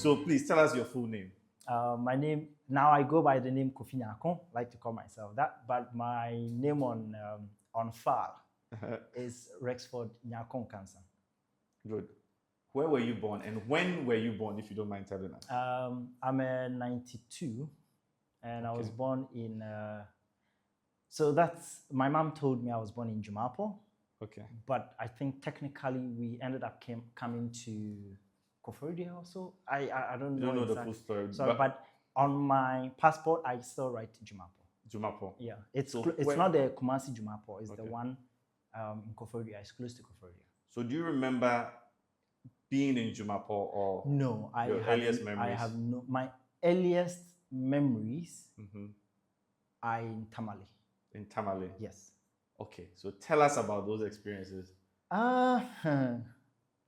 So please tell us your full name. My name, now I go by the name Kofi Nyankon, like to call myself that, but my name on file is Rexford Nkansah. Good. Where were you born and when were you born, if you don't mind telling us? I'm a 92 and I was born in, so that's, my mom told me I was born in Jumapo. Okay. But I think technically we ended up coming to Koforidua also. I don't know. You don't know the full story. Sorry, but on my passport, I still write Jumapo. Jumapo. Yeah, it's So not the Kumasi Jumapo. It's the one in Koforidua. It's close to Koforidua. So do you remember being in Jumapo or no? Earliest memories? I have no. My earliest memories are in Tamale. In Tamale. Yes. Okay, so tell us about those experiences.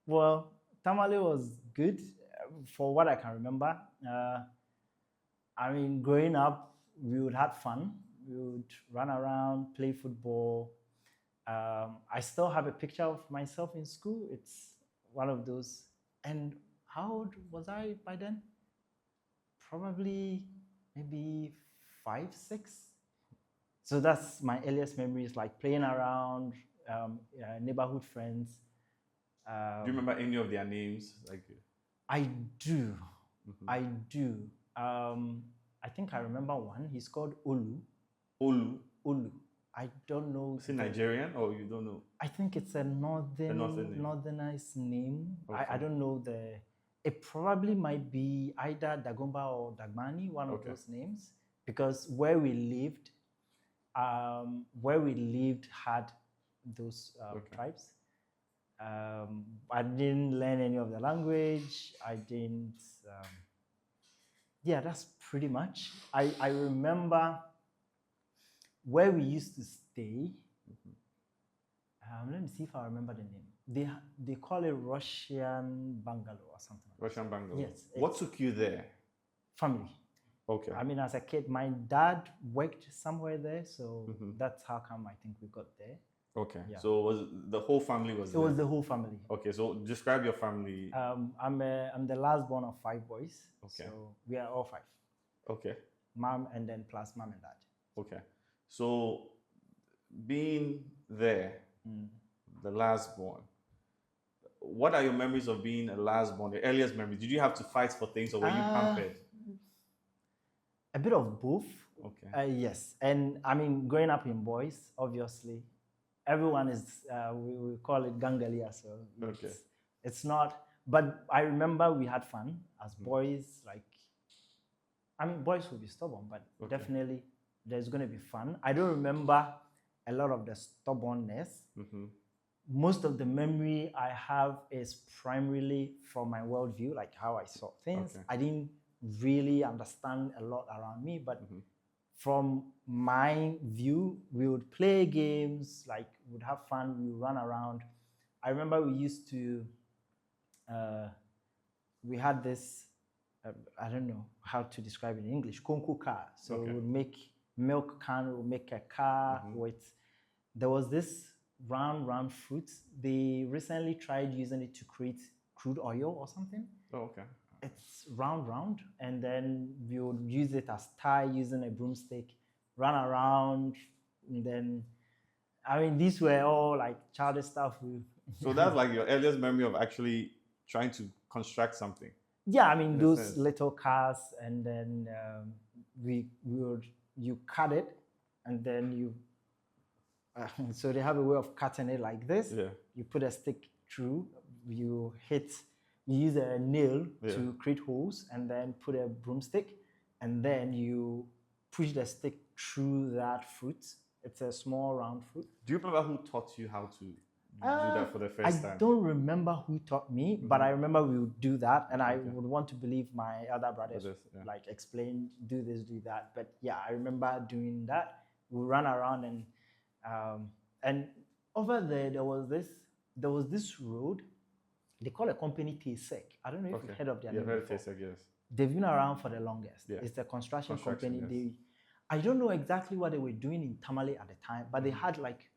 Well, Tamale was good for what I can remember. I mean, growing up, we would have fun. We would run around, play football. I still have a picture of myself in school. It's one of those. And how old was I by then? Probably maybe 5, 6. So that's my earliest memories, like playing around, neighborhood friends. Do you remember any of their names? I do. I do. I think I remember one. He's called Olu. Olu. I don't know. Is he Nigerian or you don't know? I think it's a northernized name. Okay. I don't know it probably might be either Dagomba or Dagmani, one of those names, because where we lived had those tribes. I didn't learn any of the language. I didn't. Yeah, that's pretty much. I remember where we used to stay. Let me see if I remember the name. They call it Russian bungalow or something. Russian bungalow. Yes. What took you there? Family. Okay. I mean, as a kid, my dad worked somewhere there, so that's how come I think we got there. Okay. Yeah. So was the whole family was there? It was the whole family. Okay. So describe your family. I'm the last born of 5 boys. Okay. So we are all 5. Okay. Mom and then plus mom and dad. Okay. So being there, the last born, what are your memories of being a last born? The earliest memories? Did you have to fight for things or were you pampered? A bit of both. Okay. Yes. And I mean, growing up in boys, obviously, everyone is, we call it gangalia. So it's not, but I remember we had fun as boys. Like, I mean, boys will be stubborn, but definitely there's going to be fun. I don't remember a lot of the stubbornness. Most of the memory I have is primarily from my worldview, like how I saw things. I didn't really understand a lot around me, but from my view, we would play games, like we would have fun, we would run around. I remember we used to, we had this, I don't know how to describe it in English, konku car. So we would make milk can, we would make a car with, there was this round fruit. They recently tried using it to create crude oil or something. Oh, okay. It's round, and then we would use it as tie using a broomstick, run around, and then, I mean, these were all like childish stuff. So that's like your earliest memory of actually trying to construct something. Yeah, I mean, those little cars, and then you cut it, and then you, so they have a way of cutting it like this. Yeah. You put a stick through, you use a nail to create holes, and then put a broomstick, and then you push the stick through that fruit. It's a small round fruit. Do you remember who taught you how to do that for the first time? I don't remember who taught me, but I remember we would do that, and I would want to believe my other brothers like explain, do this, do that. But yeah, I remember doing that. We ran around, and over there was this road. They call a company T-Sec. I don't know if you've heard of their name before. T-Sec, yes. They've been around for the longest. Yeah. It's a construction company. Yes. I don't know exactly what they were doing in Tamale at the time, but they had like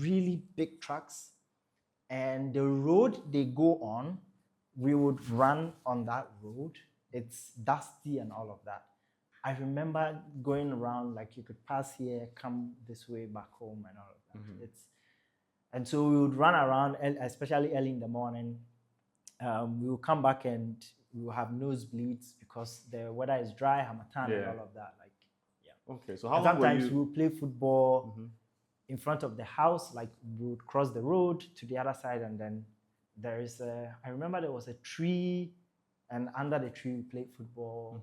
really big trucks, and the road they go on, we would run on that road. it's dusty and all of that. I remember going around, like you could pass here, come this way back home and all of that. And so we would run around, especially early in the morning. We will come back and we will have nosebleeds because the weather is dry, Hamatan and all of that. Like, yeah. Okay, so how long sometimes were you? we will play football in front of the house, like we would cross the road to the other side, and then there is I remember there was a tree, and under the tree we played football.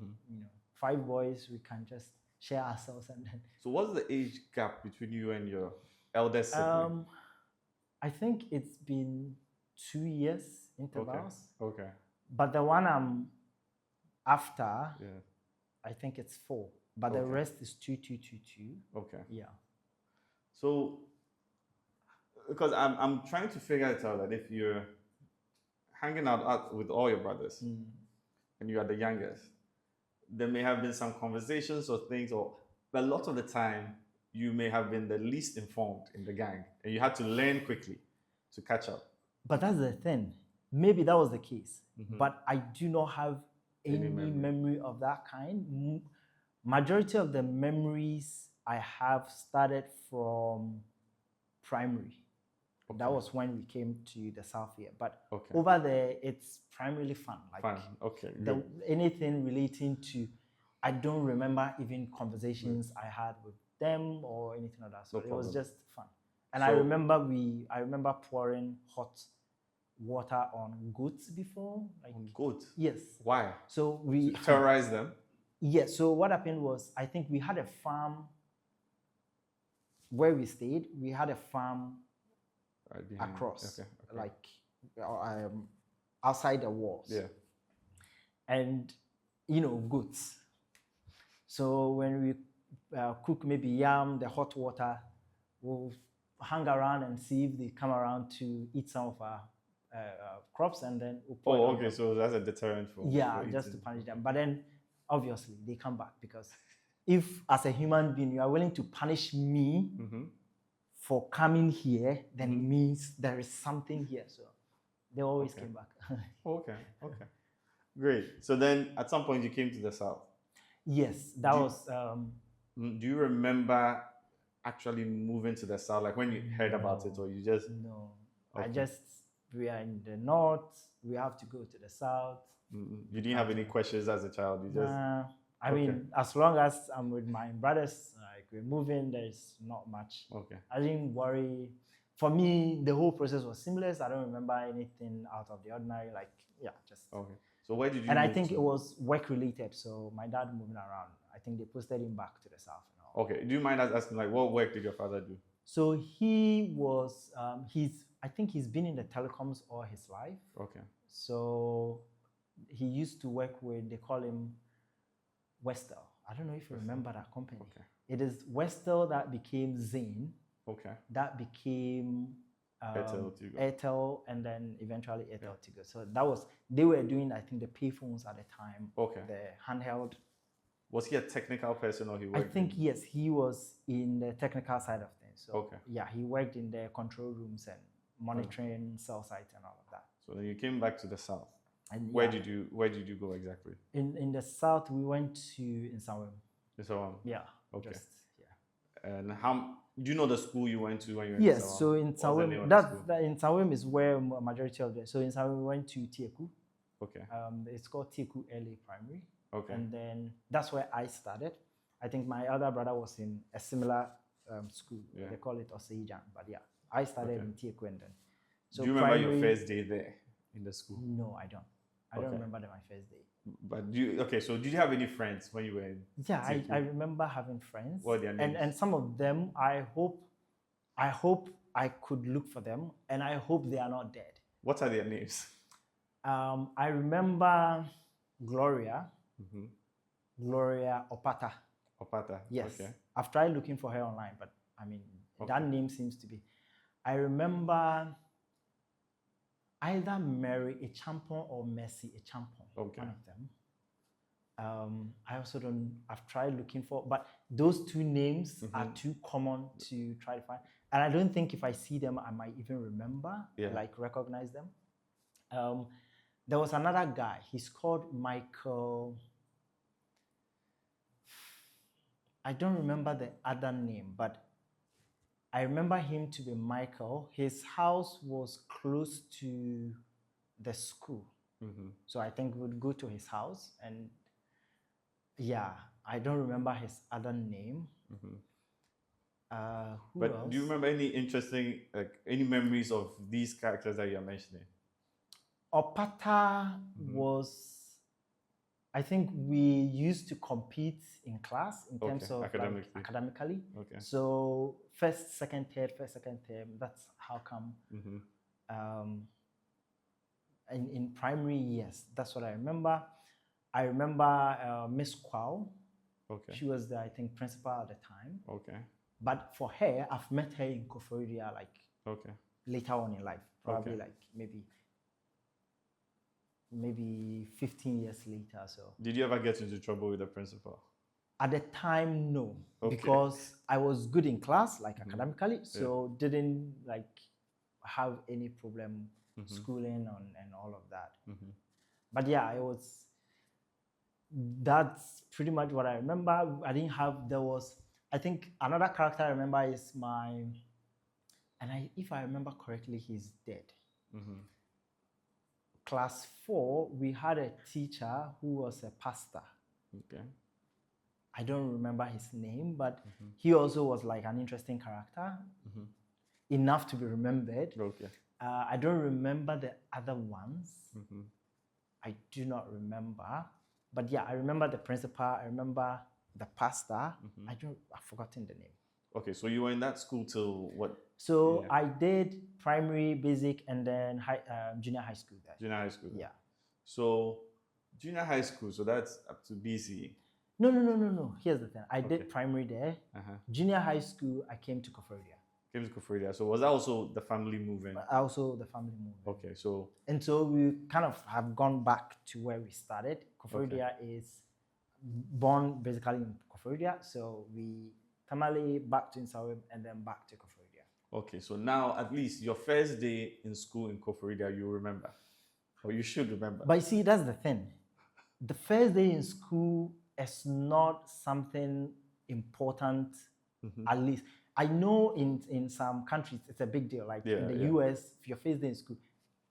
5 boys, we can just share ourselves. And then. So what's the age gap between you and your eldest sibling? I think it's been 2 years intervals. Okay. But the one I'm after, I think it's 4. But the rest is 2, 2, 2, 2. Okay. Yeah. So, because I'm trying to figure it out, that if you're hanging out with all your brothers and you are the youngest, there may have been some conversations or things, but a lot of the time you may have been the least informed in the gang and you had to learn quickly to catch up. But that's the thing. Maybe that was the case, but I do not have any memory of that kind. Majority of the memories I have started from primary. That was when we came to the South here. But over there, it's primarily fun. Like fun. Okay. Anything relating to, I don't remember even conversations I had with them or anything like that. So it was just fun. And I remember pouring hot water on goats before. Like, on goats? Yes. Why? So we terrorize them? Yes. So what happened was, I think we had a farm where we stayed. We had a farm across, like outside the walls. Yeah. And, goats. So when we cook maybe yam, the hot water, we'll hang around and see if they come around to eat some of our crops, and then we'll pour it on. So that's a deterrent for just to punish them. But then, obviously, they come back, because if, as a human being, you are willing to punish me for coming here, then it means there is something here. So they always came back. Okay. Great. So then at some point you came to the South. Yes, that was... do you remember actually moving to the South? Like when you heard about it, or you just... No. We are in the North. We have to go to the South. You didn't have any questions as a child? You just... I mean, as long as I'm with my brothers, like we're moving, there's not much. I didn't worry. For me, the whole process was seamless. I don't remember anything out of the ordinary. Like, just. So where did you? And I think it was work related. So my dad moving around, I think they posted him back to the South. Okay. Do you mind us asking, like, what work did your father do? So he was. I think he's been in the telecoms all his life. Okay. So he used to work with, they call him Westel. I don't know if you remember that company. It is Westel that became Zane. That became Airtel, and then eventually Airtel Tigo. So they were doing, I think, the payphones at the time. The handheld. Was he a technical person, or he worked? I think yes, he was in the technical side of things. So he worked in the control rooms and monitoring cell sites and all of that. So then you came back to the South. And where did you go exactly? In the South, we went to Nsawam. Nsawam. Yeah. Okay. And how do you know the school you went to when you were in Nsawam? Yes. So in Nsawam, in Nsawam is where majority of them. So in Nsawam we went to Tieku. It's called Tieku LA Primary. And then that's where I started. I think my other brother was in a similar school. They call it Oseijan. But I started in Tieku, and then. So do you remember your first day there in the school? No, I don't. I don't remember my first day. But so did you have any friends when you were in? I remember having friends. What are their names? And some of them, I hope I could look for them, and I hope they are not dead. What are their names? I remember Gloria. Gloria Opata. Opata. Yes. I've tried looking for her online, but I mean, that name seems to be. I remember either Mary Echampon or Mercy Echampon, one of them. I also don't, I've tried looking for, but those two names are too common to try to find. And I don't think if I see them, I might even remember, like recognize them. There was another guy. He's called Michael. I don't remember the other name, but I remember him to be Michael. His house was close to the school. So I think we'd go to his house, and yeah, I don't remember his other name. Who else? Do you remember any interesting, like any memories of these characters that you're mentioning? Opata was, I think we used to compete in class in terms of academically. Okay. So first, second, third, that's how come. In primary, yes, that's what I remember. I remember Miss Kwao. Okay. She was the, I think, principal at the time. Okay. But for her, I've met her in Koforidua later on in life, probably like maybe 15 years later. So did you ever get into trouble with the principal? At the time, no, because I was good in class, like academically, so didn't like have any problem schooling and all of that. But yeah, that's pretty much what I remember. I didn't have, I think another character I remember is if I remember correctly, he's dead. Class 4, we had a teacher who was a pastor. Okay. I don't remember his name, but he also was like an interesting character, enough to be remembered. Okay. I don't remember the other ones. I do not remember. But yeah, I remember the principal. I remember the pastor. I've forgotten the name. Okay, so you were in that school till what? So I did primary, basic, and then junior high school there. Junior high school. Yeah. So junior high school, so that's up to BC. No. Here's the thing. I did primary there. Junior high school, I came to Koforidua. So was that also the family moving? Also the family moving. Okay, so. And so we kind of have gone back to where we started. Koforidua is born basically in Koforidua. So we family back to Nsaweb and then back to Koforidua. Okay, so now at least your first day in school in Koforidua, you remember. Or you should remember. But you see, that's the thing. The first day in school is not something important, at least. I know in some countries it's a big deal. Like in the US, your first day in school,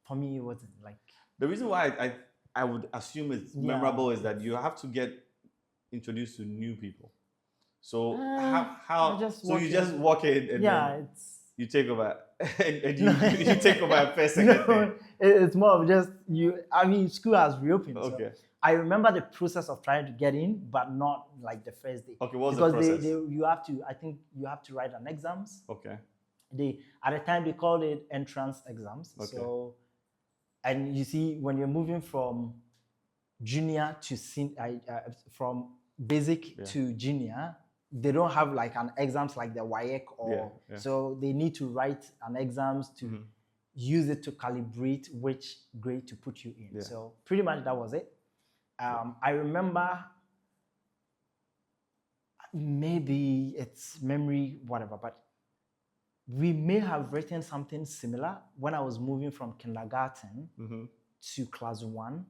for me, it wasn't like. The reason why I would assume it's memorable is that you have to get introduced to new people. So you just walk in and then you take over and you take over first, second. No, it's more of just you. I mean, school has reopened. Okay. So I remember the process of trying to get in, but not like the first day. Okay, what's the process? Because I think you have to write an exams. Okay. At the time they called it entrance exams. Okay. So, and you see, when you're moving from junior to from basic to junior, they don't have like an exams like the WAEC so they need to write an exams to use it to calibrate which grade to put you in. Yeah. So pretty much that was it. I remember, maybe it's memory, whatever, but we may have written something similar when I was moving from kindergarten to class 1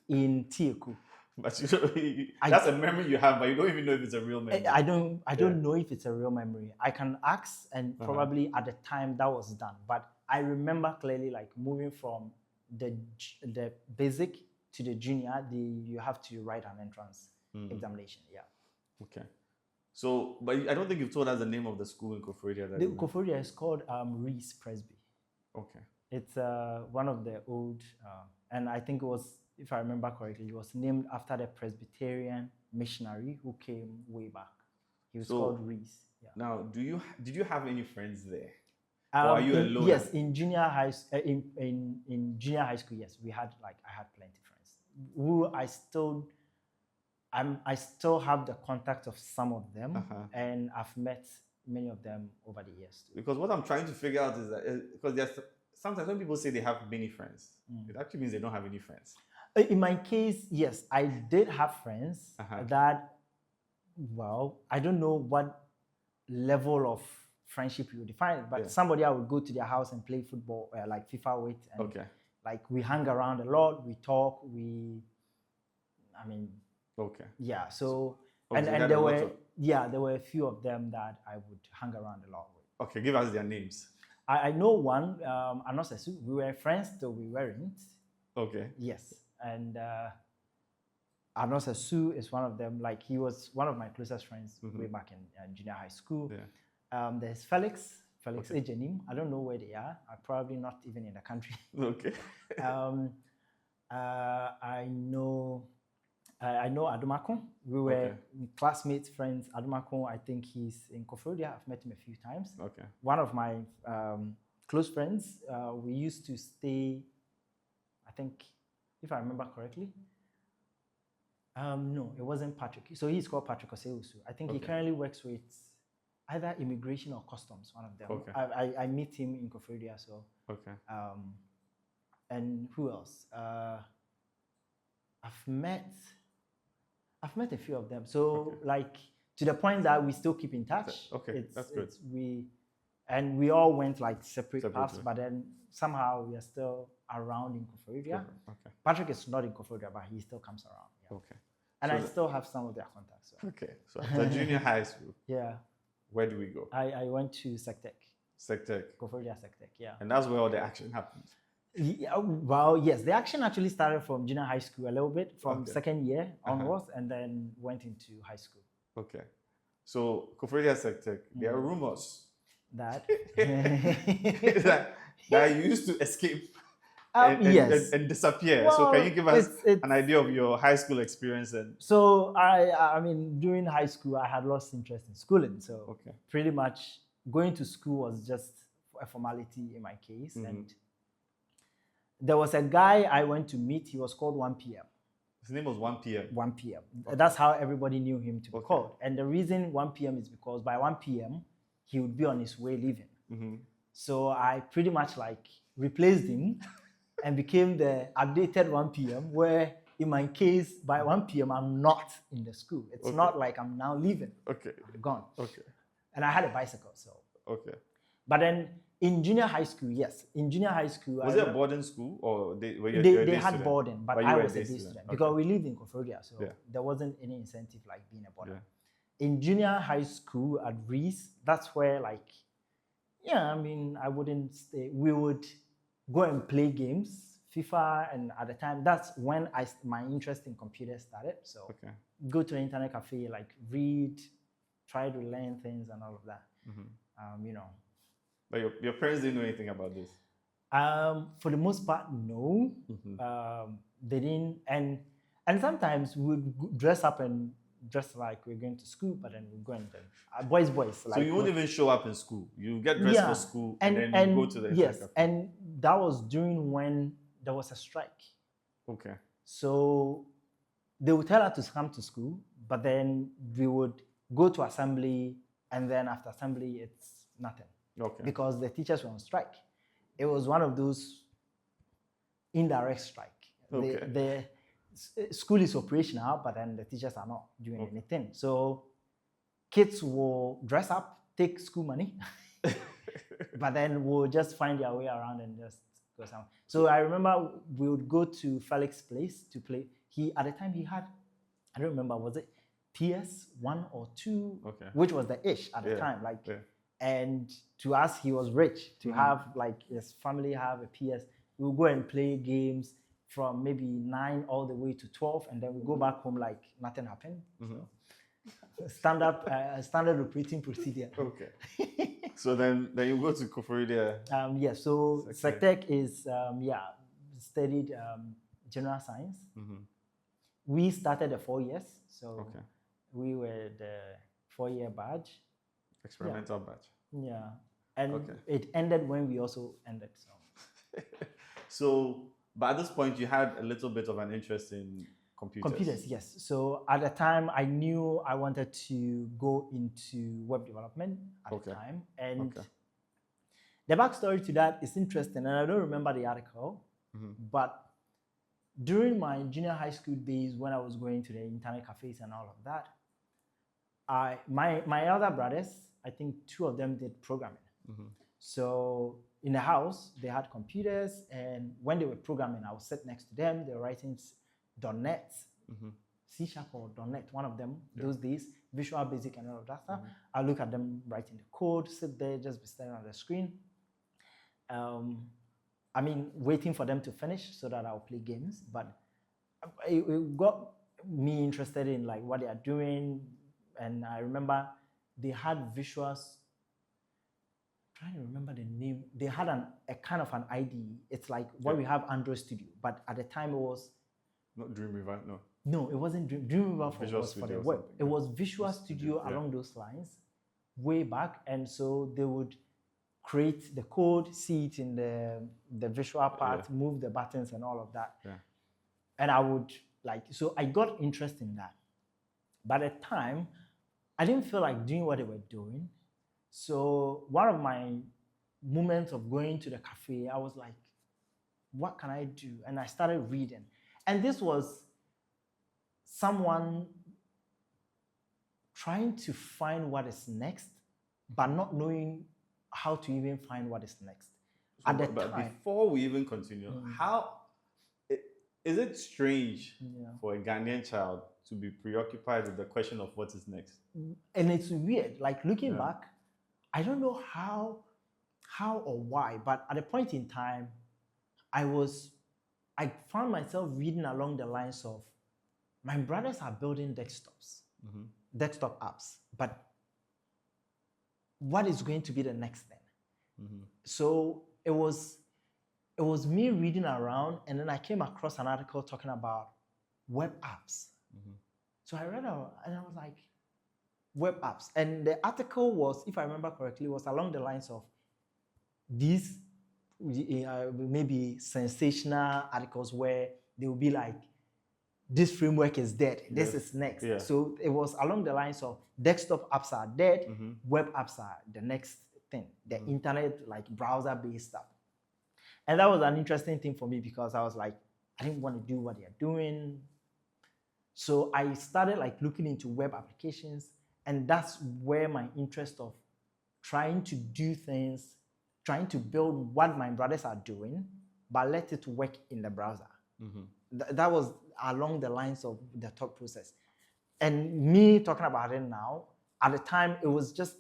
in Tieku. But that's a memory you have, but you don't even know if it's a real memory. I don't know if it's a real memory. I can ask, and probably at the time that was done. But I remember clearly, like moving from the basic to the junior, you have to write an entrance examination. Yeah. Okay. So, but I don't think you've told us the name of the school in Koforidua. The Koforidua is called Reese Presby. Okay. It's one of the old, and I think it was, if I remember correctly, it was named after the Presbyterian missionary who came way back. He was called Reese. Yeah. Now, did you have any friends there? Or are you alone? Yes, in junior high in junior high school, yes, I had plenty of friends who I still have the contact of some of them, and I've met many of them over the years too. Because what I'm trying to figure out is that because sometimes when people say they have many friends, it actually means they don't have any friends. In my case, yes, I did have friends that, well, I don't know what level of friendship you define, but somebody I would go to their house and play football, like FIFA with, and like we hang around a lot, we talk, Okay. yeah. So Oh, and so you had there a lot were of- there were a few of them that I would hang around a lot with. Okay, give us their names. I know one, Anosesu. We were friends till we weren't. Okay. Yes, and Anosesu is one of them. Like he was one of my closest friends way back in junior high school. Yeah. There's Felix Okay. Ejenim. I don't know where they are. I'm probably not even in the country. Okay. I know Adumakon. We were classmates, friends. Adumakon, I think he's in Kofodia. I've met him a few times. Okay. One of my close friends, we used to stay, I think, if I remember correctly. No, it wasn't Patrick. So he's called Patrick Oseusu. I think he currently works with either immigration or customs, one of them. Okay. I meet him in Kofodia. So okay. And who else? I've met a few of them. So like to the point that we still keep in touch. Okay, that's good. We all went like separate paths, but then somehow we are still around in Kofodia. Okay. Patrick is not in Kofodia, but he still comes around. Yeah. Okay. And so I still have some of their contacts. So. Okay. So after junior high school, where do we go? I went to SecTech. SecTech. Kofodia SecTech, yeah. And that's where all the action happened. Yeah, well, yes, the action actually started from junior high school a little bit, from second year onwards, and then went into high school. Okay. So Kofodia SecTech, there are rumors that that you used to escape and disappear. Well, so can you give us an idea of your high school experience? So I mean, during high school, I had lost interest in schooling. So pretty much going to school was just a formality in my case. And there was a guy I went to meet. He was called 1 p.m. His name was 1 p.m. 1 p.m. That's how everybody knew him to be called. And the reason 1 p.m. is because by 1 p.m. he would be on his way leaving. So I pretty much like replaced him and became the updated 1 p.m. where in my case, by 1 p.m. I'm not in the school. It's not like I'm now leaving. I'm gone. And I had a bicycle, so. But then in junior high school, yes. In junior high school, was it a boarding school or they had student? boarding, but I was a day student because we lived in Kofodia, so there wasn't any incentive like being a boarder. In junior high school at Reese, that's where like, I mean, I wouldn't stay. We would go and play games, FIFA, and at the time, that's when my interest in computers started. So go to an internet cafe, like read, try to learn things and all of that. You know. But your parents didn't know anything about this? For the most part, no. They didn't. And sometimes we would dress up and dress like we're going to school, but then we go and boys. So you won't even show up in school. You get dressed for school and then you go to the yes, and that was during when there was a strike. So they would tell us to come to school, but then we would go to assembly, and then after assembly, it's nothing. Because the teachers were on strike. It was one of those indirect strike. The school is operational, but then the teachers are not doing anything. So kids will dress up, take school money, but then will just find their way around and just go somewhere. So I remember we would go to Felix's place to play. At the time he had, I don't remember, was it PS1 or 2, which was the ish at the time. And to us, he was rich to have like his family have a PS. We would go and play games from maybe 9 all the way to 12, and then we go back home like nothing happened. So standard operating procedure. So then you go to Kofodia. So SecTech is studied general science. We started the 4 years, so we were the 4-year badge. Experimental batch. And it ended when we also ended. So, but at this point, you had a little bit of an interest in computers. Computers, yes. So at the time, I knew I wanted to go into web development at the time. And the backstory to that is interesting, and I don't remember the article, but during my junior high school days when I was going to the internet cafes and all of that, my other brothers, I think 2 of them did programming. So in the house, they had computers, and when they were programming, I would sit next to them. They were writing .NET, C# or .NET, one of them, those days, Visual Basic and all of that stuff. I look at them writing the code, sit there, just be staring at the screen. I mean, waiting for them to finish so that I'll play games. But it got me interested in like what they are doing. And I remember they had visuals. I'm trying to remember the name. They had a kind of an IDE. It's like what we have Android Studio, but at the time it was not Dreamweaver. No. No, it wasn't Dreamweaver was for the web. It was Visual Studio along those lines, way back. And so they would create the code, see it in the visual part, move the buttons and all of that. Yeah. And I would so I got interest in that. But at the time, I didn't feel like doing what they were doing. So one of my moments of going to the cafe, I was like, what can I do? And I started reading. And this was someone trying to find what is next, but not knowing how to even find what is next. So, but before we even continue, is it strange for a Ghanaian child to be preoccupied with the question of what is next? And it's weird. Like looking back, I don't know how or why, but at a point in time, I found myself reading along the lines of, my brothers are building desktops, desktop apps, but what is going to be the next thing? So it was me reading around, and then I came across an article talking about web apps. So I read it, and I was like, web apps. And the article was, if I remember correctly, was along the lines of these maybe sensational articles where they will be like, this framework is dead, this is next. Yeah. So it was along the lines of desktop apps are dead, web apps are the next thing, the internet, like browser-based stuff. And that was an interesting thing for me because I was like, I didn't want to do what they're doing. So I started like looking into web applications, and that's where my interest of trying to do things, trying to build what my brothers are doing, but let it work in the browser. That was along the lines of the thought process. And me talking about it now, at the time, it was just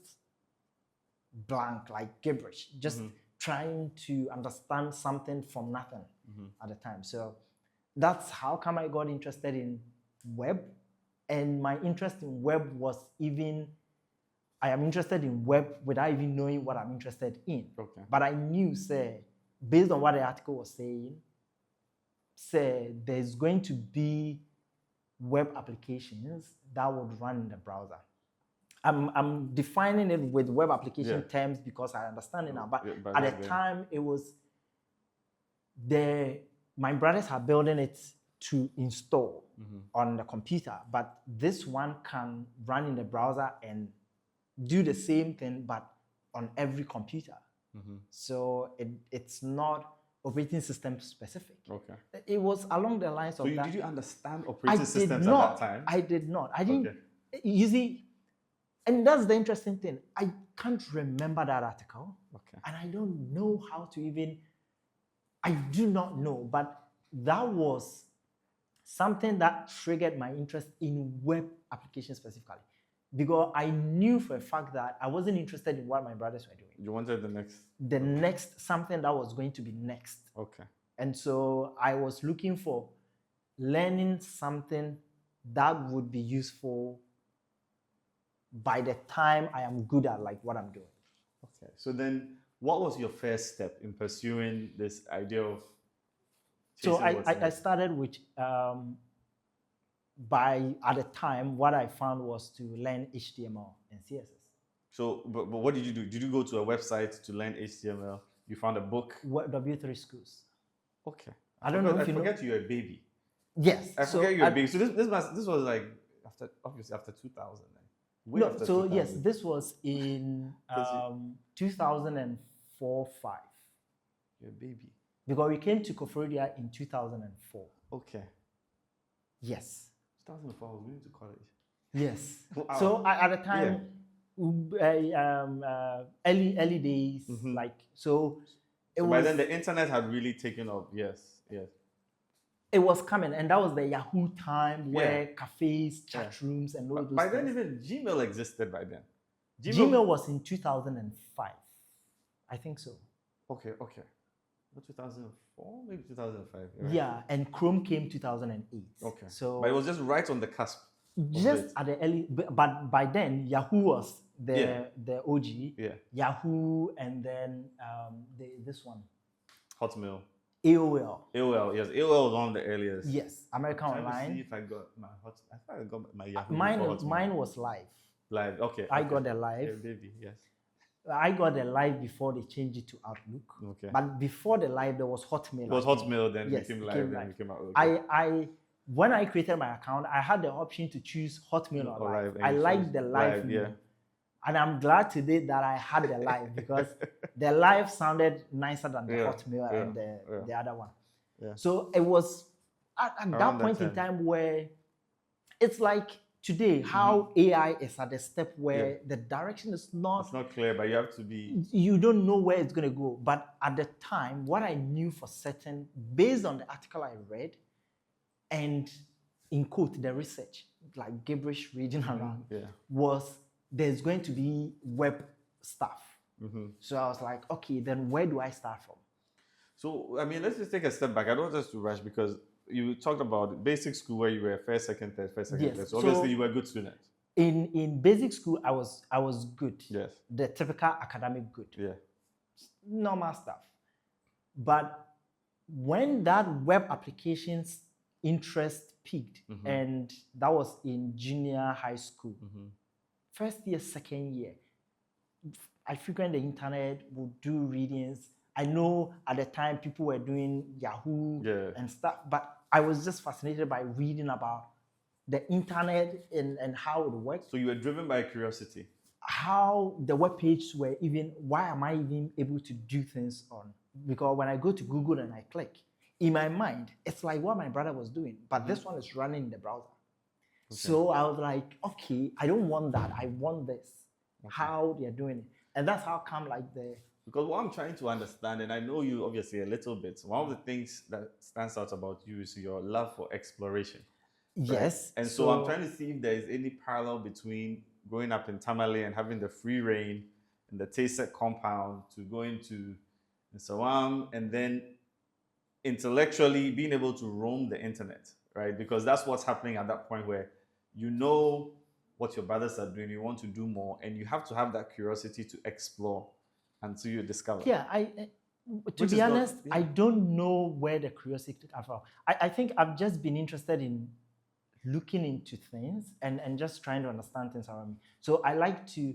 blank, like gibberish, just trying to understand something from nothing at the time. So that's how come I got interested in web. And my interest in web was I am interested in web without even knowing what I'm interested in. Okay. But I knew, based on what the article was saying, there's going to be web applications that would run in the browser. I'm defining it with web application terms because I understand it now. But at the time, it was my brothers are building it to install on the computer, but this one can run in the browser and do the same thing, but on every computer. So it's not operating system specific. Okay. It was along the lines of that. So did you understand operating systems at that time? I did not. I didn't. You see, and that's the interesting thing. I can't remember that article. Okay. And I don't know how to even, I do not know, but that was something that triggered my interest in web applications specifically. Because I knew for a fact that I wasn't interested in what my brothers were doing. You wanted the next? The next, something that was going to be next. Okay. And so I was looking for learning something that would be useful by the time I am good at like what I'm doing. Okay. So then what was your first step in pursuing this idea of? So I started with, at the time, what I found was to learn HTML and CSS. So, but what did you do? Did you go to a website to learn HTML? You found a book? W3 Schools. Okay. I don't know if you know. I forget you're a baby. Yes. I forget you're a baby. So this was like after 2000. No, after so 2000. Yes, this was in 2004-5. You're a baby. Because we came to Koforidua in 2004. Okay. Yes. 2004, I was going to college. Yes. Wow. So at the time, early days, like, so By then, the internet had really taken off. Yes. It was coming, and that was the Yahoo time where cafes, chat rooms, and all those by then, things. even Gmail existed by then. Gmail was in 2005. I think so. Okay. 2004, maybe 2005. Right? Yeah, and Chrome came 2008. Okay. So, but it was just right on the cusp. Just at the early, but by then Yahoo was the OG. Yeah. Yahoo, and then this one. Hotmail. AOL. Yes. AOL was one of the earliest. Yes, American Online. See if I got my I thought I got my Yahoo. Mine was Live. Live, okay. I got the Live. Yeah, baby, yes. I got the Live before they changed it to Outlook. Okay. But before the Live, there was Hotmail. It was Hotmail, then yes, became Live, then became Outlook. When I created my account, I had the option to choose Hotmail or Live. I liked the Live more. And I'm glad today that I had the Live because the Live sounded nicer than the Hotmail and the other one. Yeah. So it was at that point in time where it's like today, how AI is at a step where the direction is not... It's not clear, but you have to be... You don't know where it's going to go. But at the time, what I knew for certain, based on the article I read, and in quote, the research, like gibberish reading around, was there's going to be web stuff. So I was like, okay, then where do I start from? So, I mean, let's just take a step back. I don't want us to rush because you talked about basic school where you were first, second, third. So obviously you were a good student. In basic school, I was good. Yes. The typical academic good. Yeah. Normal stuff. But when that web applications interest peaked, and that was in junior high school, first year, second year, I frequent the internet, would do readings. I know at the time people were doing Yahoo and stuff, but I was just fascinated by reading about the internet and how it works. So you were driven by curiosity? How the web pages were even, why am I even able to do things on? Because when I go to Google and I click, in my mind, it's like what my brother was doing, but this one is running in the browser. Okay. So I was like, okay, I don't want that. I want this. Okay. How they're doing it. And that's how come like the... Because what I'm trying to understand, and I know you obviously a little bit, one of the things that stands out about you is your love for exploration. Yes. Right? And so I'm trying to see if there is any parallel between growing up in Tamale and having the free reign in the Taset compound to going to Nsawam and then intellectually being able to roam the internet, right? Because that's what's happening at that point where you know what your brothers are doing, you want to do more, and you have to have that curiosity to explore until you discover. Yeah, to be honest, I don't know where the curiosity comes from. I think I've just been interested in looking into things and just trying to understand things around me. So I like to,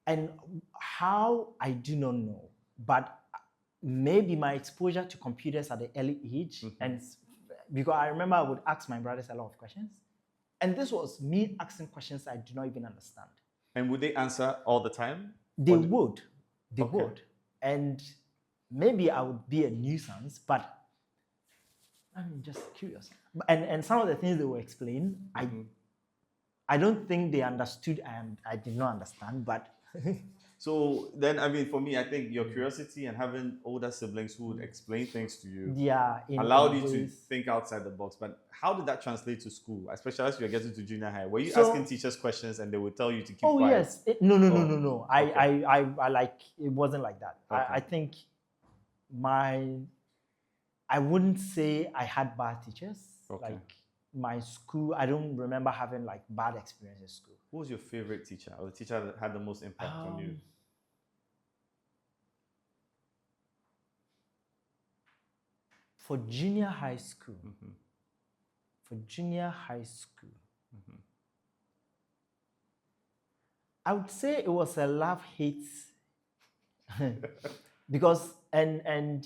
and how I do not know, but maybe my exposure to computers at the early age, and because I remember I would ask my brothers a lot of questions, and this was me asking questions I do not even understand. And would they answer all the time? They would. They would. And maybe I would be a nuisance, but I'm just curious. And some of the things they were explaining, I don't think they understood and I did not understand, but... So then, I mean, for me, I think your curiosity and having older siblings who would explain things to you allowed you to think outside the box. But how did that translate to school, especially as you were getting to junior high? Were you asking teachers questions and they would tell you to keep quiet? Oh, yes. No. I like, it wasn't like that. Okay. I think I wouldn't say I had bad teachers. Okay. Like my school, I don't remember having like bad experiences in school. Who was your favorite teacher or the teacher that had the most impact on you? For junior high school, I would say it was a love-hate because, and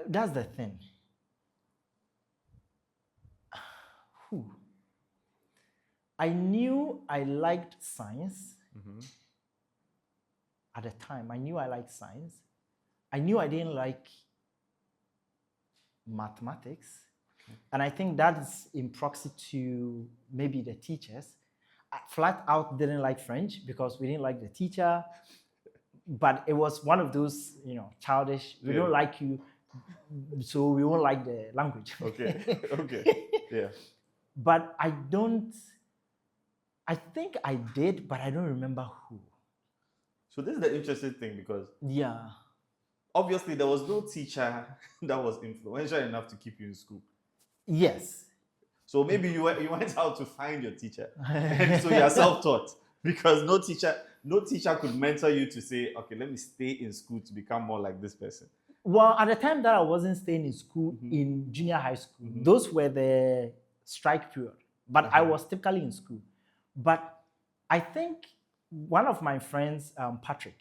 that's the thing. I knew I liked science at the time. I knew I liked science. I knew I didn't like mathematics. Okay. And I think that's in proxy to maybe the teachers. I flat out didn't like French because we didn't like the teacher. but it was one of those, childish. We don't like you, so we won't like the language. Okay. Okay. Yeah. But I think I did, but I don't remember who. So this is the interesting thing because yeah, obviously there was no teacher that was influential enough to keep you in school. Yes. So maybe you went out to find your teacher, and so you are self-taught because no teacher could mentor you to say, okay, let me stay in school to become more like this person. Well, at the time that I wasn't staying in school, in junior high school, those were the strike period. But I was typically in school. But I think one of my friends, Patrick,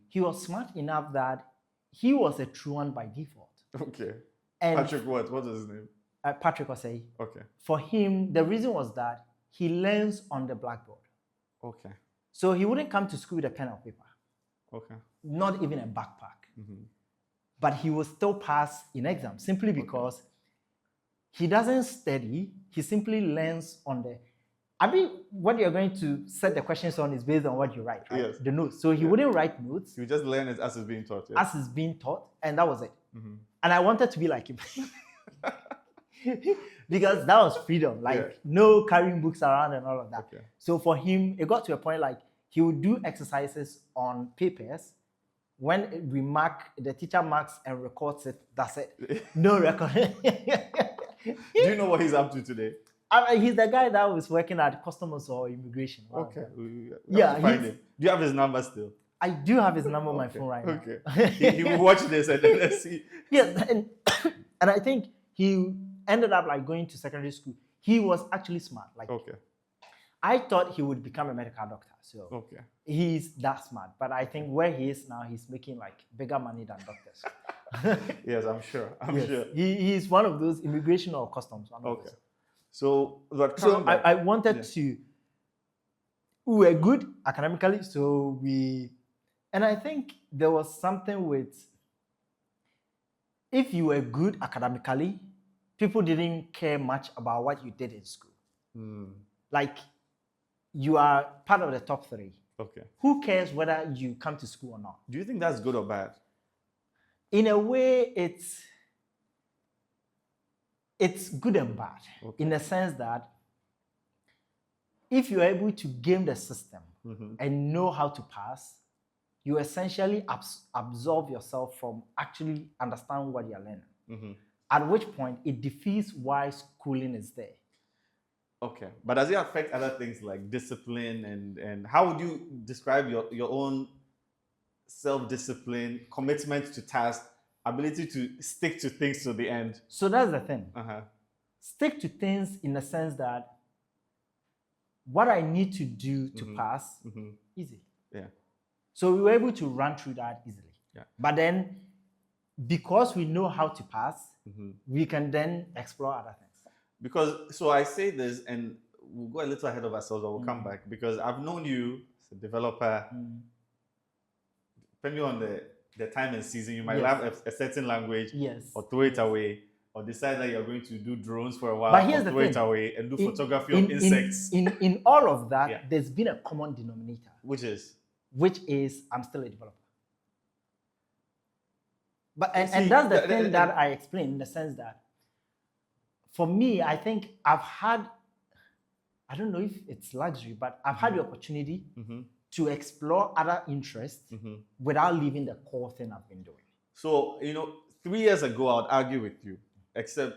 he was smart enough that he was a truant by default. Okay. And Patrick what? What was his name? Patrick Osei. Okay. For him, the reason was that he learns on the blackboard. Okay. So he wouldn't come to school with a pen or paper. Okay. Not even a backpack. But he will still pass in exams simply because he doesn't study. He simply learns on the... what you're going to set the questions on is based on what you write, right? Yes. The notes. So he wouldn't write notes. You just learn it as it's being taught. As it's being taught, and that was it. And I wanted to be like him. Because that was freedom, no carrying books around and all of that. Okay. So for him, it got to a point like he would do exercises on papers. When the teacher marks and records it, that's it. No record. Do you know what he's up to today? He's the guy that was working at customs or immigration. Okay. Yeah. Find him. Do you have his number still? I do have his number on my phone right now. Okay. He will watch this and then let's see. Yes, and I think he ended up going to secondary school. He was actually smart. I thought he would become a medical doctor. So he's that smart. But I think where he is now, he's making bigger money than doctors. Yes, I'm sure. I'm sure. He's one of those immigration or customs. Okay. So I wanted to... We were good academically, so and I think there was something with... If you were good academically, people didn't care much about what you did in school. You are part of the top 3. Okay. Who cares whether you come to school or not? Do you think that's good or bad? In a way, it's good and bad. In the sense that if you're able to game the system and know how to pass, you essentially absolve yourself from actually understanding what you're learning. At which point, it defeats why schooling is there. Okay. But does it affect other things like discipline and how would you describe your own self-discipline, commitment to task, ability to stick to things to the end? So that's the thing. Stick to things in the sense that what I need to do to pass, easy. Yeah. So we were able to run through that easily. Yeah. But then, because we know how to pass, we can then explore other things. Because, so I say this, and we'll go a little ahead of ourselves, but we'll come back, because I've known you as a developer, depending on the time and season, you might love a certain language, or throw it away, or decide that you're going to do drones for a while, but here's or the throw thing. it away, and do photography of insects. In all of that, there's been a common denominator. Which is I'm still a developer. But and that's the thing that I explained, in the sense that for me, I think I've had, I don't know if it's luxury, but I've had the opportunity to explore other interests without leaving the core thing I've been doing. So, 3 years ago, I would argue with you, except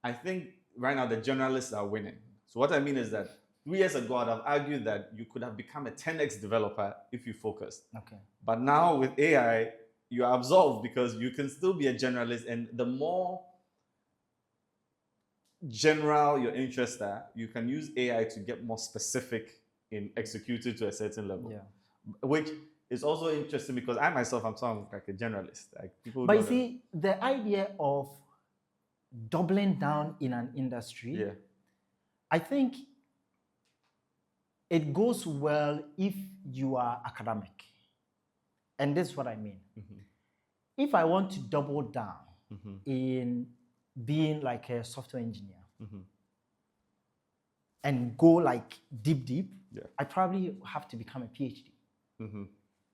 I think right now the generalists are winning. So what I mean is that 3 years ago, I'd have argued that you could have become a 10x developer if you focused. Okay. But now with AI, you are absolved because you can still be a generalist, and the more general your interests are, you can use AI to get more specific in executing to a certain level. Yeah. Which is also interesting because I myself am someone like a generalist. But you see, the idea of doubling down in an industry, I think it goes well if you are academic. And this is what I mean. If I want to double down in being like a software engineer and go deep, I probably have to become a PhD.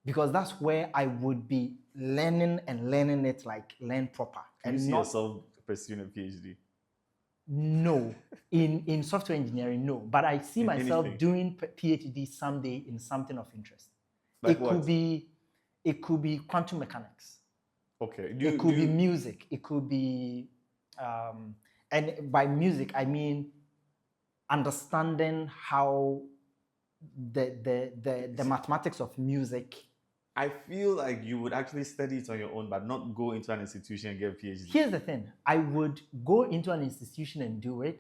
because that's where I would be learning it like learn proper. Can you see yourself pursuing a PhD? No, in software engineering, no. But I see myself doing PhD someday in something of interest. Like it could be quantum mechanics. Okay. It could be music. It could be, and by music I mean understanding how the mathematics of music. I feel like you would actually study it on your own, but not go into an institution and get a PhD. Here's the thing. I would go into an institution and do it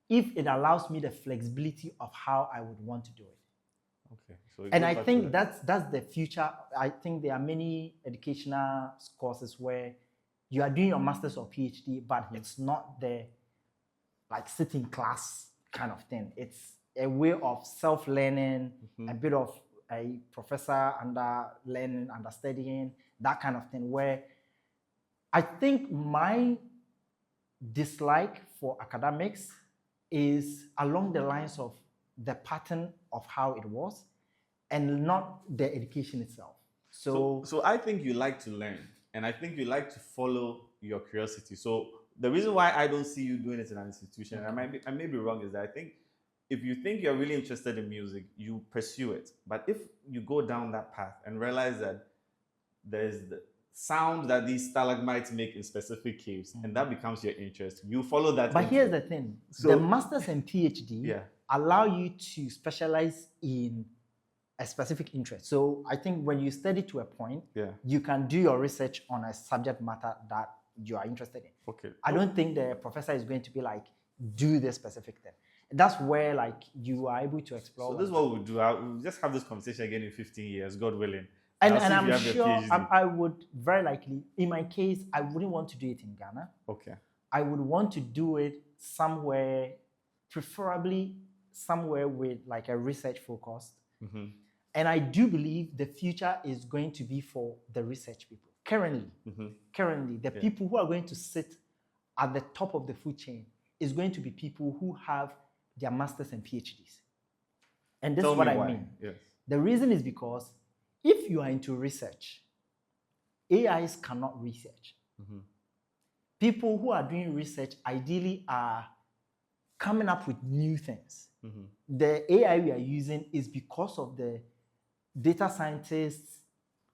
if it allows me the flexibility of how I would want to do it. Okay. So and I think that's the future. I think there are many educational courses where you are doing your master's or PhD, but it's not the like sitting class kind of thing. It's a way of self-learning, a bit of a professor under learning, understudying, that kind of thing, where I think my dislike for academics is along the lines of the pattern of how it was and not the education itself. So I think you like to learn, and I think you like to follow your curiosity. So the reason why I don't see you doing it in an institution, and I may be wrong, is that I think if you think you're really interested in music, you pursue it. But if you go down that path and realize that there's the sound that these stalagmites make in specific caves, and that becomes your interest, you follow that. But here's the thing. So, the masters and PhD allow you to specialize in a specific interest. So I think when you study to a point, you can do your research on a subject matter that you are interested in. Okay. I don't think the professor is going to be like, do this specific thing. That's where like you are able to explore. So this is what we'll do. We'll just have this conversation again in 15 years, God willing. And I'm sure I would very likely, in my case, I wouldn't want to do it in Ghana. Okay. I would want to do it somewhere, preferably somewhere with like a research focus. And I do believe the future is going to be for the research people. Currently, the people who are going to sit at the top of the food chain is going to be people who have their masters and PhDs. And this is what I mean. Yes. The reason is because if you are into research, AIs cannot research. People who are doing research ideally are coming up with new things. The AI we are using is because of the data scientists,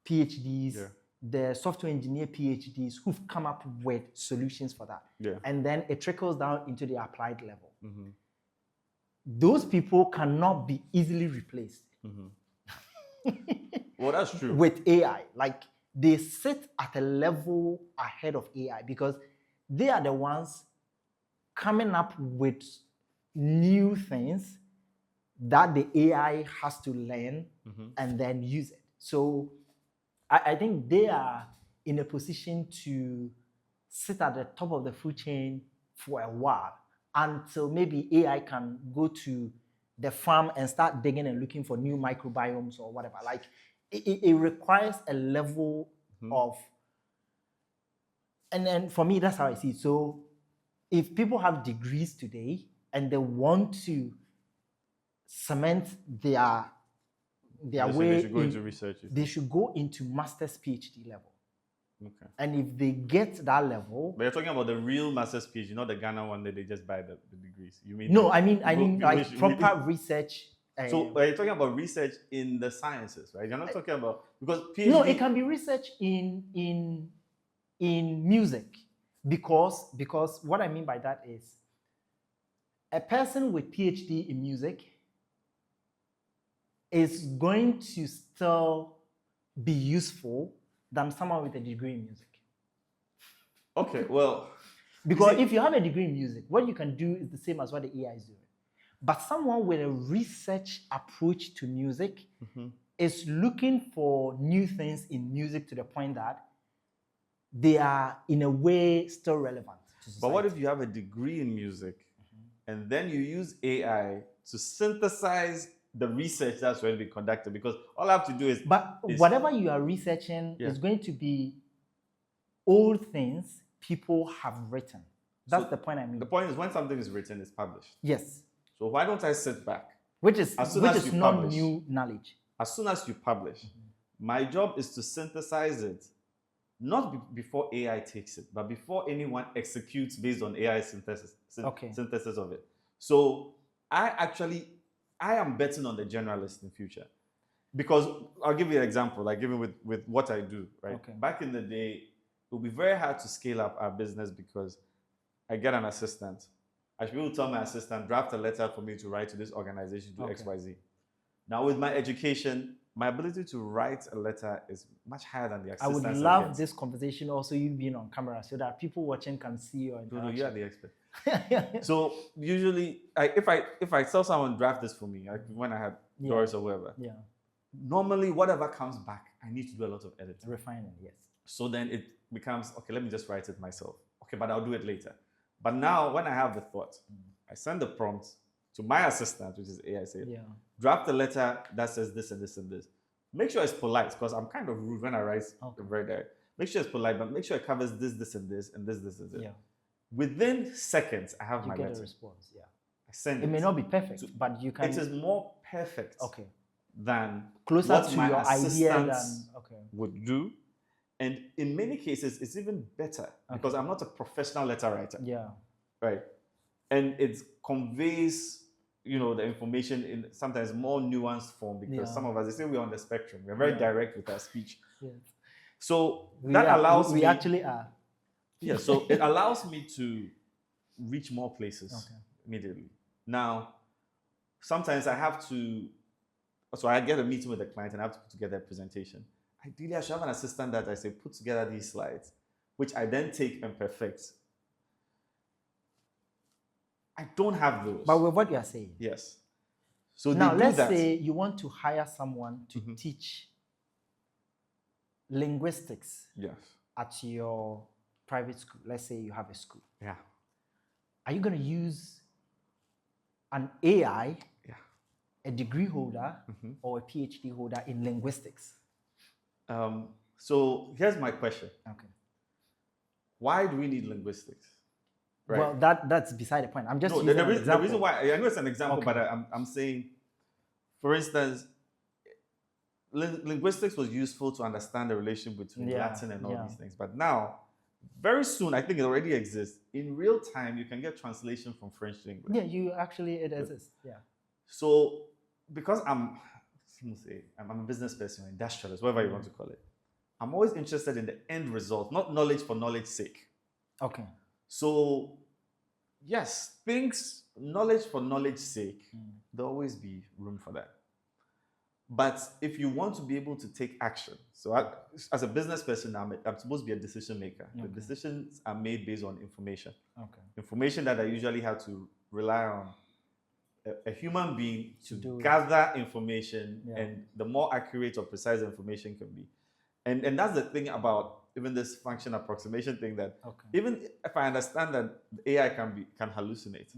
PhDs, the software engineer PhDs who've come up with solutions for that. And then it trickles down into the applied level. Those people cannot be easily replaced. Well, that's true. With AI. Like, they sit at a level ahead of AI because they are the ones coming up with new things that the AI has to learn and then use it. So I think they are in a position to sit at the top of the food chain for a while until maybe AI can go to the farm and start digging and looking for new microbiomes or whatever. Like, it requires a level of, and then for me, that's how I see it. So if people have degrees today and they want to cement their way, they should go into research. They should go into master's PhD level. Okay. And if they get that level, but you're talking about the real master's PhD, not the Ghana one that they just buy the degrees. You mean? No, I mean like proper research. So you're talking about research in the sciences, right? You're not talking about, because PhD. No, it can be research in music, because what I mean by that is a person with PhD in music is going to still be useful than someone with a degree in music. Okay, well. Because if you have a degree in music, what you can do is the same as what the AI is doing. But someone with a research approach to music is looking for new things in music to the point that they are, in a way, still relevant to society. But what if you have a degree in music and then you use AI to synthesize the research that's going to be conducted? Because all I have to do is... But whatever you are researching is going to be old things people have written. That's the point I mean. The point is, when something is written, it's published. Yes. So why don't I sit back? Which is not new knowledge. As soon as you publish, My job is to synthesize it, not before AI takes it, but before anyone executes based on AI synthesis of it. So I am betting on the generalist in future. Because I'll give you an example, like even with what I do, right? Okay. Back in the day, it would be very hard to scale up our business because I get an assistant. I should be able to tell my assistant, draft a letter for me to write to this organization, do XYZ. Now with my education, my ability to write a letter is much higher than the assistant. I would love this conversation also, you being on camera, so that people watching can see your interaction. No, you are the expert. So usually, if I tell someone draft this for me, like when I had Doris or whoever, normally whatever comes back, I need to do a lot of editing. Refining, yes. So then it becomes, okay, let me just write it myself. Okay, but I'll do it later. But now when I have the thought, I send the prompt to my assistant, which is AI, say, draft a letter that says this and this and this. Make sure it's polite, because I'm kind of rude when I write very direct. Make sure it's polite, but make sure it covers this, this, and this, and this, this, and this. Yeah. Within seconds, I have my letter. You get a response, I send it. It may not be perfect, but you can... It is more perfect than closer what to my your idea than would do. And in many cases, it's even better because I'm not a professional letter writer. Yeah. Right. And it conveys, the information in sometimes more nuanced form because some of us, they say we're on the spectrum. We're very direct with our speech. Yes. So that allows me... We actually are. Yeah, so it allows me to reach more places immediately. Now, sometimes I have to... So I get a meeting with a client and I have to put together a presentation. Ideally, I should have an assistant that I say, put together these slides, which I then take and perfect. I don't have those. But with what you are saying. Yes. So now, let's say you want to hire someone to teach linguistics at your private school. Let's say you have a school. Yeah. Are you going to use an AI, a degree holder, or a PhD holder in linguistics? So here's my question. Okay. Why do we need linguistics? Right. Well, that's beside the point. I'm just using the reason why, I know it's an example, but I'm saying, for instance, linguistics was useful to understand the relation between Latin and all these things. But now, very soon, I think it already exists. In real time, you can get translation from French to English. Yeah, it exists. Yeah. So, because I'm a business person, industrialist, whatever you want to call it, I'm always interested in the end result, not knowledge for knowledge's sake. Okay. So, yes, knowledge for knowledge's sake, there'll always be room for that. But if you want to be able to take action, so as a business person, I'm supposed to be a decision maker. The decisions are made based on information. Information that I usually have to rely on a human being to gather information, and the more accurate or precise information can be. And that's the thing about even this function approximation thing, that even if I understand that the AI can hallucinate,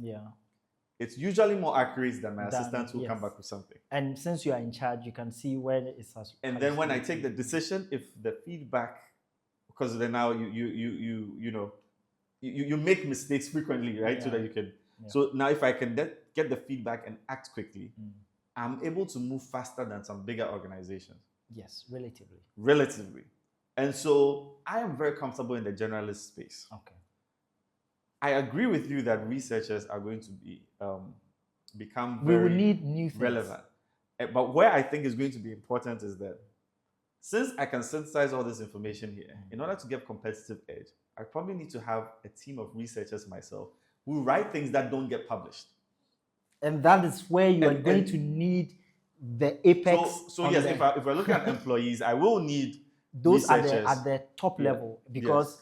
it's usually more accurate than my assistant who come back with something. And since you are in charge, you can see when it's and then when I take the decision, if the feedback, because then now you make mistakes frequently, right? So that you can. So now if I can get the feedback and act quickly, I'm able to move faster than some bigger organizations. Yes, relatively. Relatively. And so I am very comfortable in the generalist space. Okay. I agree with you that researchers are going to become we will need new things. Relevant. But where I think is going to be important is that since I can synthesize all this information here, in order to get competitive edge, I probably need to have a team of researchers myself who write things that don't get published. And that is where you are going to need the apex. So yes, if we're looking at employees, I will need those at the top level, because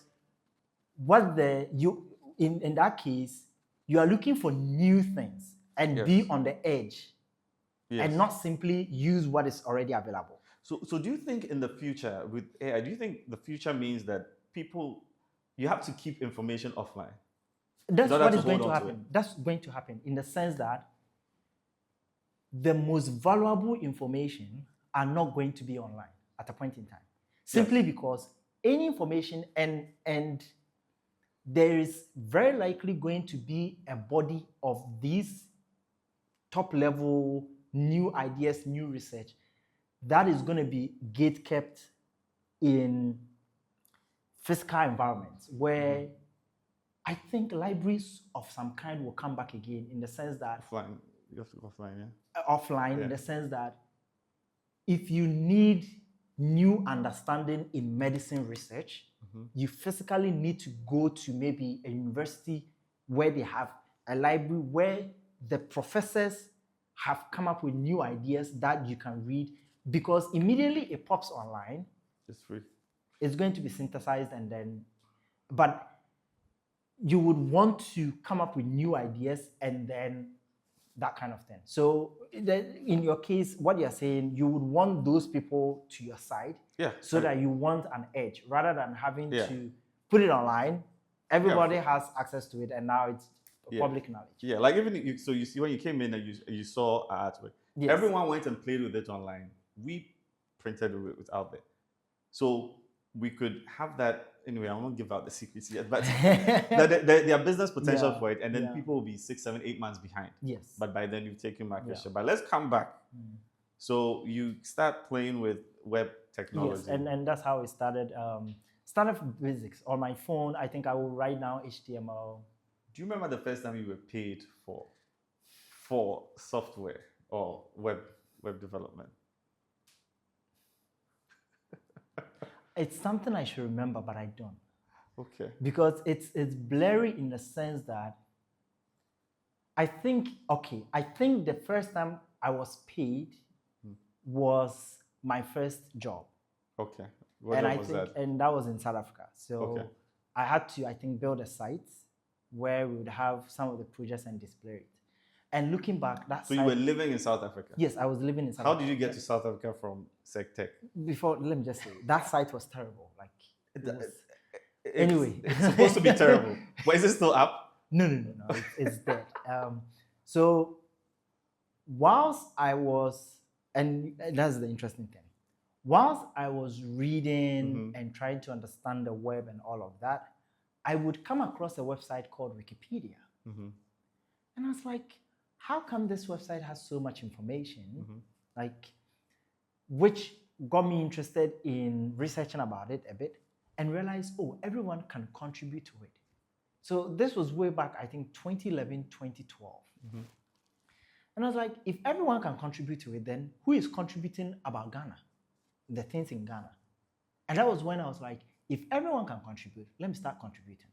in that case, you are looking for new things and be on the edge, and not simply use what is already available. So do you think in the future with AI, do you think the future means that you have to keep information offline? That's what is going to happen. That's going to happen in the sense that the most valuable information are not going to be online at a point in time. Simply because any information and there is very likely going to be a body of these top level new ideas, new research that is going to be gate kept in physical environments where I think libraries of some kind will come back again, in the sense that Offline. You have to go offline, yeah. Offline, in the sense that if you need new understanding in medicine research, you physically need to go to maybe a university where they have a library where the professors have come up with new ideas that you can read, because immediately it pops online. It's free. It's going to be synthesized, and then, but you would want to come up with new ideas and then that kind of thing. So in your case, what you're saying, you would want those people to your side, so that you want an edge rather than having to put it online. Everybody has access to it, and now it's public knowledge. Yeah, like even so you see when you came in and you saw our artwork, everyone went and played with it online. We printed it out there, so we could have that. Anyway, I won't give out the secrets yet, but there are business potential for it, and then people will be 6, 7, 8 months behind. Yes. But by then you've taken market share. But let's come back. So you start playing with web technology. Yes, and that's how it started. Started from basics. On my phone, I think I will write down HTML. Do you remember the first time you were paid for software or web development? It's something I should remember, but I don't. Okay. Because it's blurry in the sense that I think the first time I was paid was my first job. Okay. What job was that? And that was in South Africa. So I had to, I think, build a site where we would have some of the projects and display it. And looking back, So you were living in South Africa? Yes, I was living in South How Africa. did you get to South Africa from SecTech? Before, let me just say, that site was terrible. Anyway. It's supposed to be terrible. But is it still up? No. It's dead. So whilst I was, and that's the interesting thing, whilst I was reading and trying to understand the web and all of that, I would come across a website called Wikipedia. And I was like, how come this website has so much information? Which got me interested in researching about it a bit and realized, everyone can contribute to it. So this was way back, I think 2011, 2012. And I was like, if everyone can contribute to it, then who is contributing about Ghana? The things in Ghana. And that was when I was like, if everyone can contribute, let me start contributing.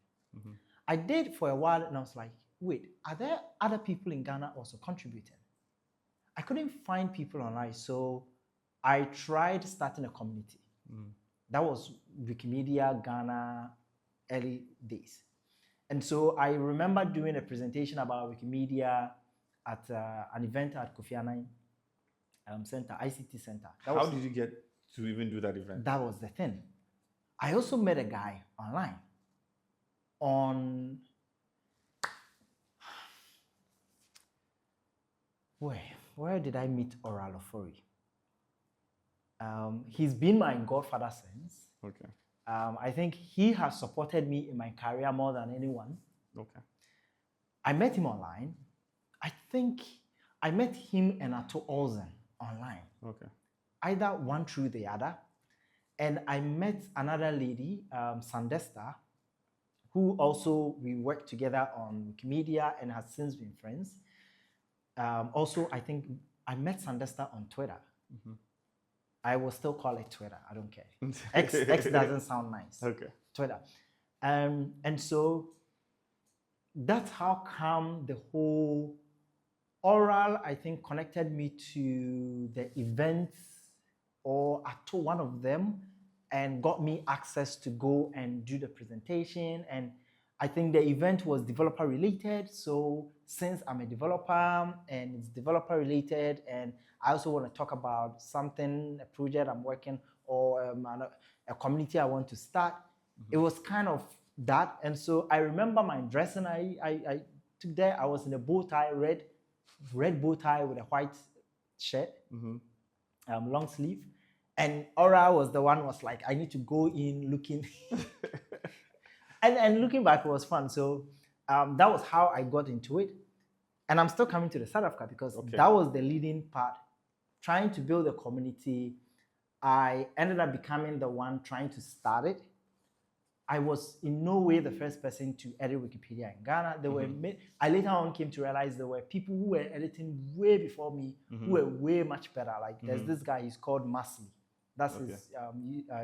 I did for a while, and I was like, wait, are there other people in Ghana also contributing? I couldn't find people online, so I tried starting a community. That was Wikimedia Ghana early days. And so I remember doing a presentation about Wikimedia at an event at Kofi Annan Center, ICT Center. How did you get to even do that event? That was the thing. I also met a guy online on where did I meet Oral Ofori? He's been my godfather since. Okay. I think he has supported me in my career more than anyone. Okay. I met him online. I think I met him and Ato Olsen online. Okay. Either one through the other. And I met another lady, Sandesta, who also we worked together on Wikimedia and has since been friends. Also, I think I met Sandesta on Twitter. I will still call it Twitter. I don't care. X doesn't sound nice. Okay. Twitter. And so that's how come the whole Oral, I think, connected me to the events or to one of them and got me access to go and do the presentation. And I think the event was developer related. So since I'm a developer and it's developer related, and I also want to talk about something, a project I'm working or a community I want to start, it was kind of that. And so I remember my dressing, I took there, I was in a bow tie, red bow tie with a white shirt, long sleeve. And Aura was the one was like, I need to go in looking. and looking back, it was fun. So that was how I got into it. And I'm still coming to the South Africa because that was the leading part trying to build a community. I ended up becoming the one trying to start it. I was in no way the first person to edit Wikipedia in Ghana. There were I later on came to realize there were people who were editing way before me who were way much better. Like there's this guy, he's called Masley. That's his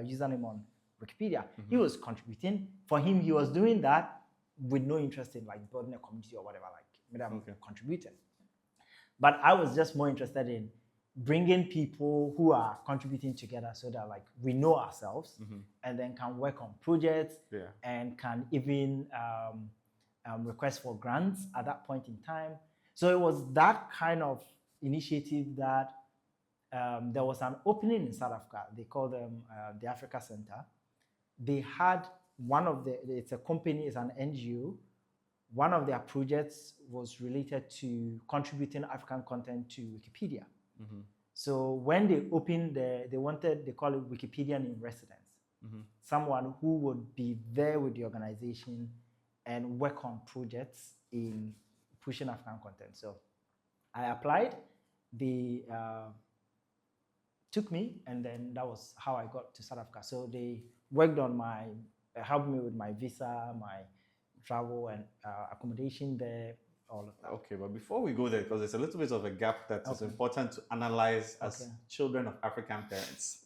username on Wikipedia. He was contributing. For him, he was doing that with no interest in like building a community or whatever, like contributing. But I was just more interested in bringing people who are contributing together so that like we know ourselves and then can work on projects and can even request for grants at that point in time. So it was that kind of initiative that there was an opening in South Africa. They call them the Africa Center. They had it's a company, it's an NGO. One of their projects was related to contributing African content to Wikipedia. So when they opened they call it Wikipedian in residence. Someone who would be there with the organization and work on projects in pushing African content. So I applied, they took me, and then that was how I got to South Africa. So they worked on helped me with my visa, my travel and accommodation there, all of that. Okay, but before we go there, because there's a little bit of a gap that is important to analyze as children of African parents.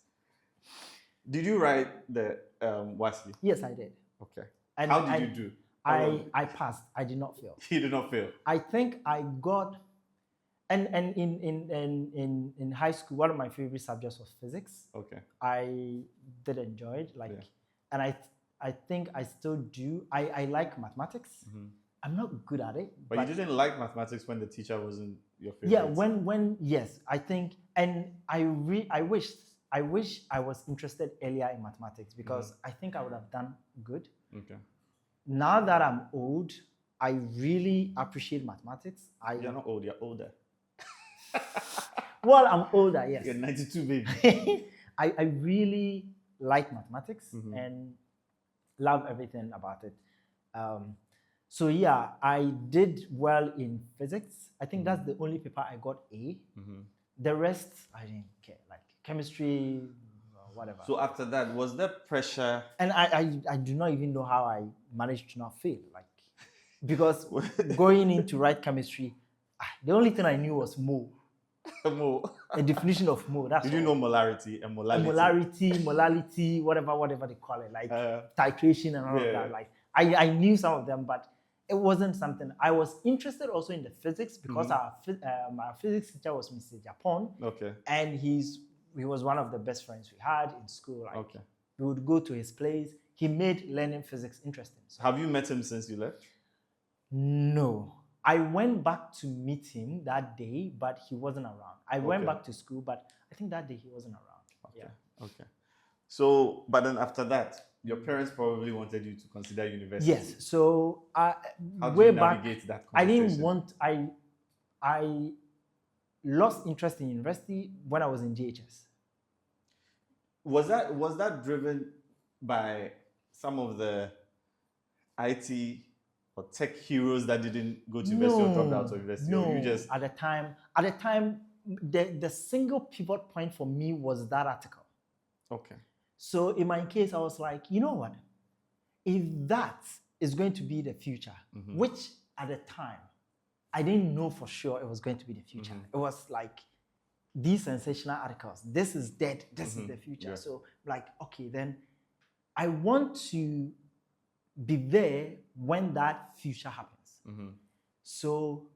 Did you write the WASI? Yes, I did. Okay. And how did you do? I passed. I did not fail. You did not fail? I think I got, and in high school, one of my favorite subjects was physics. Okay. I did enjoy it, and I think I still do. I like mathematics. I'm not good at it. But you didn't like mathematics when the teacher wasn't your favorite? Yeah, when yes, I think, and I wish I was interested earlier in mathematics because I think I would have done good. Okay. Now that I'm old, I really appreciate mathematics. You're not old, you're older. Well, I'm older, yes. You're 92, baby. I really like mathematics and love everything about it. So yeah, I did well in physics. I think that's the only paper I got A. The rest, I didn't care, like chemistry, whatever. So after that, was there pressure? And I do not even know how I managed to not fail, like, because going in to write chemistry, the only thing I knew was mole. Mole. A definition of mole. That's Did you know molarity and molality? Molality, whatever they call it, like titration and all of that. Like I knew some of them, but it wasn't something. I was interested also in the physics because our physics teacher was Mr. Japan. Okay. And he was one of the best friends we had in school. Like, we would go to his place. He made learning physics interesting. So. Have you met him since you left? No. I went back to meet him that day, but he wasn't around. I went back to school, but I think that day he wasn't around. Okay. Okay. So, but then after that, your parents probably wanted you to consider university. Yes. So how way did you back, navigate that I didn't want. I lost interest in university when I was in JHS. Was that driven by some of the IT or tech heroes that didn't go to university or dropped out of university? No. Or you just... At the time, the single pivot point for me was that article. Okay. So in my case, I was like, you know what? If that is going to be the future, which at the time, I didn't know for sure it was going to be the future. It was like these sensational articles. This is dead. This is the future. Yeah. So like, okay, then I want to be there when that future happens. So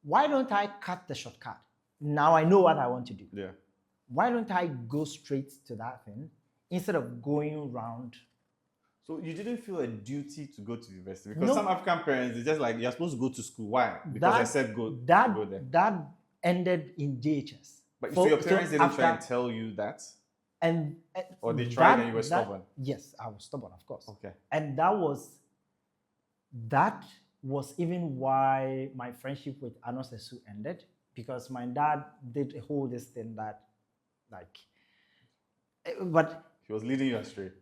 why don't I cut the shortcut? Now I know what I want to do. Yeah. Why don't I go straight to that thing instead of going around? So you didn't feel a duty to go to university? Because some African parents, it's just like, you're supposed to go to school. Why? Because I said go there. That ended in JHS. But so your parents didn't try and tell you that? Or they tried and you were stubborn? Yes, I was stubborn, of course. Okay. And that was even why my friendship with Anosesu ended, because my dad did a whole this thing that, like, but he was leading you astray.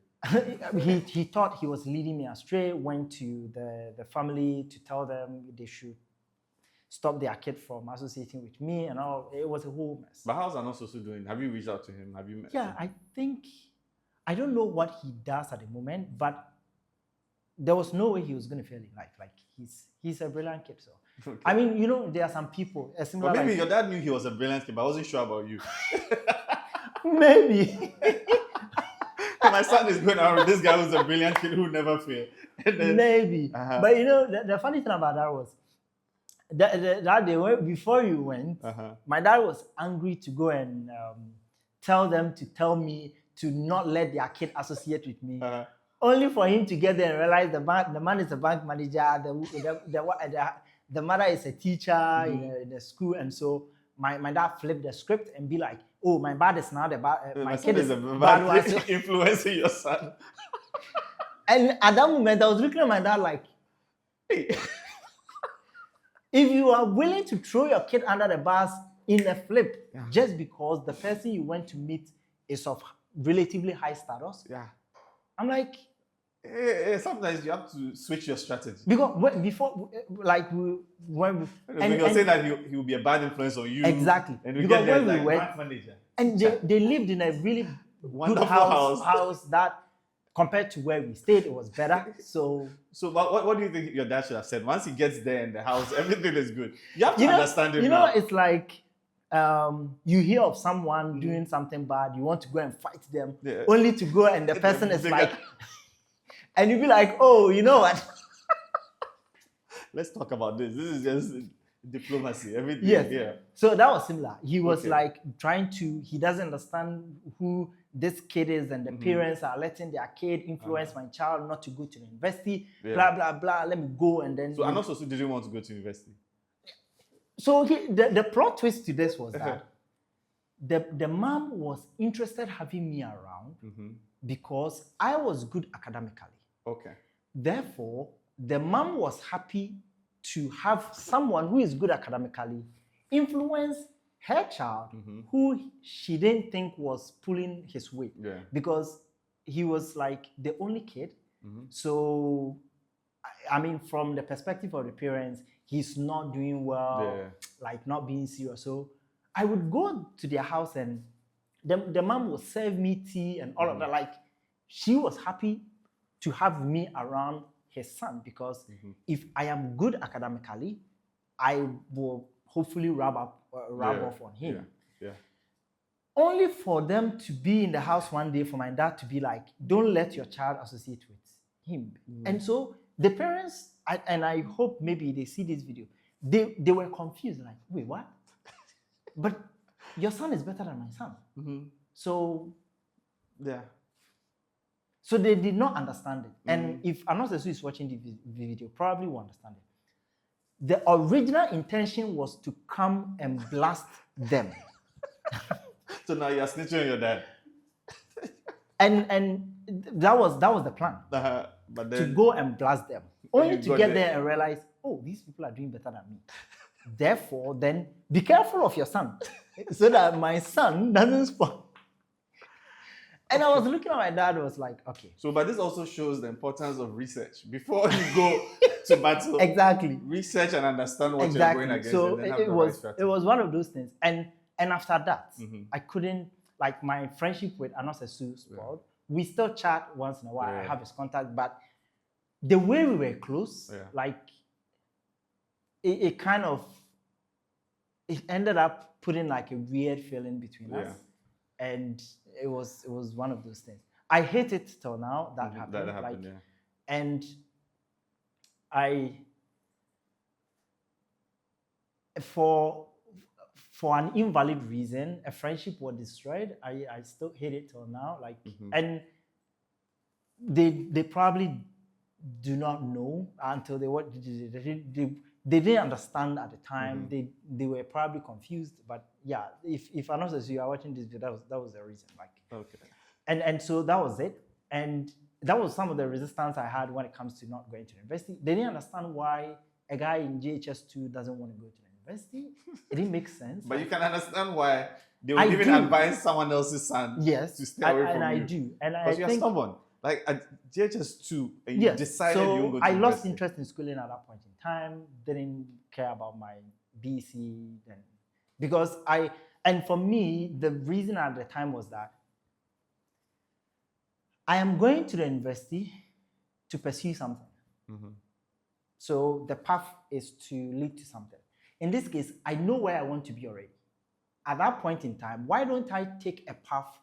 he thought he was leading me astray, went to the family to tell them they should. stop their kid from associating with me and all. It was a whole mess. But how's Anososu doing? Have you reached out to him? Have you met him? I think, I don't know what he does at the moment, but there was no way he was going to fail in life. Like, he's a brilliant kid. So, okay. I mean, you know, there are some people, similar. But maybe your dad knew he was a brilliant kid, but I wasn't sure about you. Maybe. My son is going around with this guy who's a brilliant kid who never failed. Maybe. But you know, the funny thing about that was, that day, before you went, my dad was angry to go and tell them to tell me to not let their kid associate with me. Only for him to get there and realize the man is a bank manager, the mother is a teacher in the school, and so my dad flipped the script and be like, "Oh, my bad is now my kid is a bad one." Influencing your son. And at that moment, I was looking at my dad like, hey, if you are willing to throw your kid under the bus in a flip just because the person you went to meet is of relatively high status, I'm like, sometimes you have to switch your strategy. Because when you're saying that he will be a bad influence on you. Exactly. And we because get there when we went, and they lived in a really wonderful house that, compared to where we stayed, it was better. So what do you think your dad should have said? Once he gets there in the house, everything is good. You have to understand him. You know, it's like you hear of someone doing something bad, you want to go and fight them, only to go and the person is like, and you be like, oh, you know what? Let's talk about this. This is just diplomacy. Everything. Yes. Yeah. So that was similar. He was like he doesn't understand who this kid is, and the parents are letting their kid influence my child not to go to the university, blah, blah, blah. Let me go. And then. So Anososu didn't want to go to university. So the plot twist to this was that the mom was interested having me around because I was good academically. Okay. Therefore, the mom was happy to have someone who is good academically influence her child who she didn't think was pulling his weight. Because he was like the only kid. So, I mean, from the perspective of the parents, he's not doing well, like not being serious. So I would go to their house and the mom would serve me tea and all of that. Like, she was happy to have me around his son because if I am good academically, I will hopefully rub off on him. Only for them to be in the house one day, for my dad to be like, don't let your child associate with him. And so the parents, and I hope maybe they see this video, they were confused, like, wait, what? But your son is better than my son. So, so they did not understand it. And if Anososu is watching the video, probably will understand it. The original intention was to come and blast them. So now you're snitching on your dad. and that was the plan. But then, to go and blast them. Only to get there and realize, oh, these people are doing better than me. Therefore, then be careful of your son so that my son doesn't spoil. And I was looking at my dad, was like, okay. So, but this also shows the importance of research. Before you go to battle, exactly. Research and understand what you're going against. So it was one of those things. And after that, I couldn't, like, my friendship with Anososu spoiled. We still chat once in a while. I have his contact, but the way we were close, like, it kind of, it ended up putting like a weird feeling between us. And it was one of those things. I hate it till now that happened. That happened, like, and for an invalid reason, a friendship was destroyed. I still hate it till now. Like, and they probably do not know until they didn't understand at the time. They were probably confused. But yeah, if Anososu, you are watching this video, that was the reason. Like, okay. And so that was it. And that was some of the resistance I had when it comes to not going to university. They didn't understand why a guy in JHS2 doesn't want to go to the university. It didn't make sense. But you can understand why they would even advise someone else's son to stay away from you. And I do. And because you're stubborn. Like at JHS2, you decided you were going to I lost interest in schooling at that point in time. Didn't care about my BC, then because for me, the reason at the time was that I am going to the university to pursue something. So the path is to lead to something. In this case, I know where I want to be already. At that point in time, why don't I take a path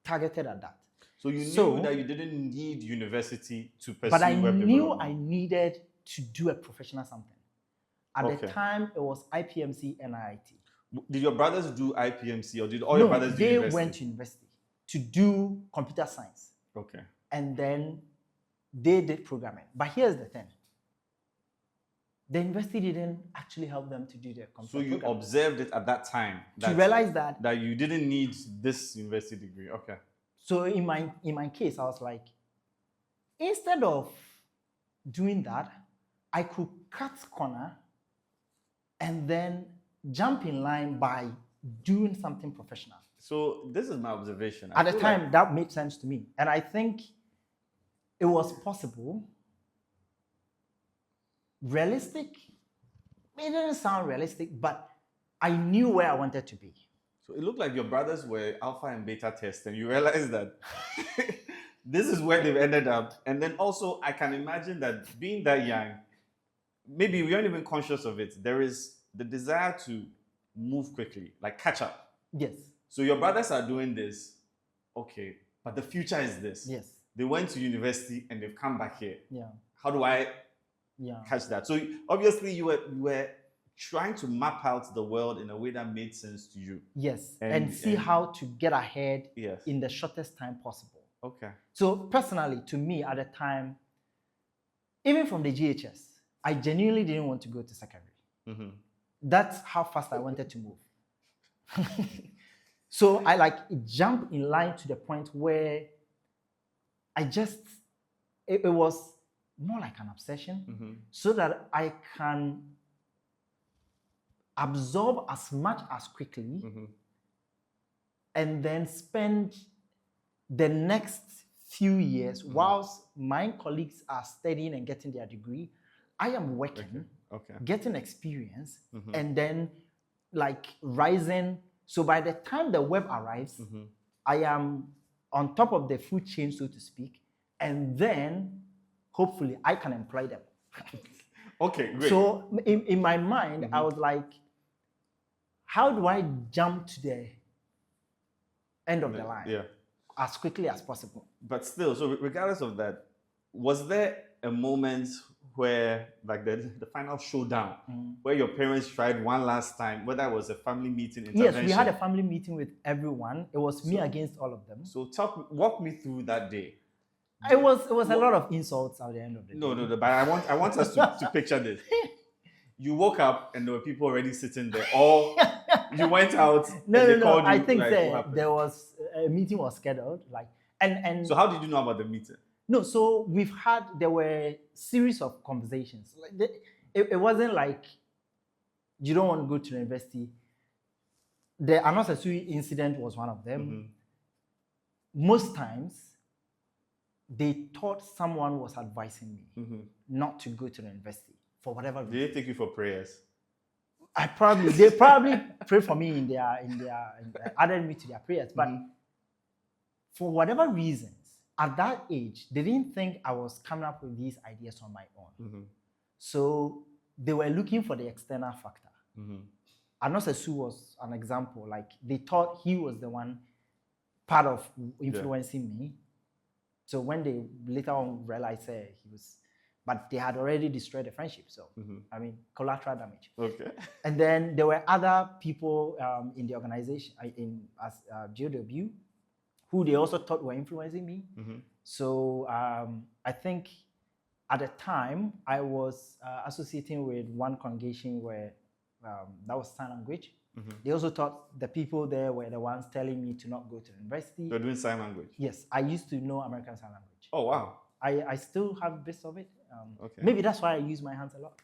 targeted at that? So you knew that you didn't need university to pursue but I web knew development. I needed to do a professional something. At the time, it was IPMC and IIT. Did your brothers do IPMC or did all your brothers do university? They went to university to do computer science. Okay. And then they did programming. But here's the thing. The university didn't actually help them to do their computer So you programming. observed it at that time. To realize that you didn't need this university degree. Okay. So in my case, I was like, instead of doing that, I could cut corner and then jump in line by doing something professional. So this is my observation. At the time, that made sense to me. And I think it was possible. Realistic? It didn't sound realistic, but I knew where I wanted to be. So it looked like your brothers were alpha and beta tests, and you realized that this is where they've ended up. And then also, I can imagine that being that young, maybe we aren't even conscious of it. There is the desire to move quickly, like catch up. Yes. So your brothers are doing this, okay, but the future is this. Yes. They went to university and they've come back here. Yeah. How do I catch that? So obviously you were trying to map out the world in a way that made sense to you. Yes, and see how to get ahead in the shortest time possible. Okay. So personally, to me at the time, even from the GHS, I genuinely didn't want to go to secondary. That's how fast I wanted to move. So I jumped in line to the point where I just, it was more like an obsession, so that I can absorb as much as quickly and then spend the next few years whilst my colleagues are studying and getting their degree. I am working, getting experience, and then rising. So by the time the web arrives, I am on top of the food chain, so to speak, and then hopefully I can employ them. Okay, great. So in my mind, I was like, how do I jump to the end of the line as quickly as possible? But still, so regardless of that, was there a moment where, the final showdown, where your parents tried one last time, whether it was a family meeting, intervention? Yes, we had a family meeting with everyone. It was me against all of them. So walk me through that day. It was a lot of insults at the end of the day. No, but I want us to picture this. You woke up and there were people already sitting there, or you went out and they called you. I think there was a meeting was scheduled, and so how did you know about the meeting? No, so there were series of conversations. It wasn't like you don't want to go to the university. The unnecessary incident was one of them. Most times, they thought someone was advising me not to go to the university for whatever reason. Did they take you for prayers? They probably prayed for me in their added me to their prayers. But for whatever reasons, at that age, they didn't think I was coming up with these ideas on my own. So they were looking for the external factor. Anosesu was an example. They thought he was the one part of influencing me. So when they later on realized he was, but they had already destroyed the friendship. So, collateral damage. Okay. And then there were other people in the organization, as GW, who they also thought were influencing me. So I think at the time, I was associating with one congregation where that was sign language. They also thought the people there were the ones telling me to not go to the university. You're doing sign language? Yes, I used to know American Sign Language. Oh, wow. I still have bits of it. Maybe that's why I use my hands a lot.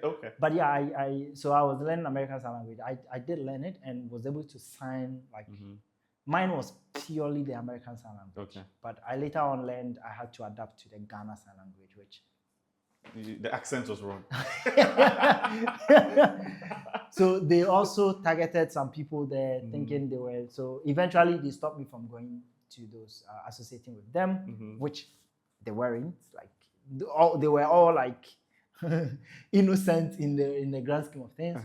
Okay. But yeah, so I was learning American Sign Language. I did learn it and was able to sign mine was purely the American Sign Language. Okay. But I later on learned I had to adapt to the Ghana Sign Language, which The accent was wrong. So they also targeted some people there, thinking they were. So eventually, they stopped me from going to those associating with them, which they weren't. Like they were all like innocent in the grand scheme of things.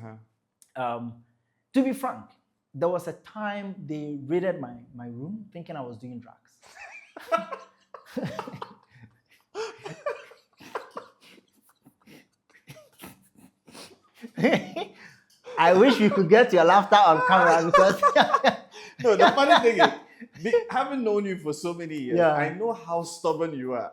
To be frank, there was a time they raided my room, thinking I was doing drugs. I wish we could get your laughter on camera because no, the funny thing is, having known you for so many years, I know how stubborn you are.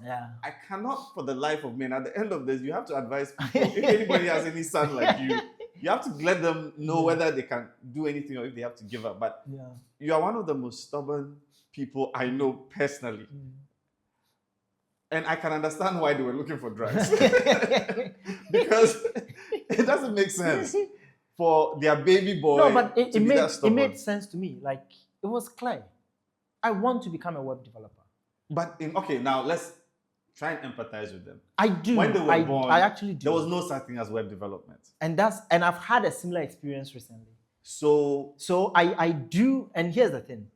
Yeah. I cannot for the life of me. And at the end of this, you have to advise people, if anybody has any son like you have to let them know whether they can do anything or if they have to give up. But you are one of the most stubborn people I know personally. And I can understand why they were looking for drugs. Because it doesn't make sense for their baby boy to be that stubborn. It made sense to me. Like, it was clear. I want to become a web developer. But, now let's try and empathize with them. I do. When they were born, I actually do. There was no such thing as web development. And I've had a similar experience recently. So I do, and here's the thing.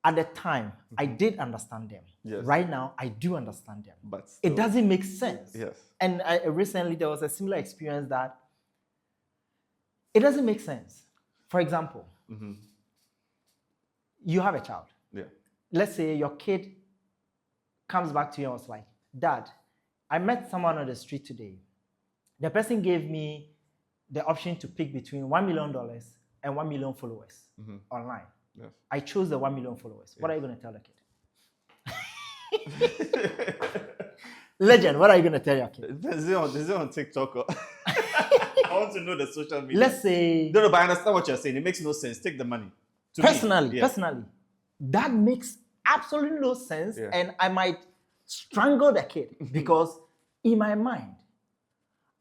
At the time, I did understand them. Yes. Right now, I do understand them. But it doesn't make sense. Yes. And recently, there was a similar experience that it doesn't make sense. For example, you have a child. Yeah. Let's say your kid comes back to you and was like, Dad, I met someone on the street today. The person gave me the option to pick between $1 million and 1 million followers online. Yes. I chose the 1 million followers. What are you going to tell the kid? Legend, what are you going to tell your kid? Is it on TikTok? Or I want to know the social media. Let's say... No, but I understand what you're saying. It makes no sense. Take the money. Personally, that makes absolutely no sense. Yeah. And I might strangle the kid because in my mind,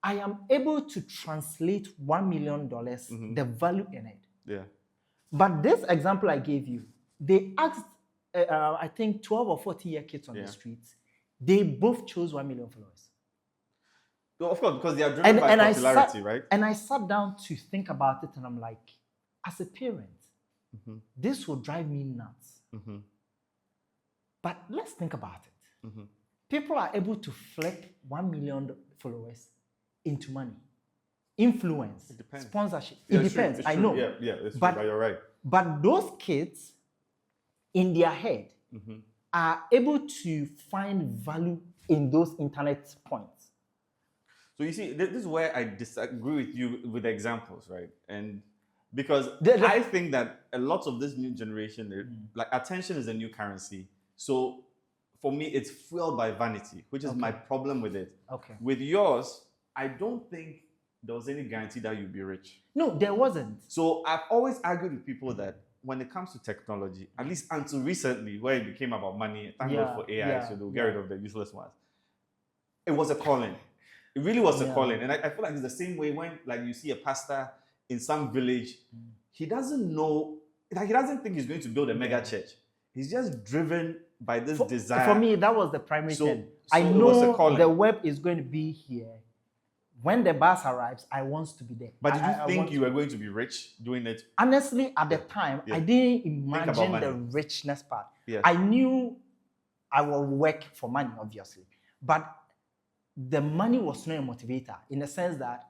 I am able to translate $1 million, the value in it. Yeah. But this example I gave you, they asked, I think, 12 or 14-year kids on the streets. They both chose 1 million followers. Well, of course, because they are driven by popularity, right? And I sat down to think about it, and I'm like, as a parent, this will drive me nuts. But let's think about it. People are able to flip 1 million followers into money. Influence, sponsorship. Yeah, it depends. It's I true. know. Yeah, it's but you're right. But those kids, in their head, are able to find value in those internet points. So you see, this is where I disagree with you with the examples, right? And because I think that a lot of this new generation, like attention is a new currency. So for me, it's fueled by vanity, which is my problem with it. Okay. With yours, I don't think there was any guarantee that you'd be rich. No, there wasn't. So I've always argued with people that when it comes to technology, at least until recently, where it became about money, thank God for AI, so they'll get rid of the useless ones. It was a calling. It really was a calling. And I feel like it's the same way when like you see a pastor in some village, he doesn't know, like he doesn't think he's going to build a mega church. He's just driven by this desire. For me, that was the primary thing. I know the web is going to be here. When the bus arrives, I want to be there. But did you think you were going to be rich doing it? Honestly, at the time, I didn't imagine the richness part. Yes. I knew I will work for money, obviously. But the money was not a motivator in the sense that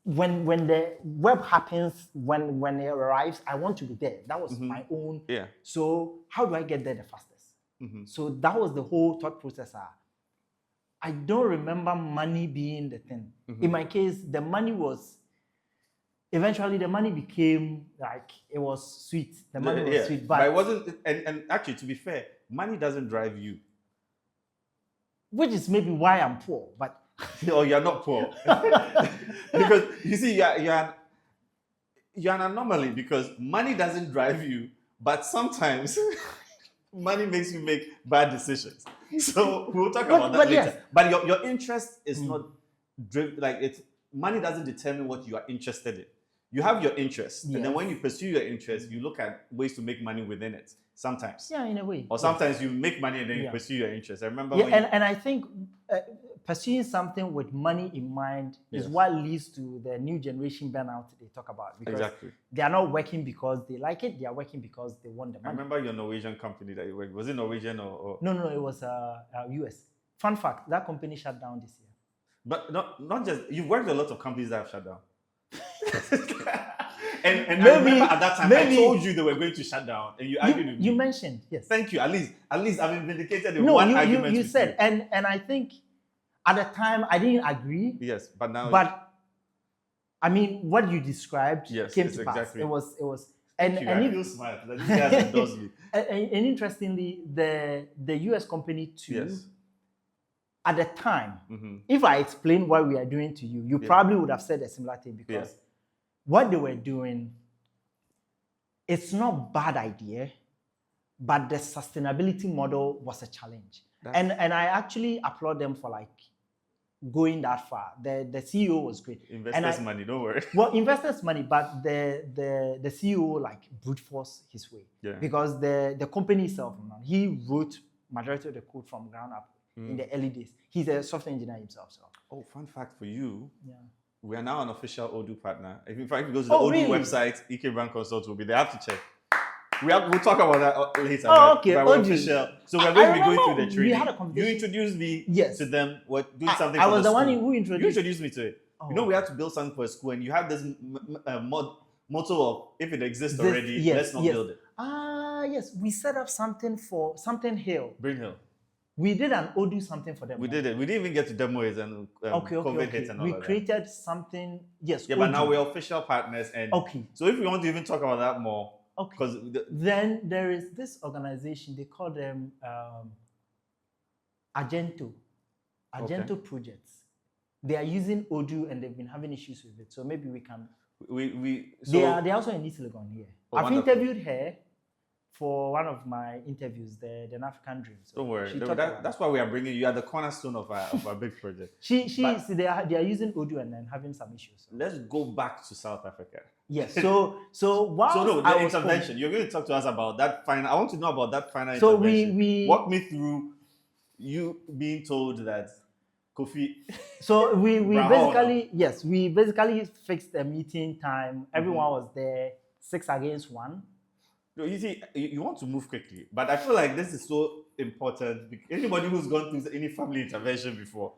when the web happens, when it arrives, I want to be there. That was my own. Yeah. So how do I get there the fastest? So that was the whole thought process. I don't remember money being the thing. In my case, the money was, eventually the money became like, it was sweet. The money was sweet. But it wasn't, and actually, to be fair, money doesn't drive you. Which is maybe why I'm poor, but. No, you're not poor. Because, you see, you're an anomaly because money doesn't drive you, but sometimes money makes you make bad decisions. So we'll talk about that later. Yes. But your interest is not driven, like it's money doesn't determine what you are interested in. You have your interest, and then when you pursue your interest, you look at ways to make money within it. Sometimes. Yeah, in a way. Or sometimes you make money and then you pursue your interest. I remember when and I think pursuing something with money in mind is what leads to the new generation burnout they talk about. Because they are not working because they like it. They are working because they want the money. I remember your Norwegian company that you worked with. Was it Norwegian or? No, it was US. Fun fact, that company shut down this year. But not just, you've worked with a lot of companies that have shut down. and maybe, I remember at that time, I told you they were going to shut down, and you argued with me. You mentioned, yes. Thank you. At least I've been vindicated in one argument. You said, and I think at the time I didn't agree. Yes, but now. But I mean, what you described came to pass. Exactly. It was. And I feel smart that this guy endorsed me. And interestingly, the US company too. Yes. At the time, if I explained what we are doing to you, you probably would have said a similar thing, because what they were doing, it's not a bad idea, but the sustainability model was a challenge. And I actually applaud them for like going that far. The CEO was great. Investors' money, don't worry. Well, investors' money, but the CEO like brute force his way. Yeah. Because the company itself, he wrote majority of the code from ground up. In the early days. He's a software engineer himself. So. Oh, fun fact for you. Yeah. We are now an official Odoo partner. If you go to the Odoo website, EK Brand Consult will be there. I have to check. We'll talk about that later. Oh, okay. We're official. So we're going to be going through the training. We had a conversation. You introduced me to them. We're doing something I for was the one school. who introduced you. Introduced me to it. Oh. We had to build something for a school, and you have this motto of, if it exists already, let's not build it. Yes. We set up something for something Hill. Brain Hill. We did an Odoo something for them. We did it. We didn't even get to demo it, and COVID hit and all that. We created something, yes. Yeah, Odoo. But now we're official partners. And so if we want to even talk about that more, because then there is this organization, they call them Argento Projects. They are using Odoo and they've been having issues with it. So maybe we can. They're also in East Legon here. I've interviewed her for one of my interviews, the African Dream. So don't worry. That's why we are bringing you. You are the cornerstone of our big project. They are using Odoo and then having some issues. So. Let's go back to South Africa. Yes. So the intervention. You're going to talk to us about that final. I want to know about that final intervention. We walk me through you being told that Kofi. So we basically fixed a meeting time. Everyone was there, 6 against 1. You see, you want to move quickly, but I feel like this is so important. Anybody who's gone through any family intervention before,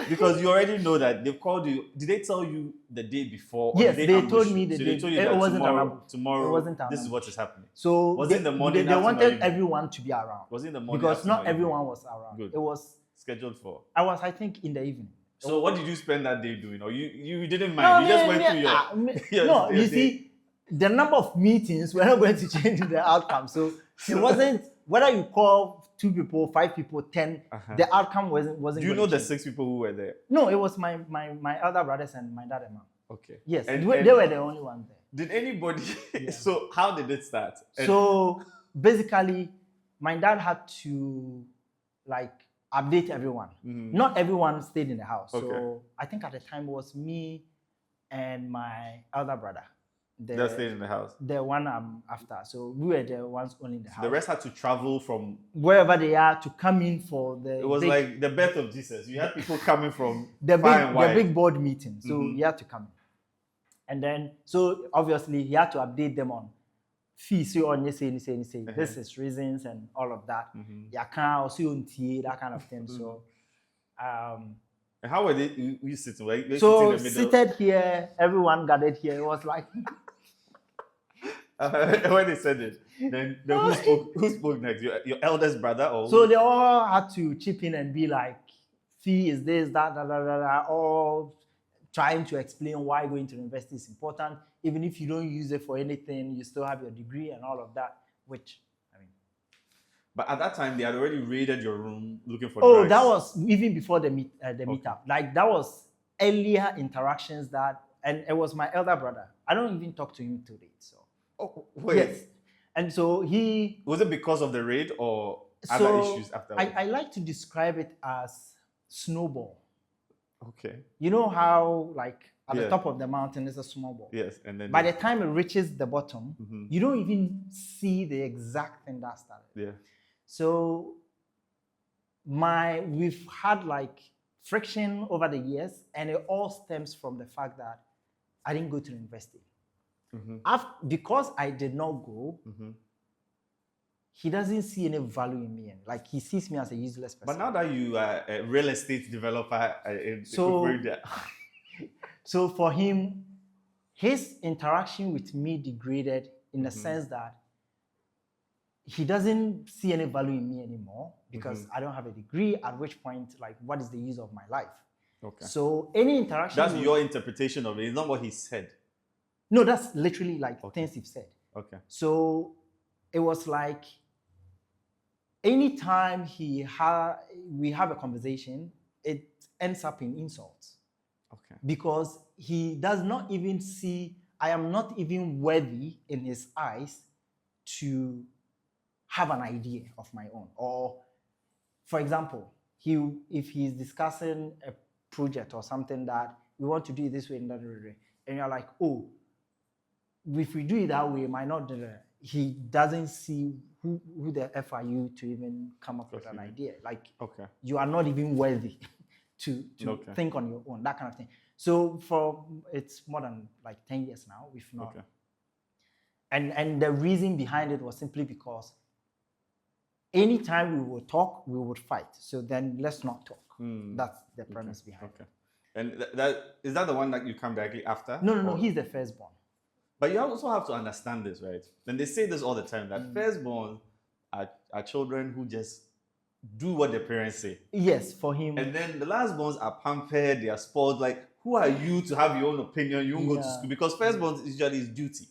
because you already know that they've called you. Did they tell you the day before? Yes, they told me the day. They told you it wasn't tomorrow it wasn't this is what is happening. So was it in the morning? They wanted everyone to be around. Was it in the morning? Because not everyone was around. Good. It was scheduled for. I think, in the evening. So what did you spend that day doing? Or you didn't mind? You just went through your. No, you see. The number of meetings were not going to change the outcome. So it wasn't, whether you call 2 people, 5 people, 10, the outcome wasn't. Do you know the 6 people who were there? No, it was my elder brothers and my dad and mom. Okay. Yes, they were the only ones there. Did anybody? So how did it start? So basically, my dad had to update everyone. Not everyone stayed in the house. Okay. So I think at the time it was me and my elder brother. That stayed in the house. The one I'm after. So we were the ones only in the house. The rest had to travel from wherever they are to come in for the. It was like the birth of Jesus. You had people coming from the big board meeting. So he had to come in. And then, so obviously he had to update them on fees. This is reasons and all of that. You can't also that kind of thing. So. And how were you sitting? Like, so seated here, everyone gathered here. It was like. When they said it, then who spoke next? Your eldest brother, or so they all had to chip in and be like, "Fee is this, that, all trying to explain why going to university is important. Even if you don't use it for anything, you still have your degree and all of that." Which, I mean, but at that time they had already raided your room looking for. Oh, that was even before the meetup. Like that was earlier interactions and it was my elder brother. I don't even talk to him today. So. Oh, wait. Yes. And so he... Was it because of the raid or other issues afterwards? I like to describe it as snowball. Okay. You know how, At the top of the mountain is a small ball. Yes, and then by the time it reaches the bottom, you don't even see the exact thing that started. Yeah. So we've had like friction over the years, and it all stems from the fact that I didn't go to university. Because I did not go, he doesn't see any value in me. Like, he sees me as a useless person. But now that you are a real estate developer, so for him, his interaction with me degraded in the sense that he doesn't see any value in me anymore because I don't have a degree, at which point, like, what is the use of my life? Okay. So any interaction... That's your interpretation of it. It's not what he said. No, that's literally like things he's said. Okay. So it was like anytime we have a conversation, it ends up in insults. Okay. Because he does not even see, I am not even worthy in his eyes to have an idea of my own. Or, for example, if he's discussing a project or something that we want to do it this way and that way, and you're like, oh, if we do it that way, it might not do that. He doesn't see who the F are you to even come up with an idea. Like, you are not even worthy to think on your own, that kind of thing. So it's more than like 10 years now, we've not. Okay. And the reason behind it was simply because anytime we would talk, we would fight. So then let's not talk. That's the premise behind it. And is that the one that you come directly after? No, he's the firstborn. But you also have to understand this, right? And they say this all the time, that firstborn are children who just do what their parents say. Yes, for him. And then the lastborns are pampered, they are spoiled. Like, who are you to have your own opinion? You won't go to school. Because firstborn is usually his duty.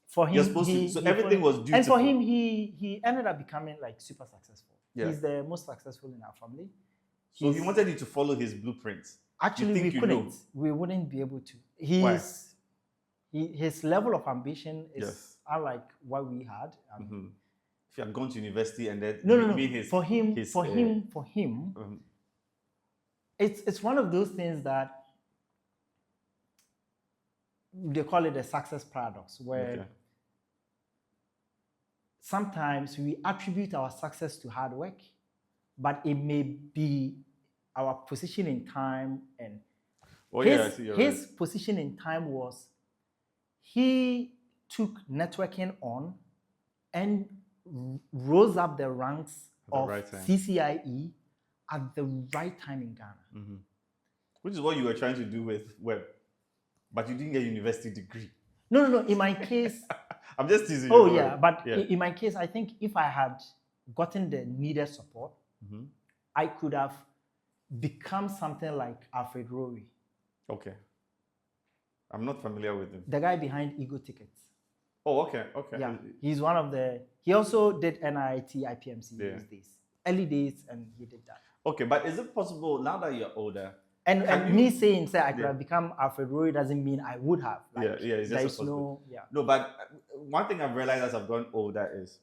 For him, you're supposed to, so everything was dutiful. And for him, he ended up becoming like super successful. Yeah. He's the most successful in our family. So he wanted you to follow his blueprints. Actually, we couldn't. We wouldn't be able to. Why? His level of ambition is unlike what we had. If you had gone to university and then for him, it's one of those things that they call it a success paradox, where sometimes we attribute our success to hard work, but it may be our position in time. And his position in time was he took networking on and rose up the ranks of CCIE at the right time in Ghana. Which is what you were trying to do with web, but you didn't get a university degree. No. In my case... I'm just teasing you. Oh, yeah. But in my case, I think if I had gotten the needed support, I could have become something like Alfred Rowe. Okay. I'm not familiar with him. The guy behind Ego Tickets. Oh, okay. Yeah, he's one of the... He also did NIT, IPMC these days. Early days, and he did that. Okay, but is it possible, now that you're older... And me saying I could have become Alfred Rowe doesn't mean I would have. Like, it's just no, No, but one thing I've realized as I've gotten older is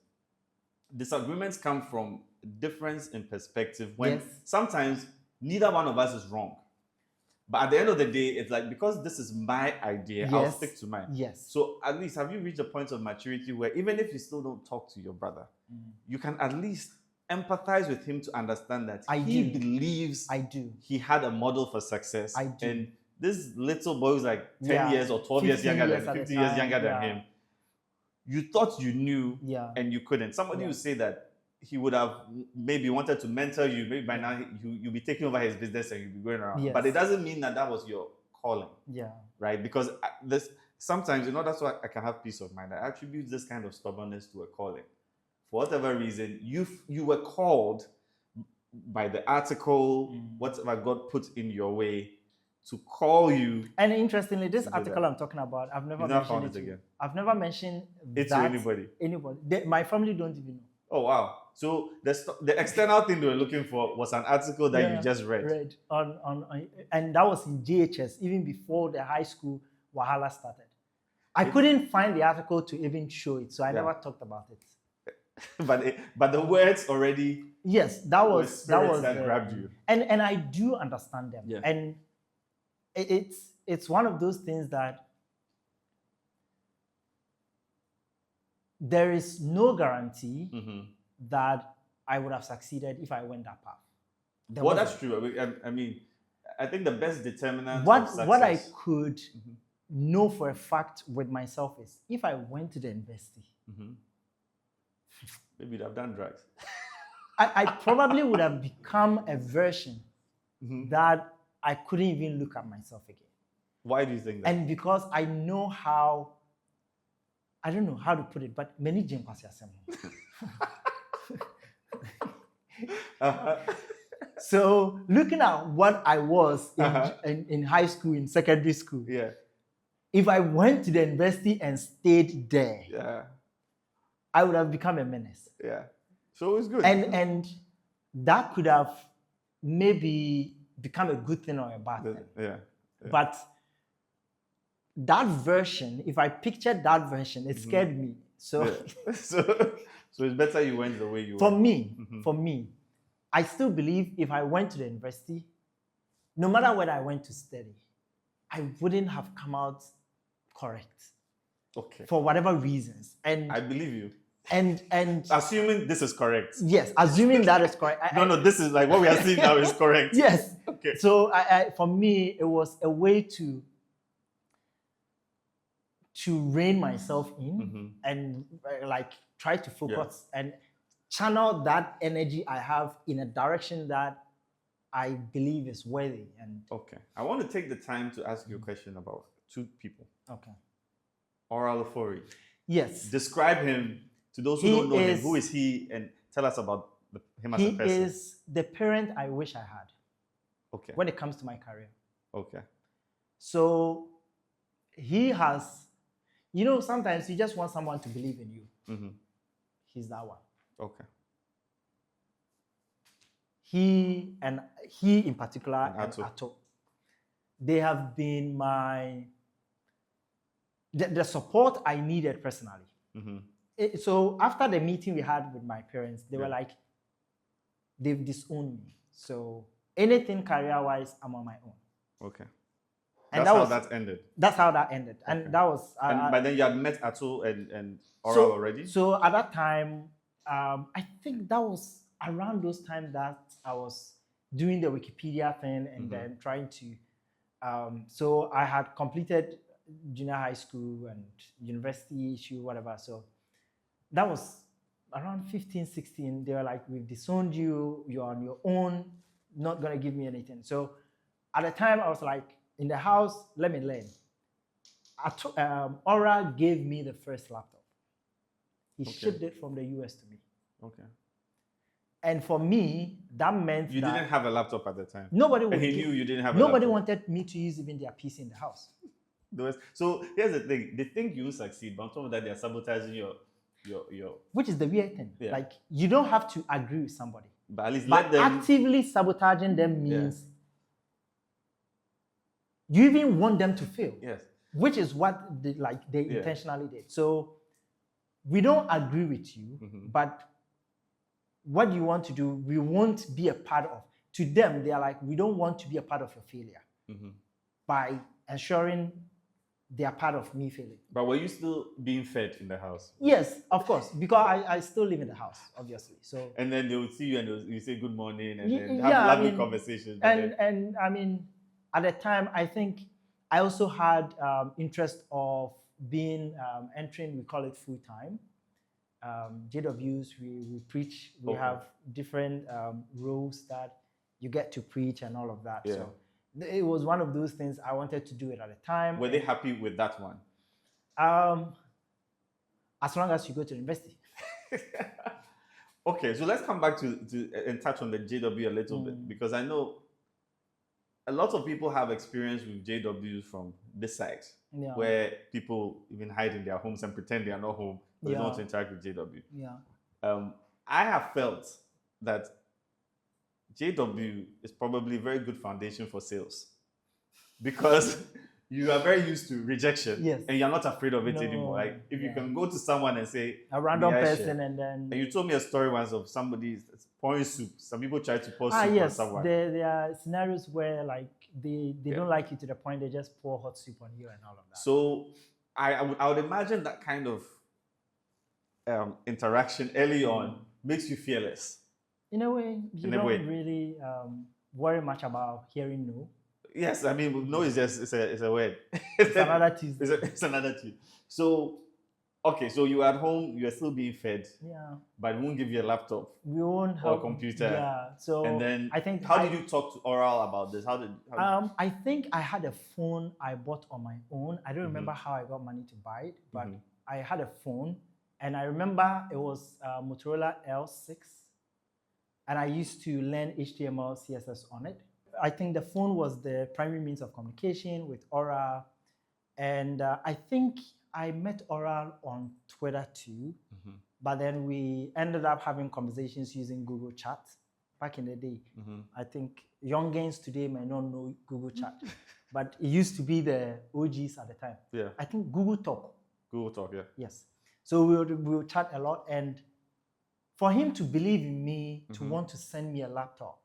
disagreements come from difference in perspective when sometimes neither one of us is wrong. But at the end of the day, it's like, because this is my idea, I'll stick to mine. Yes. So at least, have you reached a point of maturity where even if you still don't talk to your brother, you can at least empathize with him to understand that he believes he had a model for success. And this little boy who's like 10 years or 12 years younger than 15 years younger than him, you thought you knew and you couldn't. Somebody would say that he would have maybe wanted to mentor you. Maybe by now you'll be taking over his business and you'll be going around. But it doesn't mean that was your calling. Right? Because sometimes, that's why I can have peace of mind. I attribute this kind of stubbornness to a calling. For whatever reason, you were called by the article, whatever God put in your way, to call you. And interestingly, this article I'm talking about, I've never mentioned it again. I've never mentioned it to anybody. My family don't even know. Oh, wow. So the external thing they were looking for was an article that you just read. And that was in JHS, even before the high school Wahala started. I couldn't find the article to even show it, so I never talked about it. but the words already. Yes, that was that grabbed you. And I do understand them. And it's one of those things that there is no guarantee that I would have succeeded if I went that path. Well, that's true. I mean, I think the best determinant what of success... What I could know for a fact with myself is if I went to the university, maybe you'd have done drugs. I probably would have become a version that I couldn't even look at myself again. Why do you think that? And because I know how, I don't know how to put it, but many Jim So looking at what I was in high school, in secondary school, if I went to the university and stayed there, I would have become a menace. So it's good. And that could have maybe become a good thing or a bad thing. But that version, if I pictured that version, it scared me. So, so it's better you went the way you for went. For me, I still believe if I went to the university, no matter where I went to study, I wouldn't have come out correct. Okay. For whatever reasons. And I believe you. And assuming this is correct. Yes, assuming that is correct. No, this is like what we are seeing now is correct. Yes. Okay. So for me, it was a way to rein myself in and like try to focus and channel that energy I have in a direction that I believe is worthy. And okay, I want to take the time to ask you a question about two people. Okay. Oralafori. Yes. Describe him to those who don't know him. Who is he? And tell us about him as a person. He is the parent I wish I had. Okay. When it comes to my career. Okay. So he has, sometimes you just want someone to believe in you. He's that one. Okay. He in particular and Ato, they have been the support I needed personally. So after the meeting we had with my parents, they were like, they've disowned me. So anything career-wise, I'm on my own. Okay. And that's how that ended. That's how that ended. And okay. That was... but then you had met Ato and Oral already? So at that time, I think that was around those times that I was doing the Wikipedia thing and then trying to... so I had completed junior high school and university issue, whatever. So that was around 15, 16. They were like, we've disowned you. You're on your own. Not going to give me anything. So at the time, I was like, in the house, let me learn. Aura gave me the first laptop. He shipped it from the US to me. Okay. And for me, that meant you didn't have a laptop at the time. Nobody and he knew you didn't have a nobody laptop. wanted me to use even their PC in the house. So here's the thing: they think you succeed, but on top of that, they're sabotaging your. Which is the weird thing. Yeah. Like you don't have to agree with somebody, but at least let them. Actively sabotaging them means you even want them to fail. Yes. Which is what they intentionally did. So we don't agree with you, but what you want to do, we won't be a part of. To them, they are like, we don't want to be a part of your failure by ensuring they are part of me failing. But were you still being fed in the house? Yes, of course, because I still live in the house, obviously. So and then they would see you and you say good morning and then have lovely conversations. And I mean, at the time, I think I also had interest of being entering, we call it full time. JWs, we preach, we have different roles that you get to preach and all of that. Yeah. So it was one of those things I wanted to do it at the time. Were they happy with that one? As long as you go to university. Okay, so let's come back to and touch on the JW a little bit, because I know a lot of people have experience with JWs from this side, where people even hide in their homes and pretend they are not home, but they don't want to interact with JW. Yeah. I have felt that JW is probably a very good foundation for sales, because you are very used to rejection, and you're not afraid of it anymore. Like if you can go to someone and say a random person, and you told me a story once of somebody pouring soup. Some people try to pour soup on someone. There are scenarios where like They don't like you to the point they just pour hot soup on you and all of that. So I would imagine that kind of interaction early on makes you fearless. In a way, you don't really worry much about hearing no. Yes, I mean, no is just it's a word. It's another Tuesday. It's another Tuesday. So, okay, so you at home, you are still being fed. Yeah. But we won't give you a laptop. We won't have or a computer. Yeah. So and then I think how did you talk to Oral about this? I think I had a phone I bought on my own. I don't remember how I got money to buy it, but I had a phone, and I remember it was Motorola L6, and I used to learn HTML, CSS on it. I think the phone was the primary means of communication with Oral, and I think I met Oral on Twitter too, but then we ended up having conversations using Google Chat back in the day. I think youngins today may not know Google Chat, but it used to be the OGs at the time. Yeah. I think Google Talk. Google Talk, yeah. Yes. So we would chat a lot, and for him to believe in me, to want to send me a laptop,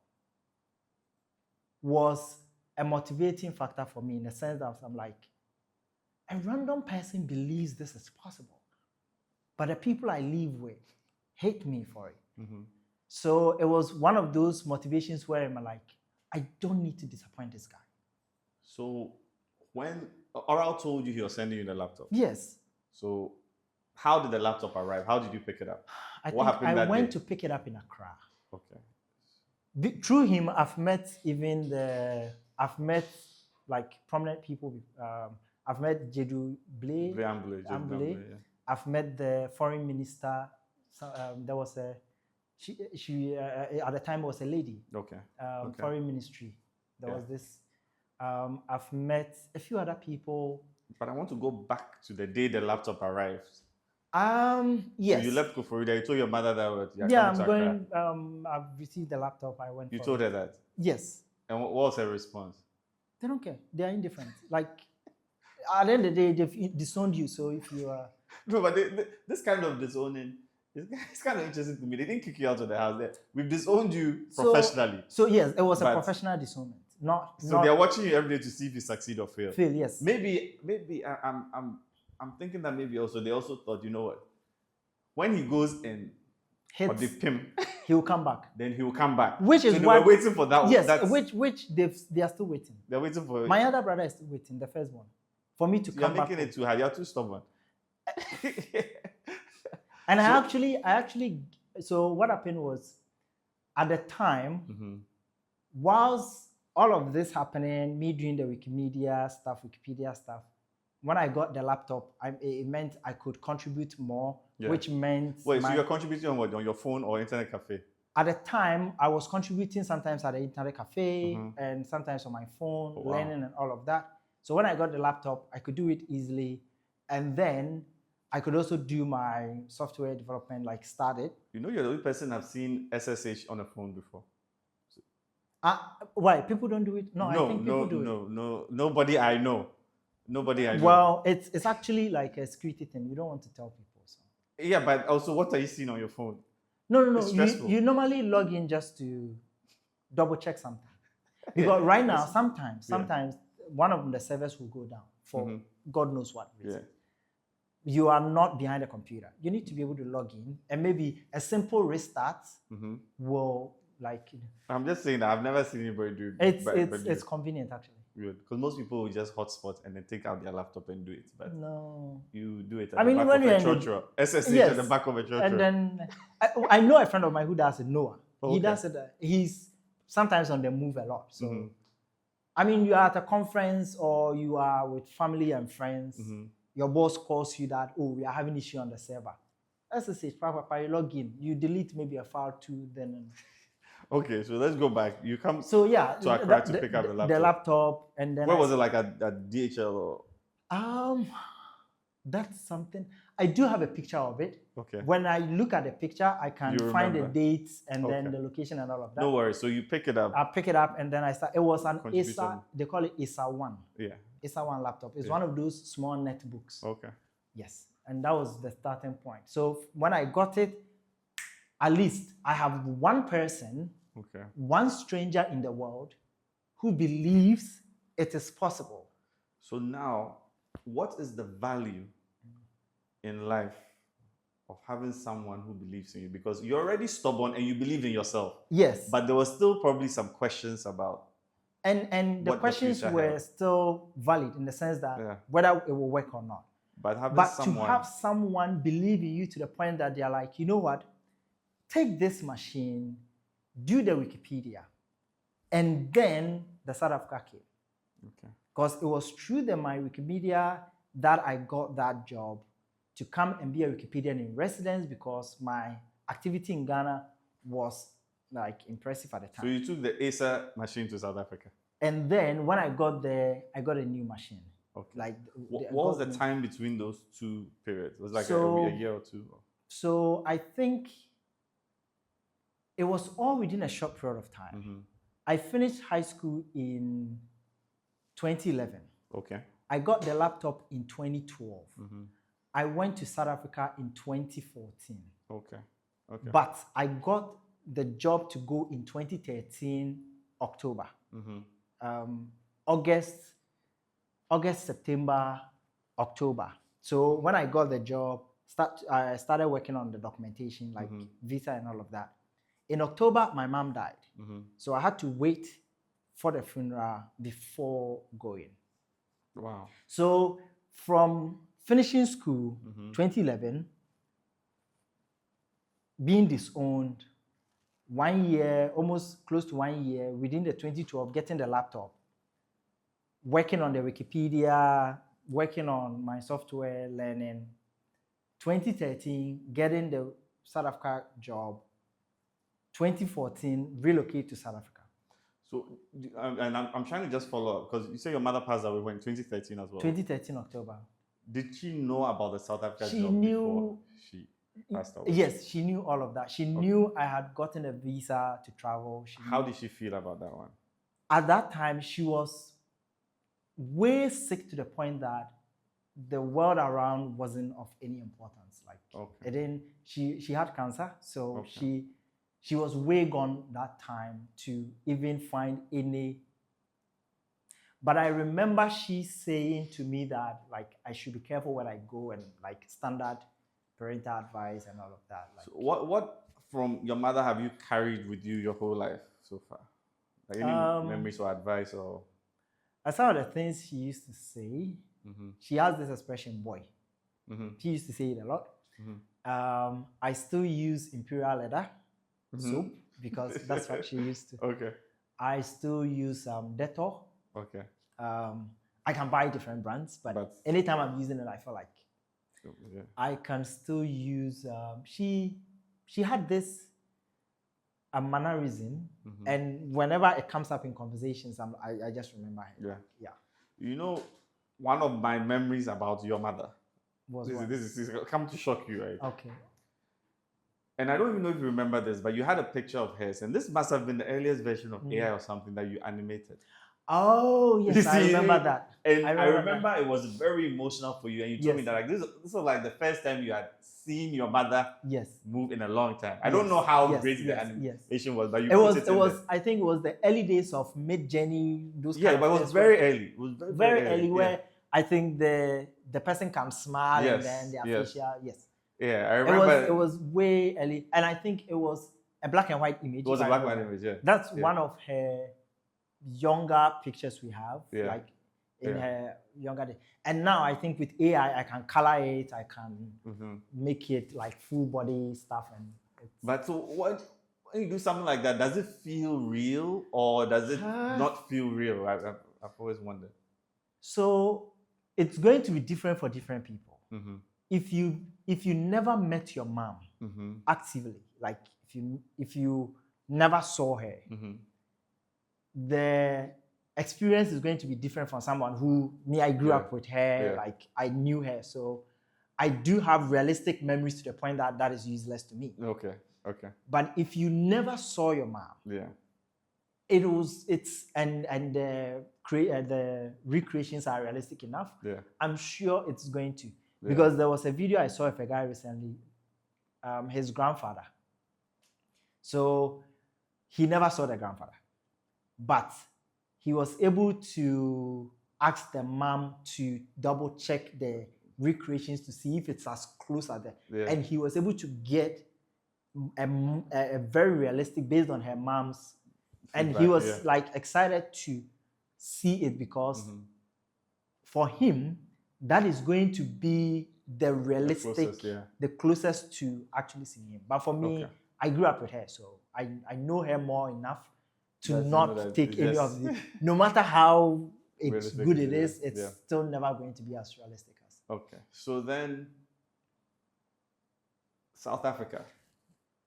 was a motivating factor for me in the sense that I'm like, a random person believes this is possible, but the people I live with hate me for it. So it was one of those motivations where I'm like, I don't need to disappoint this guy. So when Oral told you he was sending you the laptop? Yes. So how did the laptop arrive? How did you pick it up? I went to pick it up in Accra. Okay. Through him, I've met like prominent people. I've met Jedu Blay. Yeah. I've met the foreign minister. There was she at the time was a lady. Okay. Foreign ministry. There was this. I've met a few other people. But I want to go back to the day the laptop arrived. Yes. So you left Koforida. You told your mother that. Yeah, I'm going. I've received the laptop. I went. You told her that. Yes. And what was her response? They don't care. They are indifferent. Like at the end of the day, they've disowned you. So if you are no, but this kind of disowning, it's kind of interesting to me. They didn't kick you out of the house. We've disowned you professionally. So yes, it was a professional disownment. So they're watching you every day to see if you succeed or fail. Fail, yes. Maybe I'm thinking that maybe also they also thought, you know what, when he goes and or they pimp, he will come back. Then he will come back. Which is so why they were waiting for that. Yes, which they are still waiting. They're waiting for my other brother is still waiting, the first one, for me to come back. You're making it too hard. You're too stubborn. And I actually. So what happened was, at the time, whilst all of this happening, me doing the Wikipedia stuff, when I got the laptop, it meant I could contribute more, which meant... Wait, so you're contributing on what? On your phone or internet cafe? At the time, I was contributing sometimes at the internet cafe and sometimes on my phone, learning and all of that. So when I got the laptop, I could do it easily. And then I could also do my software development, like start it. You know, you're the only person I've seen SSH on a phone before. Why? People don't do it? No, I think people do it. No, nobody I know. Nobody I know. Well, it's actually like a security thing. You don't want to tell people. So. Yeah, but also, what are you seeing on your phone? No. You normally log in just to double check something. Because right now, sometimes one of the servers will go down for God knows what reason. Yeah. You are not behind a computer. You need to be able to log in, and maybe a simple restart will I'm just saying that I've never seen anybody do it. It's convenient actually. Good, because most people will just hotspot and then take out their laptop and do it. But no, you do it at the back of a church. SSH at the back of a church. And then I know a friend of mine who does it. Noah. Okay. He does it. He's sometimes on the move a lot. So I mean, you are at a conference or you are with family and friends. Your boss calls you that, oh, we are having issue on the server. SSH, you log in. You delete maybe a file too, then. Okay, so let's go back. You come to Accra to pick up the laptop. The laptop, and then where was it, like at DHL or? That's something. I do have a picture of it. Okay. When I look at the picture, I can find the dates and then the location and all of that. No worries. So you pick it up. I pick it up and then I start. It was an ISA. They call it ISA 1. Yeah. ISA 1 laptop. It's one of those small netbooks. Okay. Yes, and that was the starting point. So when I got it, at least I have one person. Okay. One stranger in the world who believes it is possible. So now, what is the value in life of having someone who believes in you? Because you're already stubborn and you believe in yourself. Yes. But there were still probably some questions about. And the questions were still valid in the sense that whether it will work or not. But to have someone believe in you to the point that they're like, you know what, take this machine, do the Wikipedia, and then the South Africa came. Okay. Because it was through my Wikipedia that I got that job to come and be a Wikipedian in residence, because my activity in Ghana was like impressive at the time. So you took the Acer machine to South Africa? And then when I got there, I got a new machine. Okay. Like what was the time between those two periods? It was like a year or two? So I think it was all within a short period of time. Mm-hmm. I finished high school in 2011. Okay. I got the laptop in 2012. Mm-hmm. I went to South Africa in 2014. Okay. Okay. But I got the job to go in 2013, October. Mm-hmm. August, September, October. So when I got the job, I started working on the documentation, like visa and all of that. In October, my mom died. Mm-hmm. So I had to wait for the funeral before going. Wow. So from finishing school, 2011, being disowned, 1 year, almost close to 1 year, within the 2012, getting the laptop, working on the Wikipedia, working on my software, learning. 2013, getting the South Africa job. 2014, relocate to South Africa. So, and I'm trying to just follow up, because you say your mother passed away in 2013 as well. 2013, October. Did she know about the South Africa she job knew, before she passed away? Yes, she knew all of that. She knew I had gotten a visa to travel. How did she feel about that one? At that time, she was way sick to the point that the world around wasn't of any importance. Like, it didn't. She had cancer, so she was way gone that time to even find any. But I remember she saying to me that, like, I should be careful where I go, and like standard parental advice and all of that. Like, so what from your mother have you carried with you your whole life so far? Like any memories or advice or? Some of the things she used to say. She has this expression, boy. She used to say it a lot. I still use Imperial leather soap, because that's what she used to. Okay. I still use Dettol. Okay. I can buy different brands, but anytime I'm using it, I feel like I can still use. She had this mannerism, and whenever it comes up in conversations, I just remember her. Yeah. You know, one of my memories about your mother. This is come to shock you, right? Okay. And I don't even know if you remember this, but you had a picture of hers, and this must have been the earliest version of AI or something that you animated. Oh, yes, I remember that. And I remember it was very emotional for you, and you told me that like this was like the first time you had seen your mother move in a long time. I don't know how great the animation was, but it was. I think it was the early days of Mid-Journey. Those but it was very early. It was very early, where I think the person can smile and then their facial. Yeah, I remember. It was way early, and I think it was a black and white image. It was a black and white image. Yeah. That's one of her younger pictures we have, like in her younger days. And now I think with AI, I can color it, I can make it like full body stuff. But so when you do something like that, does it feel real or does it not feel real? I've always wondered. So it's going to be different for different people. If you never met your mom actively, like if you never saw her, the experience is going to be different from someone who I grew up with her, like I knew her. So I do have realistic memories to the point that that is useless to me. Okay. But if you never saw your mom, and the recreations are realistic enough, I'm sure it's going to. Because there was a video I saw of a guy recently, his grandfather. So he never saw the grandfather. But he was able to ask the mom to double check the recreations to see if it's as close as that. Yeah. And he was able to get a very realistic based on her mom's. And he Feedback, was like excited to see it because for him, that is going to be the realistic, the closest to actually seeing him. But for me, I grew up with her, so I know her more enough to not take any of the, no matter how it's good it is, it's still never going to be as realistic as. Okay, so then South Africa.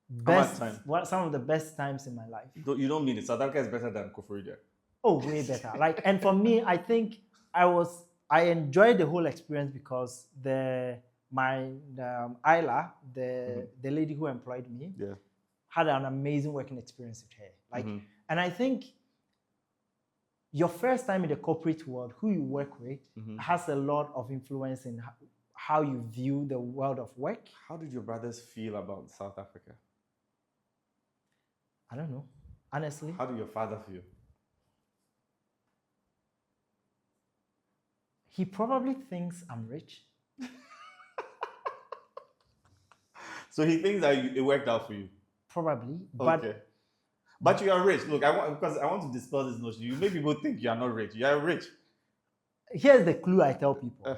Best, some of the best times in my life. You don't mean it. South Africa is better than Koforidua. Oh, way better. Like, and for me, I think I enjoyed the whole experience because Isla, the lady who employed me, had an amazing working experience with her. Like, and I think your first time in the corporate world, who you work with, has a lot of influence in how you view the world of work. How did your brothers feel about South Africa? I don't know, honestly. How did your father feel? He probably thinks I'm rich. So he thinks that it worked out for you? Probably. But you are rich. Look, because I want to dispel this notion. You make people think you are not rich. You are rich. Here's the clue I tell people.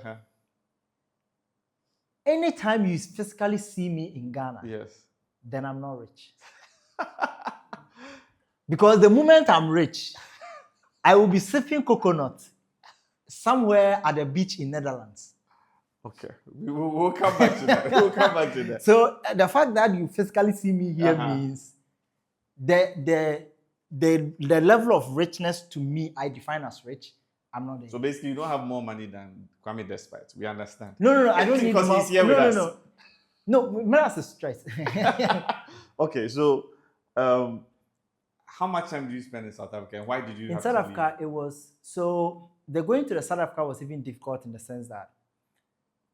Anytime you physically see me in Ghana, then I'm not rich. Because the moment I'm rich, I will be sipping coconut somewhere at the beach in Netherlands. Okay, we'll come back to that. We'll come back to that. So the fact that you physically see me here means the level of richness to me I define as rich. I'm not there. So basically, you don't have more money than Kwame Despite. We understand. No. I don't need more. Because he's here with us. No, that's a stress. Okay, so how much time did you spend in South Africa, and why did you? In South Africa, it was the going to the South Africa was even difficult in the sense that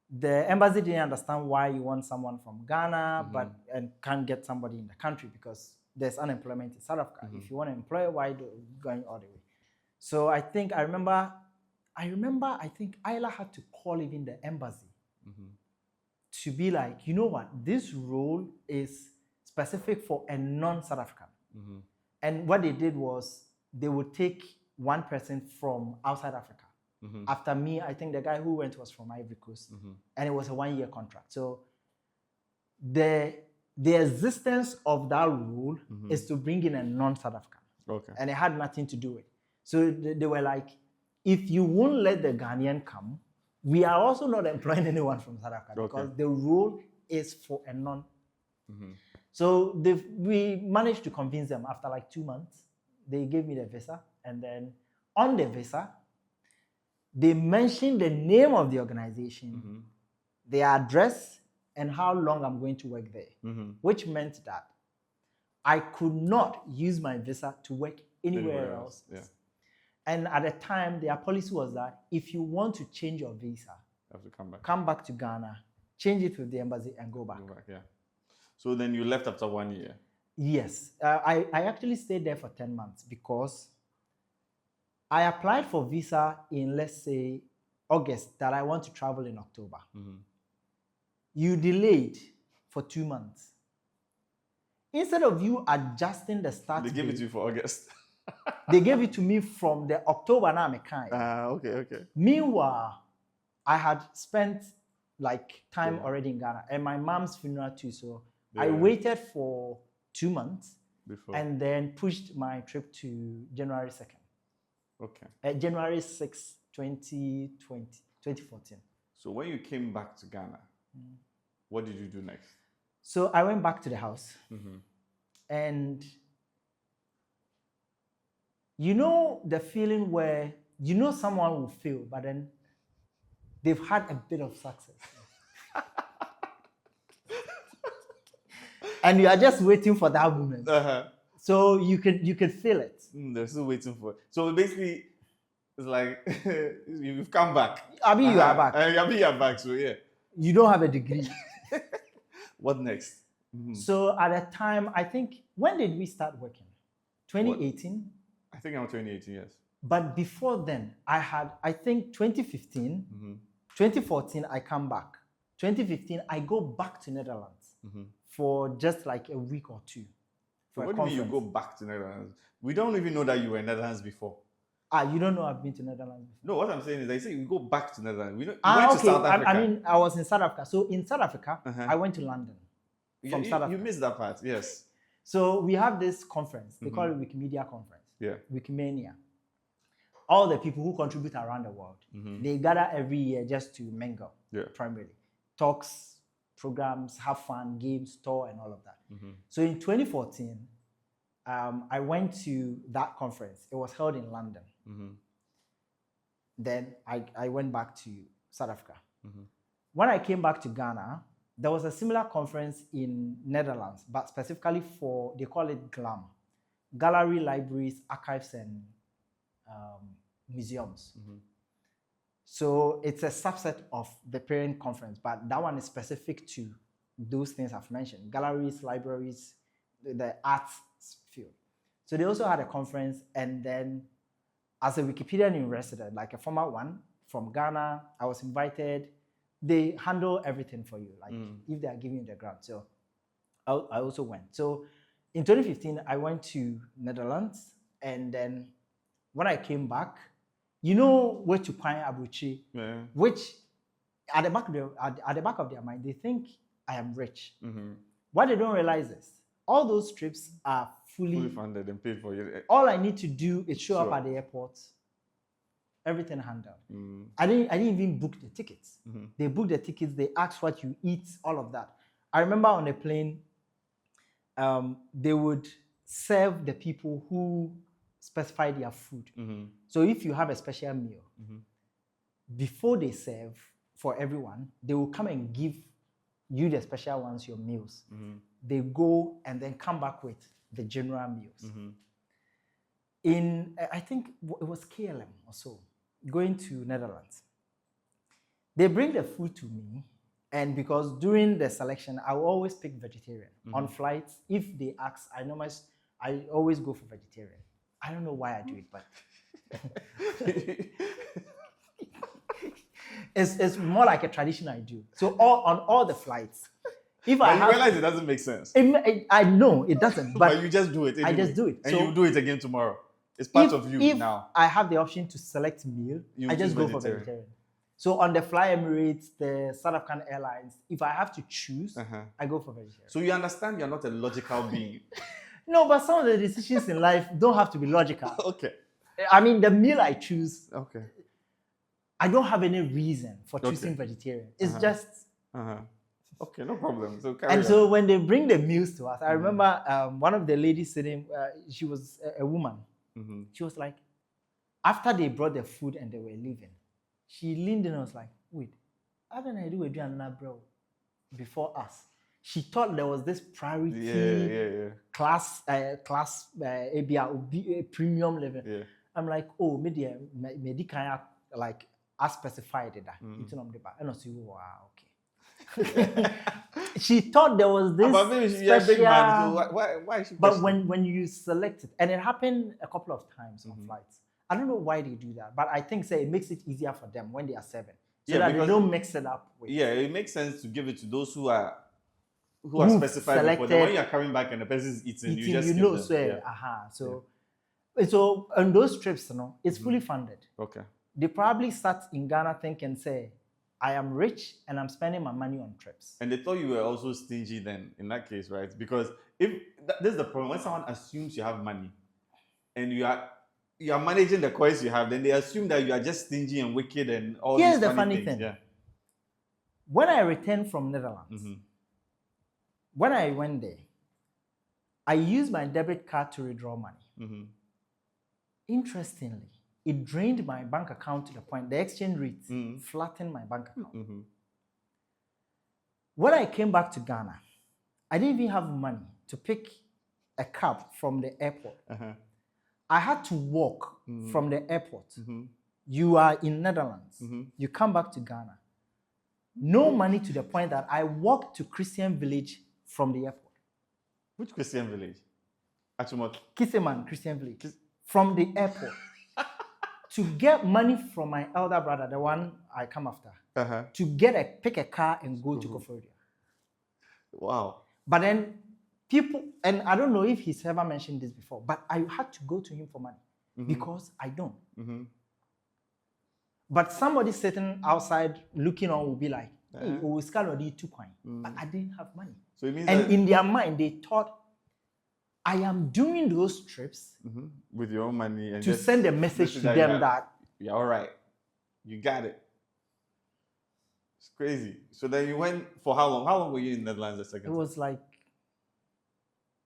the embassy didn't understand why you want someone from Ghana, and can't get somebody in the country because there's unemployment in South Africa. If you want to employ, why do you going all the way? So I remember, I think Isla had to call even the embassy to be like, you know what, this role is specific for a non-South African. And what they did was they would take one person from outside Africa. After me, I think the guy who went was from Ivory Coast, and it was a 1-year contract. So the existence of that rule is to bring in a non-South African. Okay. And it had nothing to do with it. So they were like, if you won't let the Ghanaian come, we are also not employing anyone from South Africa because the rule is for a non. So we managed to convince them after like 2 months. They gave me the visa, and then on the visa, they mentioned the name of the organization, the address, and how long I'm going to work there, which meant that I could not use my visa to work anywhere else. And at the time, their policy was that if you want to change your visa, you have to come back to Ghana, change it with the embassy, and go back. So then you left after 1 year? Yes. I actually stayed there for 10 months because I applied for visa in, let's say, August, that I want to travel in October. You delayed for 2 months. Instead of you adjusting the start date, they gave it to you for August. They gave it to me from the October now. Okay. Meanwhile, I had spent like time already in Ghana and my mom's funeral too. So I waited for 2 months and then pushed my trip to January 2nd. Okay. January 6, 2014. So when you came back to Ghana, what did you do next? So I went back to the house and you know the feeling where you know someone will fail, but then they've had a bit of success. And you are just waiting for that moment. So you could feel it. They're still waiting for it. So basically, it's like you've come back. I mean, you are back. I mean, you're back, so yeah. You don't have a degree. What next? So at the time, I think, when did we start working? 2018? I think around 2018, yes. But before then, I think 2015, 2014, I come back. 2015, I go back to Netherlands for just like a week or two. So what do you mean you go back to Netherlands? We don't even know that you were in Netherlands before. You don't know I've been to Netherlands before? No, what I'm saying is they say you go back to Netherlands. We don't, you went to South Africa. I mean, I was in South Africa. So in South Africa, I went to London from South Africa. You missed that part, yes. So we have this conference. They call it Wikimedia Conference. Yeah. Wikimania. All the people who contribute around the world, they gather every year just to mingle, primarily. Talks, programs, have fun, games, tour, and all of that. So in 2014, I went to that conference. It was held in London. Then I went back to South Africa. When I came back to Ghana, there was a similar conference in Netherlands, but specifically for, they call it GLAM, Gallery, Libraries, Archives, and Museums. So it's a subset of the parent conference, but that one is specific to those things I've mentioned: galleries, libraries, the arts field. So they also had a conference, and then as a Wikipedian in resident, like a former one from Ghana, I was invited. They handle everything for you, like if they are giving you the grant. So I also went. So in 2015, I went to Netherlands, and then when I came back, you know where to find Abuchi, which at the back of their mind, they think I am rich. What they don't realize is all those trips are fully funded and paid for. All I need to do is show up at the airport. Everything handled. I didn't even book the tickets. They booked the tickets. They asked what you eat, all of that. I remember on the plane, they would serve the people who specify their food. So if you have a special meal, before they serve for everyone, they will come and give you the special ones, your meals. They go and then come back with the general meals. In, I think it was KLM or so, going to Netherlands. They bring the food to me, and because during the selection, I will always pick vegetarian. On flights, if they ask, I always go for vegetarian. I don't know why I do it, but it's more like a tradition I do. So on all the flights, if but you realize it doesn't make sense. I know it doesn't, but you just do it anyway. I just do it. And you do it again tomorrow. It's part of you now. If I have the option to select meal, I just go for vegetarian. So on the Fly Emirates, the South African Airlines, if I have to choose, I go for vegetarian. So you understand you're not a logical being. No, but some of the decisions in life don't have to be logical. Okay. I mean, the meal I choose, I don't have any reason for choosing vegetarian. It's just... Okay, no problem. So so when they bring the meals to us, I remember one of the ladies sitting, she was a woman. She was like, after they brought the food and they were leaving, she leaned in and was like, wait, how did I do a bro before us? She thought there was this priority class premium level. I'm like, oh, maybe kind of like as specified that. And I say, wow, okay. She thought there was this but maybe she's a big man, so why is she? But when you select it, and it happened a couple of times on flights. I don't know why they do that, but I think it makes it easier for them when they are serving, so that they don't mix it up with. Yeah, it makes sense to give it to those who are specified before. Then when you are coming back and the person is eating you just know. So on those trips, it's fully funded. Okay. They probably start in Ghana thinking, say, I am rich and I'm spending my money on trips. And they thought you were also stingy then, in that case, right? Because this is the problem. When someone assumes you have money and you are managing the coins you have, then they assume that you are just stingy and wicked and all these funny things. Here's the funny thing. Yeah. When I returned from Netherlands, when I went there, I used my debit card to withdraw money. Interestingly, it drained my bank account to the point the exchange rate flattened my bank account. When I came back to Ghana, I didn't even have money to pick a cab from the airport. I had to walk from the airport. You are in Netherlands. You come back to Ghana. No money to the point that I walked to Christian Village from the airport. Which Christian Village? Kiseman Christian Village. From the airport. to get money from my elder brother, the one I come after, to pick a car and go to Koforidua. Wow. But then people, and I don't know if he's ever mentioned this before, but I had to go to him for money because I don't. But somebody sitting outside looking on will be like, hey, we already took coin. But I didn't have money. So it means and in their mind, they thought I am doing those trips with your own money and to send a message to them that you're all right. You got it. It's crazy. So then you went for how long? How long were you in the Netherlands the second time? It was like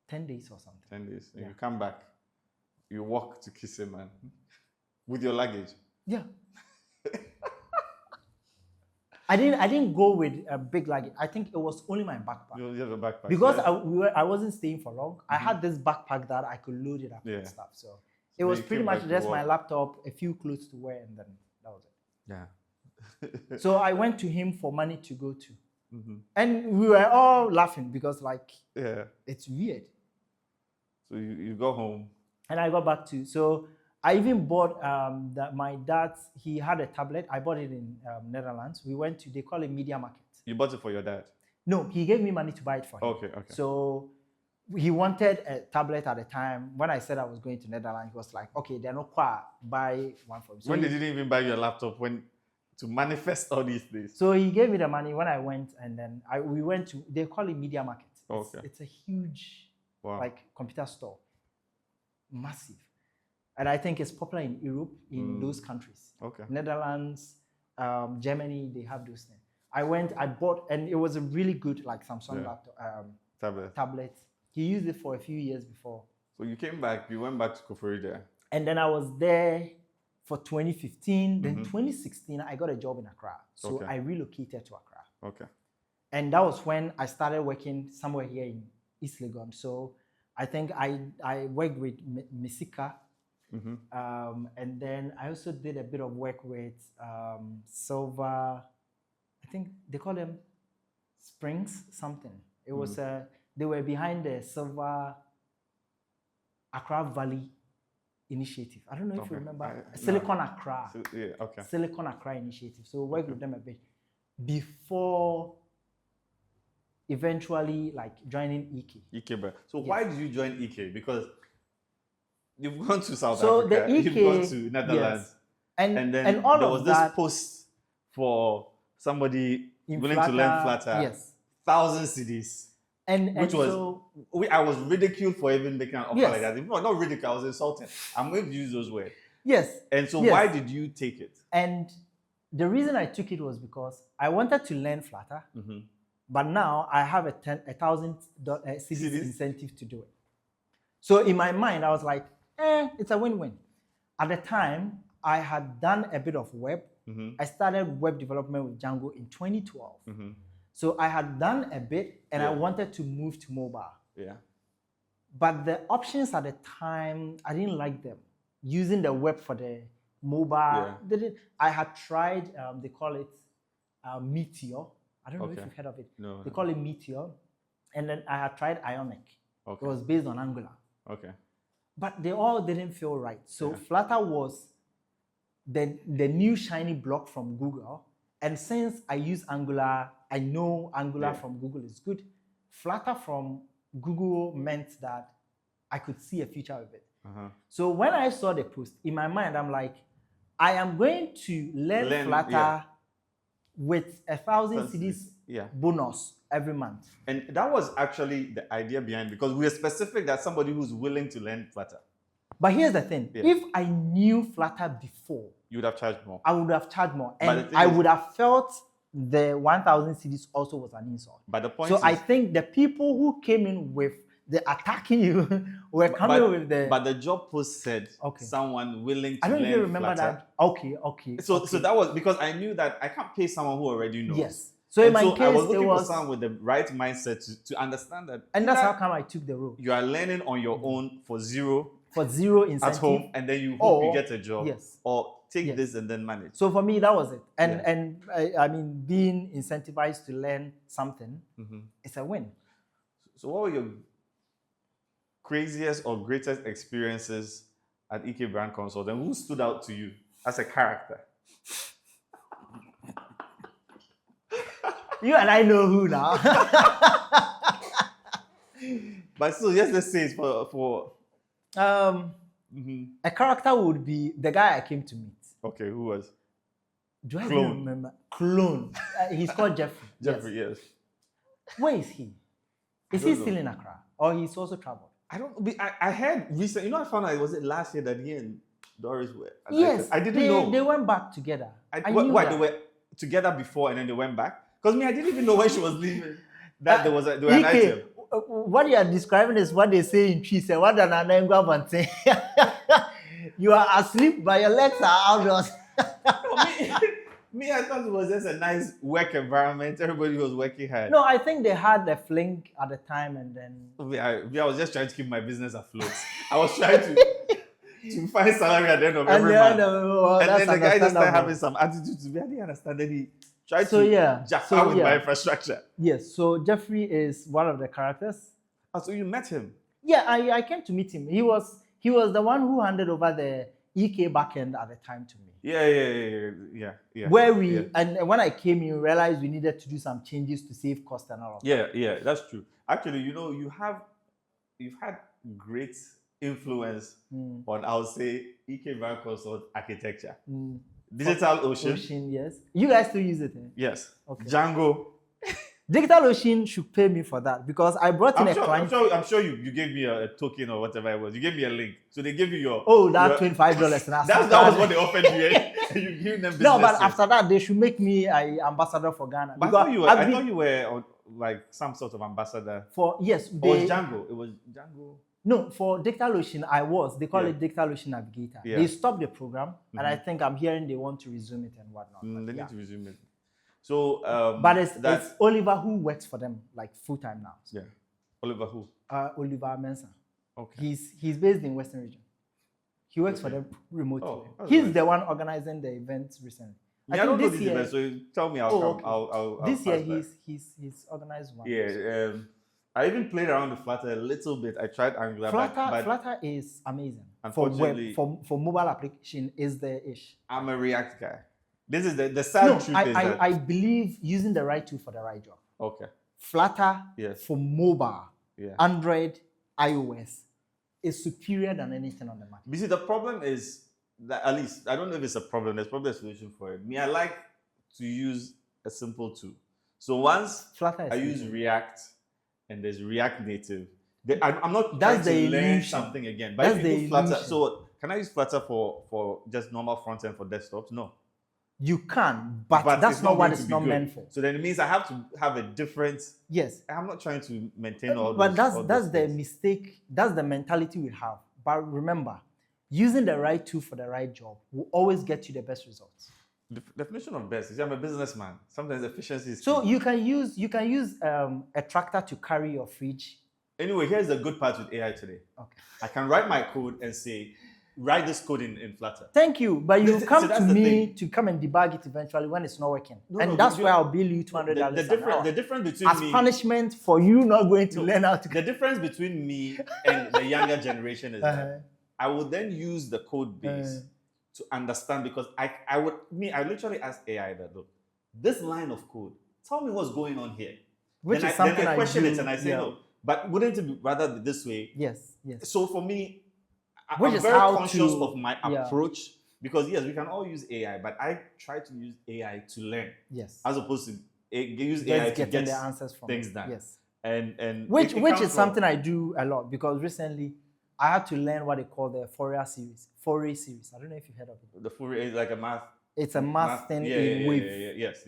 10 days or something. 10 days. And you come back. You walk to Kisseman with your luggage. Yeah. I didn't go with a big luggage. I think it was only my backpack. You have a backpack. Because I wasn't staying for long. I had this backpack that I could load it up and stuff. So it was pretty much just my laptop, a few clothes to wear, and then that was it. Yeah. So I went to him for money to go to. And we were all laughing because it's weird. So you go home. And I got back to, so I even bought my dad, he had a tablet. I bought it in Netherlands. We went to, they call it Media Market. You bought it for your dad? No, he gave me money to buy it for him. Okay. So he wanted a tablet at the time. When I said I was going to Netherlands, he was like, okay, they're not quite, buy one for him. So when did you even buy your laptop? To manifest all these things? So he gave me the money when I went, and then we went to, they call it Media Market. It's a huge computer store. Massive. And I think it's popular in Europe, in those countries. Netherlands, Germany, they have those things. I went, I bought, and it was a really good Samsung laptop, tablet. He used it for a few years before. So you came back, you went back to Koforidua. And then I was there for 2015. Then 2016, I got a job in Accra. So I relocated to Accra. And that was when I started working somewhere here in East Legon. So I think I worked with Mesika. And then I also did a bit of work with Silver, I think they call them Springs something. It was they were behind the Silver Accra Valley initiative. I don't know if you remember Silicon Accra. Silicon Accra initiative. So we worked with them a bit before eventually joining EK. So why did you join EK? Because you've gone to South Africa, you've gone to Netherlands, and then all there was this post for somebody willing to learn Flutter, 1,000 CDs, which was, I was ridiculed for even making an offer like that. No, not ridiculed, I was insulted. I'm going to use those words. And so why did you take it? And the reason I took it was because I wanted to learn Flutter, but now I have a 1,000 CDs incentive to do it. So in my mind, I was like, it's a win-win. At the time, I had done a bit of web. I started web development with Django in 2012. So I had done a bit, and I wanted to move to mobile. But the options at the time, I didn't like them. Using the web for the mobile, I had tried, they call it Meteor. I don't know if you've heard of it. They call it Meteor. And then I had tried Ionic. It was based on Angular. But they all didn't feel right. So Flutter was the new shiny block from Google. And since I use Angular, I know Angular from Google is good. Flutter from Google meant that I could see a future with it. So when I saw the post, in my mind, I'm like, I am going to learn Flutter with 1,000 CDs bonus every month. And that was actually the idea behind, because we are specific that somebody who's willing to learn Flutter. But here's the thing. If I knew Flutter before, you would have charged more. I would have charged more. And I would have felt the 1,000 CDs also was an insult. But the point is, I think the people who came in with the attacking you were coming with the... But the job post said someone willing to learn Flutter. I don't even remember that. So that was because I knew that I can't pay someone who already knows. So in my case, I was looking for someone with the right mindset to understand that. And that's how come I took the role. You are learning on your own for zero incentive at home, and then you hope you get a job. Or take this and then manage. So for me, that was it. And I mean, being incentivized to learn something, it's a win. So what were your craziest or greatest experiences at EK Brand Consult, and who stood out to you? as a character? You and I know who now. But still, yes, let's say it's for A character would be the guy I came to meet. Okay, who was? Do I even remember? Clone. He's called Jeffrey. Jeffrey, yes. Where is he? Is he still in Accra? Or he's also traveled? I don't. I heard recently. I found out, was it last year that he and Doris were? Yes. I didn't know. They went back together. Why they were together before and then they went back? Because I didn't even know when she was leaving. That there was an item. What you are describing is what they say in Chi. What an anangwa say. You are asleep, but your legs are outdoors. Me, I thought it was just a nice work environment. Everybody was working hard. No, I think they had a fling at the time, and then I was just trying to keep my business afloat. I was trying to find salary at the end of every month. And then the guy just started having some attitude to me. I didn't understand that he tried to jack out with my infrastructure. Yes, so Jeffrey is one of the characters. Oh, so you met him? Yeah, I came to meet him. He was the one who handed over the EK backend at the time to me. Yeah. Where and when I came, you realized we needed to do some changes to save cost and all of that. Yeah, that's true. Actually, you've had great influence on, I would say, EK Van Consult architecture. Digital Ocean. Yes. You guys still use it? Eh? Yes. Okay. Django. Digital Ocean should pay me for that because I brought in a client. I'm sure you gave me a token or whatever it was. You gave me a link. So they gave you your... that $25. that was what they offered you. You give them business. No, but after that, they should make me an ambassador for Ghana. But I thought you were like some sort of ambassador. Yes. It was Django. No, for Digital Ocean, I was. They call it Digital Ocean Navigator. Yeah. They stopped the program, and I think I'm hearing they want to resume it and whatnot. They need to resume it. So, but it's Oliver who works for them like full time now. Yeah. Oliver who? Oliver Mensah. Okay. He's based in Western Region. He works for them remotely. He's the one organizing the events recently. I don't know this event, so tell me. I'll this year he's organized one. Yeah. I even played around with Flutter a little bit. I tried Angular. Flutter is amazing. Unfortunately, for mobile application is the ish. I'm a React guy. This is the sad truth. I believe using the right tool for the right job. Okay. Flutter for mobile, Android, iOS is superior than anything on the market. You see, the problem is that, at least, I don't know if it's a problem, there's probably a solution for it. I like to use a simple tool. So once I use React and there's React Native, I'm not trying to learn something again. But if you do Flutter, so can I use Flutter for just normal front end for desktops? No. You can, but that's not what it's not meant for. So then it means I have to have a different. Yes. I'm not trying to maintain all those. But that's the mistake. That's the mentality we have. But remember, using the right tool for the right job will always get you the best results. The definition of best is I'm a businessman. Sometimes efficiency is so key. You can use a tractor to carry your fridge. Anyway, here's the good part with AI today. Okay. I can write my code and say, write this code in Flutter. Thank you, but you come to me to come and debug it eventually when it's not working. That's why I'll bill you $200 the difference between as punishment for you not going to learn how to. The difference between me and the younger generation is that I would then use the code base to understand, because I literally ask AI that, look, this line of code, tell me what's going on here. Which is something then I question it and I say no. But wouldn't it be rather this way? Yes. So for me, I'm very conscious of my approach, because yes, we can all use AI, but I try to use AI to learn. Yes. As opposed to use AI to get the answers from things done. Yes. And which is something I do a lot, because recently I had to learn what they call the Fourier series. I don't know if you've heard of it. The Fourier is like a math. It's a math thing in Wave. Yes.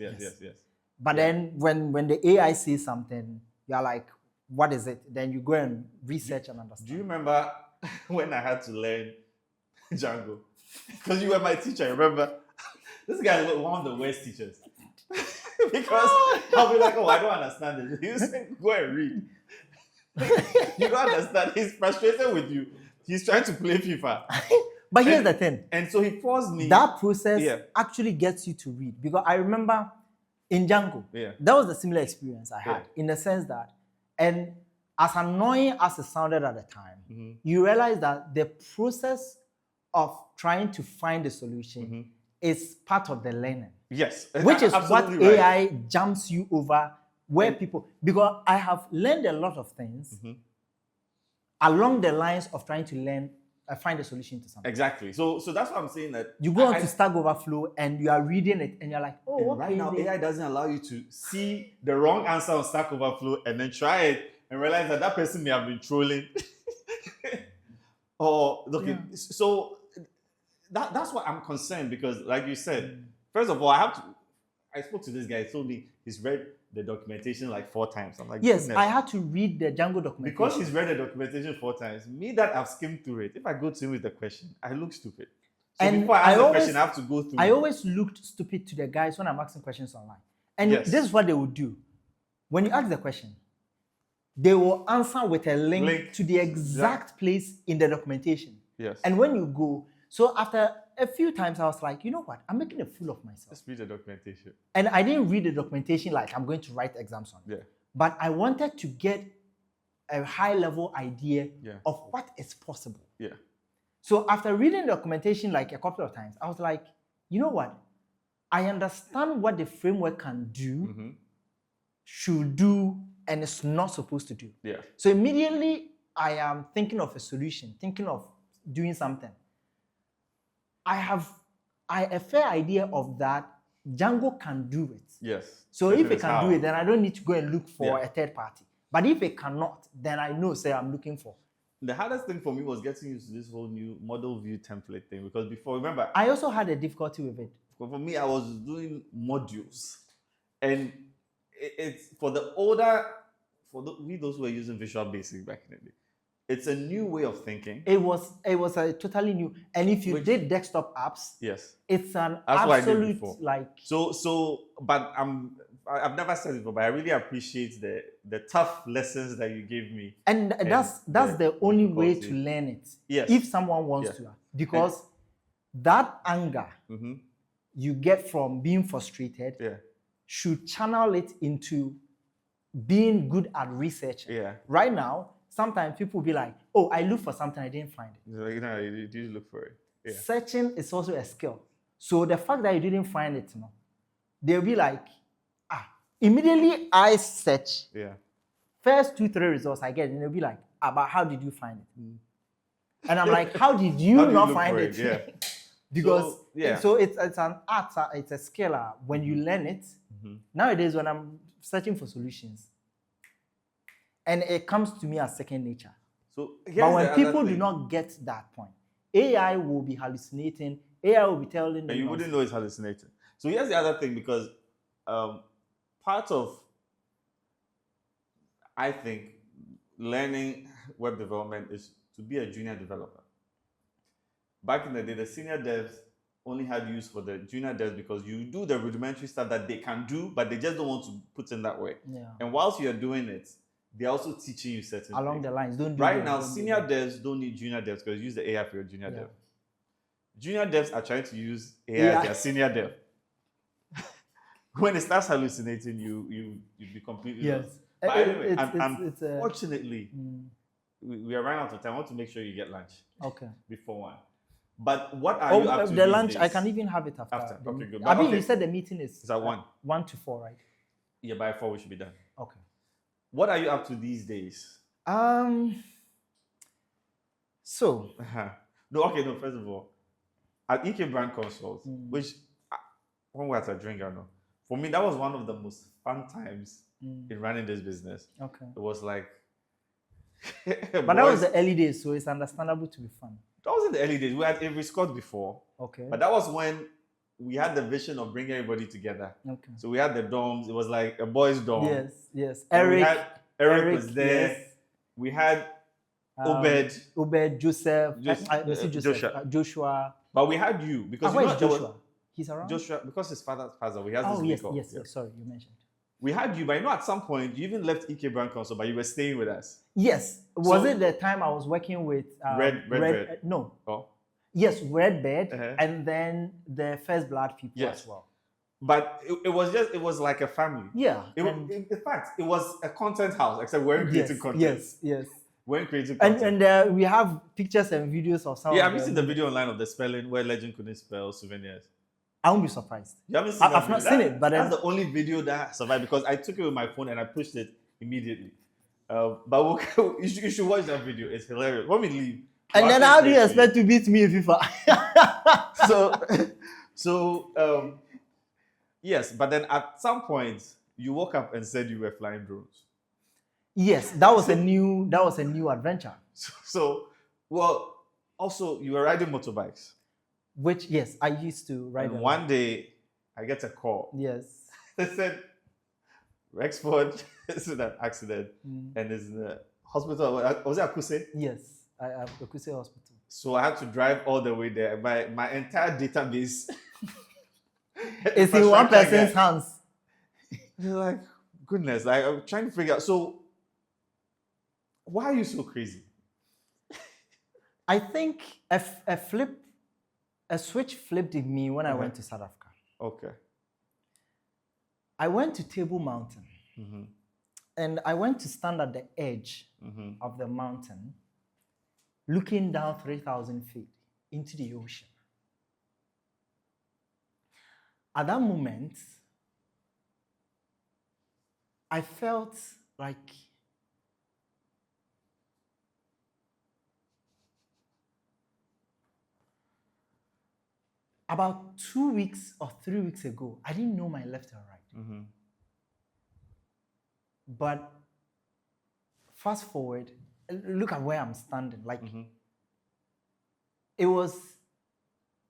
But then when the AI says something, you're like, what is it? Then you go and research and understand. Do you remember when I had to learn Django? Because you were my teacher, remember? This guy was one of the worst teachers. Because I'll be like, I don't understand this. He said, go and read. You don't understand. He's frustrated with you. He's trying to play FIFA. But here's the thing. And so he forced me. That process actually gets you to read. Because I remember in Django, that was the similar experience I had, in the sense that, and as annoying as it sounded at the time, you realize that the process of trying to find a solution is part of the learning. Yes. Which is what Absolutely right. AI jumps you over where people, because I have learned a lot of things along the lines of trying to learn, find a solution to something. Exactly. So that's what I'm saying, that you go on to Stack Overflow and you are reading it and you're like, oh, and okay, right now AI doesn't allow you to see the wrong answer on Stack Overflow and then try it and realize that person may have been trolling. Or okay, so that's why I'm concerned, because like you said, first of all, I spoke to this guy. He told me he's read the documentation like 4 times. I'm like, yes, goodness. I had to read the Django documentation. Because he's read the documentation 4 times, me that I've skimmed through it, if I go to him with a question, I look stupid. So and before I ask the question, I have to go through. I always looked stupid to the guys when I'm asking questions online. And this is what they would do. When you ask the question, they will answer with a link to the exact place in the documentation. Yes. And when you go, so after a few times, I was like, you know what? I'm making a fool of myself. Just read the documentation. And I didn't read the documentation like I'm going to write exams on it. Yeah. But I wanted to get a high-level idea of what is possible. Yeah. So after reading the documentation like a couple of times, I was like, you know what? I understand what the framework can do, should do, and is not supposed to do. Yeah. So immediately I am thinking of a solution, thinking of doing something. I have a fair idea of that. Django can do it. Yes. So if it can do it, then I don't need to go and look for a third party. But if it cannot, then I know, say, I'm looking for. The hardest thing for me was getting used to this whole new model view template thing, because before, remember, I also had a difficulty with it. For me, I was doing modules, and it's for the older, those who were using Visual Basic back in the day. It's a new way of thinking. It was a totally new, and if you did desktop apps, yes, it's an that's absolute like. So, but I've never said it before, but I really appreciate the tough lessons that you gave me. And that's the only way to learn it. Yes. If someone wants to, because that anger you get from being frustrated should channel it into being good at research. Yeah. Right now, sometimes people will be like, oh, I look for something, I didn't find it. Like, no, you did look for it. Yeah. Searching is also a skill. So the fact that you didn't find it, they'll be like, immediately I search. Yeah. First 2-3 results I get, and they'll be like, but how did you find it? And I'm like, how did you not find it? Yeah. Because so it's an art, it's a skill. When you learn it, nowadays when I'm searching for solutions, and it comes to me as second nature. So, but when people do not get that point, AI will be hallucinating. AI will be telling them. And you wouldn't know it's hallucinating. So here's the other thing, because part of, I think, learning web development is to be a junior developer. Back in the day, the senior devs only had use for the junior devs because you do the rudimentary stuff that they can do, but they just don't want to put in that way. Yeah. And whilst you're doing it, they're also teaching you certain along things. The lines. Right now, senior devs don't need junior devs because use the AI for your junior dev. Junior devs are trying to use AI as their senior dev. When it starts hallucinating, you be completely lost. But anyway, unfortunately, we are running out of time. I want to make sure you get lunch. Okay. Before 1. But what are you up to the these lunch, days? I can even have it after. Okay, good. I mean, you said the meeting is at 1. 1 to 4, right? Yeah, by 4 we should be done. Okay. What are you up to these days? So. No, first of all, at EK Brand Consult, which, when we were at a drink, I know, for me, that was one of the most fun times in running this business. Okay. It was like... But that was the early days, so it's understandable to be fun. That was in the early days. We had Avery Scott before. Okay. But that was when we had the vision of bringing everybody together. Okay. So we had the dorms. It was like a boys' dorm. Yes. Eric was there. Yes. We had Obed, Joseph, Joshua. But we had you because where is Joshua? He's around. Joshua, because his father's passed away. He has this week off. Yes. Sorry, you mentioned. We had you, but at some point you even left EK Brand Council, but you were staying with us. Yes. Was it the time I was working with Red? No. Oh. Yes, Redbird, and then the First Blood people as well. But it was like a family. Yeah. In fact, it was a content house, except we weren't creating content. Yes. When creating And content. and we have pictures and videos of some. Yeah, of have you seen them. the video online of the spelling where Legend couldn't spell souvenirs? I won't be surprised. You haven't seen that I've not video? seen it, but That's the only video that survived because I took it with my phone and I pushed it immediately. But you should watch that video. It's hilarious. When we leave. And then how do you expect to beat me in FIFA? Yes, but then at some point you woke up and said you were flying drones. Yes, that was a new adventure. Well, also you were riding motorbikes. Which, yes, I used to ride. And one day I get a call. Yes. They said Rexford is in an accident and is in the hospital. Was it Akuse? Yes, I have Akuse Hospital. So I had to drive all the way there. My entire database it's in one person's hands. You're like, goodness, like I'm trying to figure out. So why are you so crazy? I think a switch flipped in me when I went to South Africa. Okay. I went to Table Mountain, and I went to stand at the edge of the mountain, looking down 3,000 feet into the ocean. At that moment, I felt like about 2 weeks or 3 weeks ago, I didn't know my left and right. But fast forward, look at where I'm standing. Like, it was,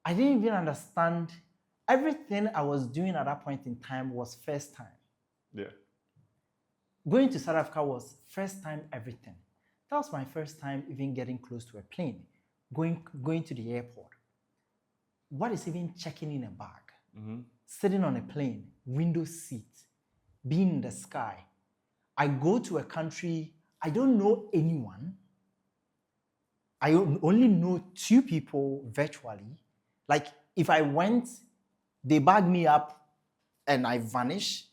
I didn't even understand. Everything I was doing at that point in time was first time. Yeah. Going to South Africa was first time everything. That was my first time even getting close to a plane, going to the airport. What is even checking in a bag? Sitting on a plane, window seat, being in the sky. I go to a country, I don't know anyone. I only know 2 people virtually. Like, if I went, they bag me up and I vanish,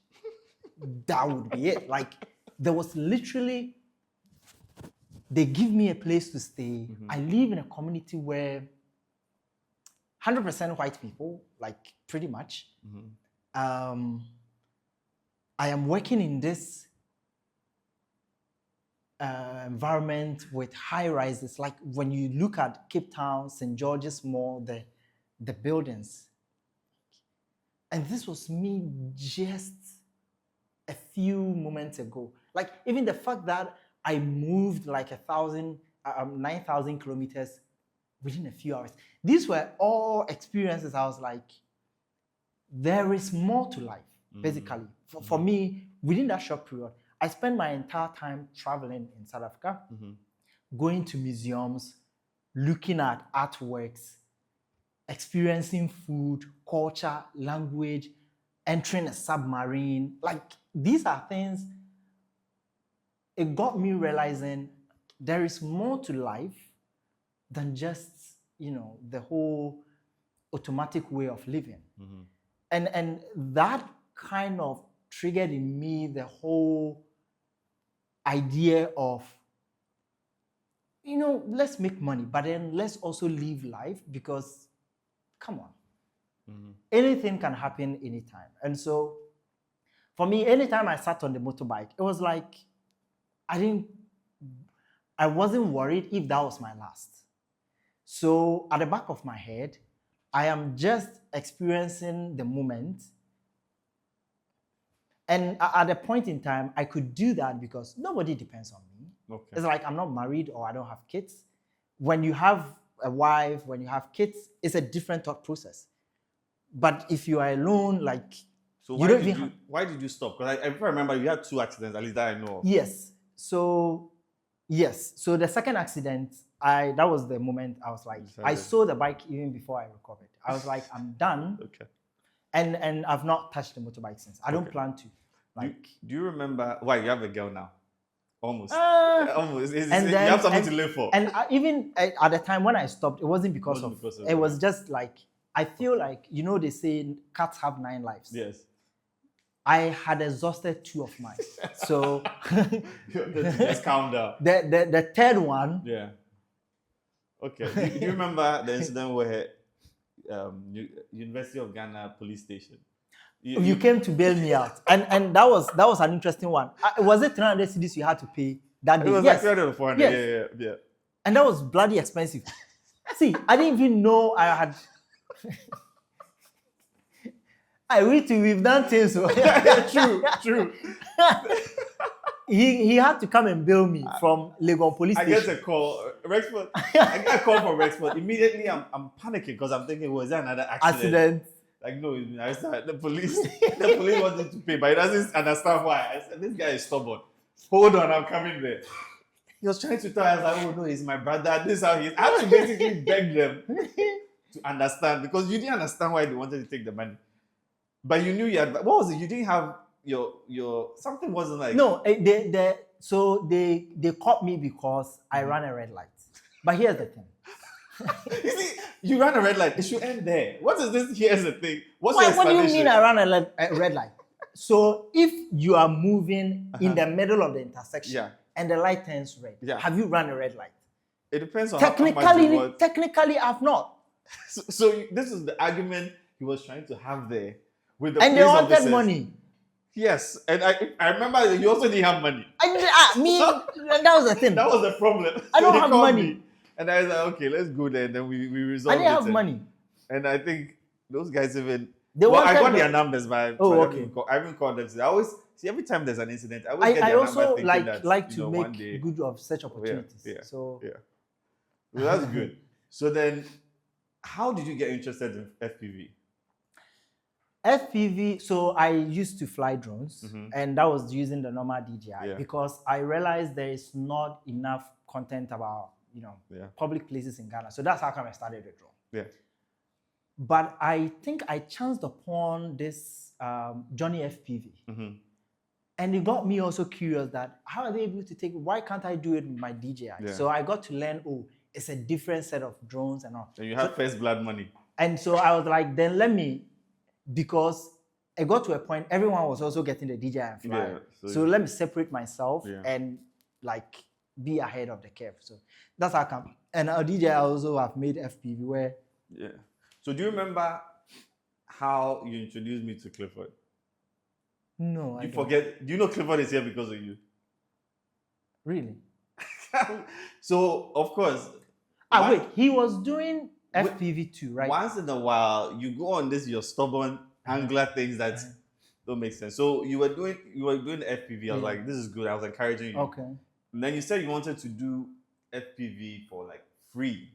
that would be it. Like, there was literally, they give me a place to stay. I live in a community where 100% white people, like pretty much. I am working in this environment with high rises. Like when you look at Cape Town, St. George's Mall, the buildings. And this was me just a few moments ago. Like even the fact that I moved like 9,000 kilometers within a few hours. These were all experiences. I was like, there is more to life, basically. For me, within that short period, I spent my entire time traveling in South Africa, going to museums, looking at artworks, experiencing food, culture, language, entering a submarine. Like, these are things, it got me realizing there is more to life than just, the whole automatic way of living. And that kind of triggered in me the whole idea of, let's make money, but then let's also live life, because, come on, anything can happen anytime. And so, for me, anytime I sat on the motorbike, it was like, I wasn't worried if that was my last. So at the back of my head, I am just experiencing the moment. And at a point in time, I could do that because nobody depends on me. Okay. It's like I'm not married or I don't have kids. When you have a wife, when you have kids, it's a different thought process. But if you are alone, like... So why did you stop? Because I remember you had 2 accidents, at least that I know of. Yes. So the second accident, that was the moment I was like, I saw the bike even before I recovered. I was like, I'm done. Okay. And I've not touched the motorbike since. I don't plan to. Like, do you remember? Why, you have a girl now? Almost. Almost. You have something to live for. And even at the time when I stopped, it wasn't because of it was just like, I feel like, they say cats have 9 lives. Yes. I had exhausted 2 of mine. So just calm down. The third one. Yeah. Okay. Do you remember the incident where University of Ghana police station? You came to bail me out, and that was an interesting one. Was it 300 cedis you had to pay that day? It was yes. like 300 or 400. Yes. Yeah. And that was bloody expensive. See, I didn't even know I had. We've done things. True. He had to come and bail me from Legon police station. I get a call, Rexford. I get a call from Rexford. Immediately, I'm panicking because I'm thinking, was there another accident? Like, no, the police wanted to pay, but he doesn't understand why. I said, this guy is stubborn. Hold on, I'm coming there. He was trying to tell us, like, oh no, he's my brother. This is how he is. I had to basically beg them to understand, because you didn't understand why they wanted to take the money. But you knew you had, what was it? You didn't have your something wasn't like. No, so they caught me because I ran a red light. But here's the thing. You see, you ran a red light. It should end there. What is this? Here's the thing. What do you mean I ran a red light? So if you are moving in the middle of the intersection and the light turns red, have you run a red light? It depends on Technically, I've not. So this is the argument he was trying to have there with the and they wanted money. Yes, and I remember you also didn't have money. That was the thing. That was the problem. I don't have money. And I was like, okay, let's go there. And then we resolved it. I didn't have money. And I think those guys even... I got their numbers, but okay. I haven't called them. I always... See, every time there's an incident, I always get their number thinking like that, to make good of such opportunities. Yeah. So Well, that's good. So then, how did you get interested in FPV? FPV, so I used to fly drones, and that was using the normal DJI because I realized there is not enough content about public places in Ghana. So that's how come I started the drone. Yeah. But I think I chanced upon this Johnny FPV. And it got me also curious that how are they able to why can't I do it with my DJI? Yeah. So I got to learn, it's a different set of drones and all. And you have first blood money. And so I was like, then because I got to a point, everyone was also getting the DJI and fly. Yeah, so let me separate myself and be ahead of the curve. So that's how I come. And our DJI also have made FPV where. Yeah. So do you remember how you introduced me to Clifford? No, I forget. Do you know Clifford is here because of you? Really? So, of course. Wait, he was doing FPV too, right? Once in a while, you go on your stubborn angler things that don't make sense. So you were doing FPV. I was like, this is good. I was encouraging you. Okay. And then you said you wanted to do FPV for free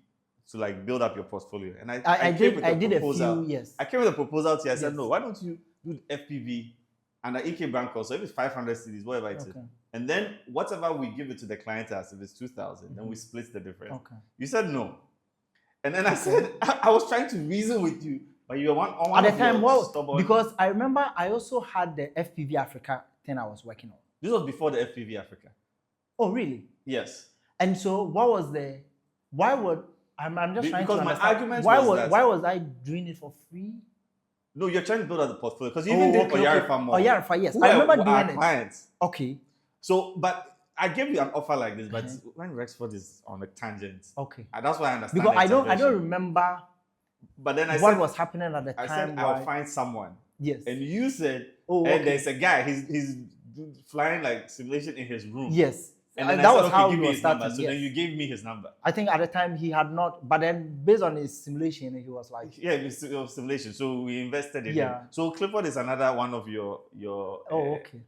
to build up your portfolio. And I did a few, yes. I came with a proposal to you. I said, no, why don't you do FPV and an EK brand cost? So if it's 500 cedis, whatever it is. And then whatever we give it to the client as, if it's 2,000, then we split the difference. Okay. You said no. And then I said, I was trying to reason with you, but you were one at the time, because I remember I also had the FPV Africa thing I was working on. This was before the FPV Africa. Oh, really? Yes. And so I'm just trying to understand. Because my argument why was I doing it for free? No, you're trying to build out the portfolio. Because you even did Oyarifa more. Oyarifa, yes. I remember doing it. Clients. Okay. So, but I gave you an offer like this, but when Rexford is on a tangent, okay, that's why I understand. Because I don't remember. But then what was happening at the time. I said I'll find someone. Yes. And you said, and there's a guy. He's flying simulation in his room. Yes. And then that was how he was starting. So then you gave me his number. I think at the time he had not, but then based on his simulation, he was like, it was simulation. So we invested in him. So Clifford is another one of your okay.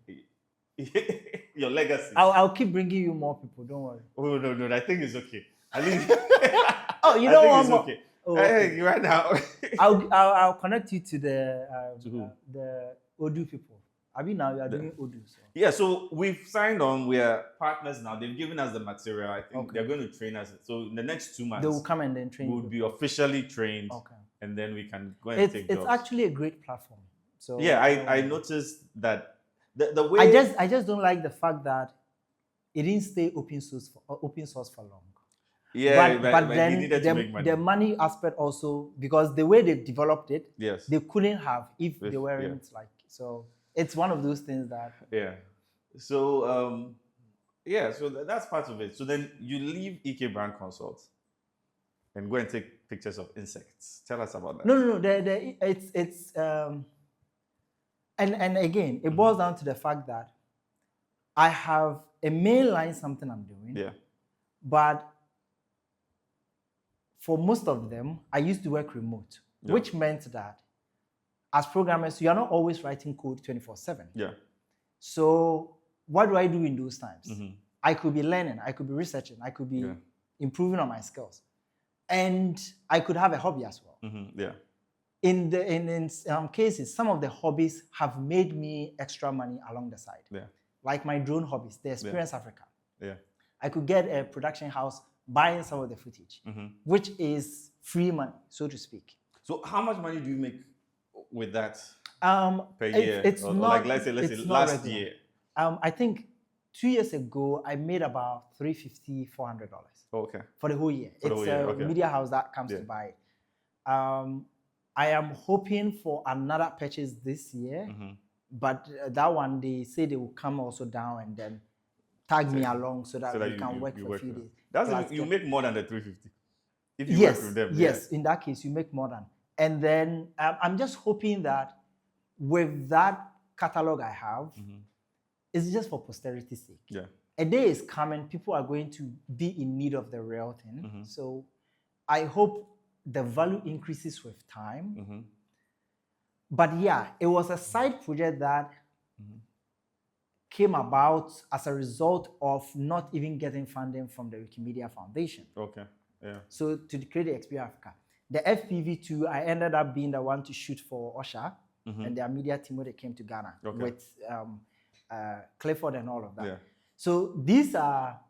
Your legacy. I'll keep bringing you more people. Don't worry. Oh no, I think it's okay. At least. You don't want more. Okay. Hey, right now. I'll connect you to the Odu people. I mean, now you are doing Odu. So. Yeah, so we've signed on. We are partners now. They've given us the material. I think they're going to train us. So in the next 2 months, they will come and then train. We'll be officially trained. Okay. And then we can go and take jobs. It's actually a great platform. So yeah, I noticed that the way I just don't like the fact that it didn't stay open source for long. Yeah, but then the money aspect also, because the way they developed it, they couldn't have if they weren't so. it's one of those things that. Yeah. So so that's part of it. So then you leave EK Brand Consult and go and take pictures of insects. Tell us about that. No. It's and again, it boils down to the fact that I have a mainline something I'm doing. Yeah. But for most of them, I used to work remote, which meant that as programmers, you are not always writing code 24/7. Yeah. So what do I do in those times? I could be learning, I could be researching, I could be improving on my skills, and I could have a hobby as well. Yeah. In some cases, some of the hobbies have made me extra money along the side. Yeah. Like my drone hobbies, the Experience Africa. Yeah. I could get a production house buying some of the footage, which is free money, so to speak. So how much money do you make with that per year? It's or like let's say last regular. year. I think 2 years ago I made about $350, $400. Okay. For the whole year. It's a media house that comes to buy it. I am hoping for another purchase this year, but that one they say they will come also down and then tag me along so that we can work for a few days. That's you make more than the 350 if you work with them. Yes, in that case you make more than. And then I'm just hoping that with that catalog I have, it's just for posterity's sake. Yeah. A day is coming, people are going to be in need of the real thing. So I hope the value increases with time. But yeah, it was a side project that came about as a result of not even getting funding from the Wikimedia Foundation. Okay, yeah. So to create the Experience Africa. The FPV2, I ended up being the one to shoot for Osha and their media team when they came to Ghana with Clifford and all of that. Yeah. So these are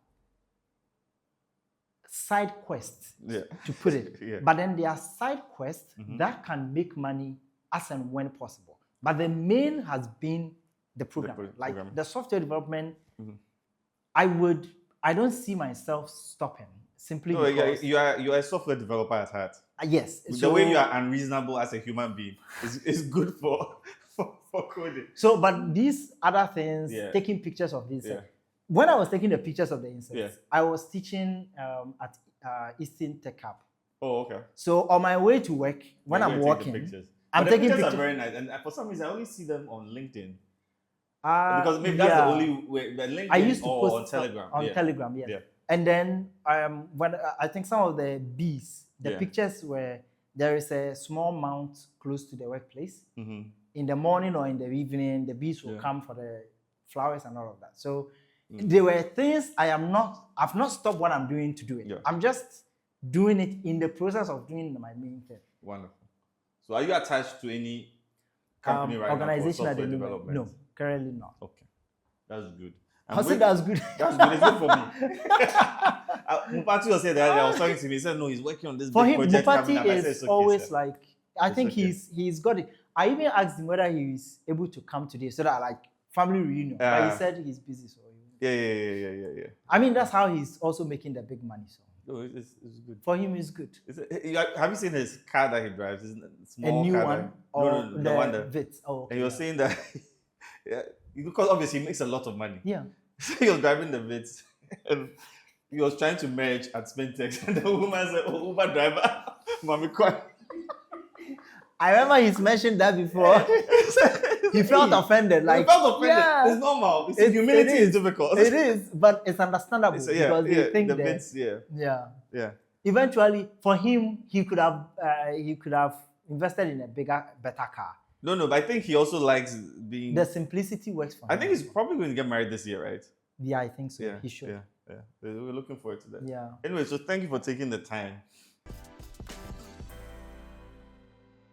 side quests, to put it. But then there are side quests that can make money as and when possible. But the main has been the programming. The software development, I don't see myself stopping simply because... you are a software developer at heart. Yes. The way you are unreasonable as a human being is good for coding. So, but these other things, taking pictures of these, when I was taking the pictures of the insects, I was teaching at Eastern Tech Hub. Oh, okay. So on my way to work, when I'm walking, I'm taking pictures. Are very nice, and for some reason I only see them on LinkedIn. Because maybe that's the only way. But LinkedIn, I used to post on Telegram. On Telegram, yes. And then when I think some of the bees, the pictures where there is a small mount close to the workplace. In the morning or in the evening, the bees will come for the flowers and all of that. So there were things I've not stopped what I'm doing to do it. I'm just doing it in the process of doing my main thing. Wonderful. So are you attached to any company right organization now for at the software development? No, currently not. Okay, that's good. I said that's good. That's good. It's good for me. Mupati was saying that I was talking to me. He said no, he's working on this big project. For him, Mupati is always like, I think he's got it. I even asked him whether he is able to come today so that like family reunion. But he said he's busy. So yeah. I mean, that's how he's also making the big money. So it's good. For him, it's good. Have you seen his car that he drives? It's a small a new car one? No, the one that Vitz. Oh, okay, and you're saying that because obviously he makes a lot of money. Yeah. So he was driving the Vitz and he was trying to merge at Spintex and the woman said, "Oh, Uber driver, mommy cry." I remember he's mentioned that before. He felt offended. Like, he felt offended. Yeah, it's normal. Humility is difficult. It is, but it's understandable because they think the that. bits, yeah. Eventually, for him, he could have invested in a better car. No, but I think he also likes being. The simplicity works for him. I think he's probably going to get married this year, right? Yeah, I think so. He should. Yeah. We're looking forward to that. Yeah. Anyway, so thank you for taking the time.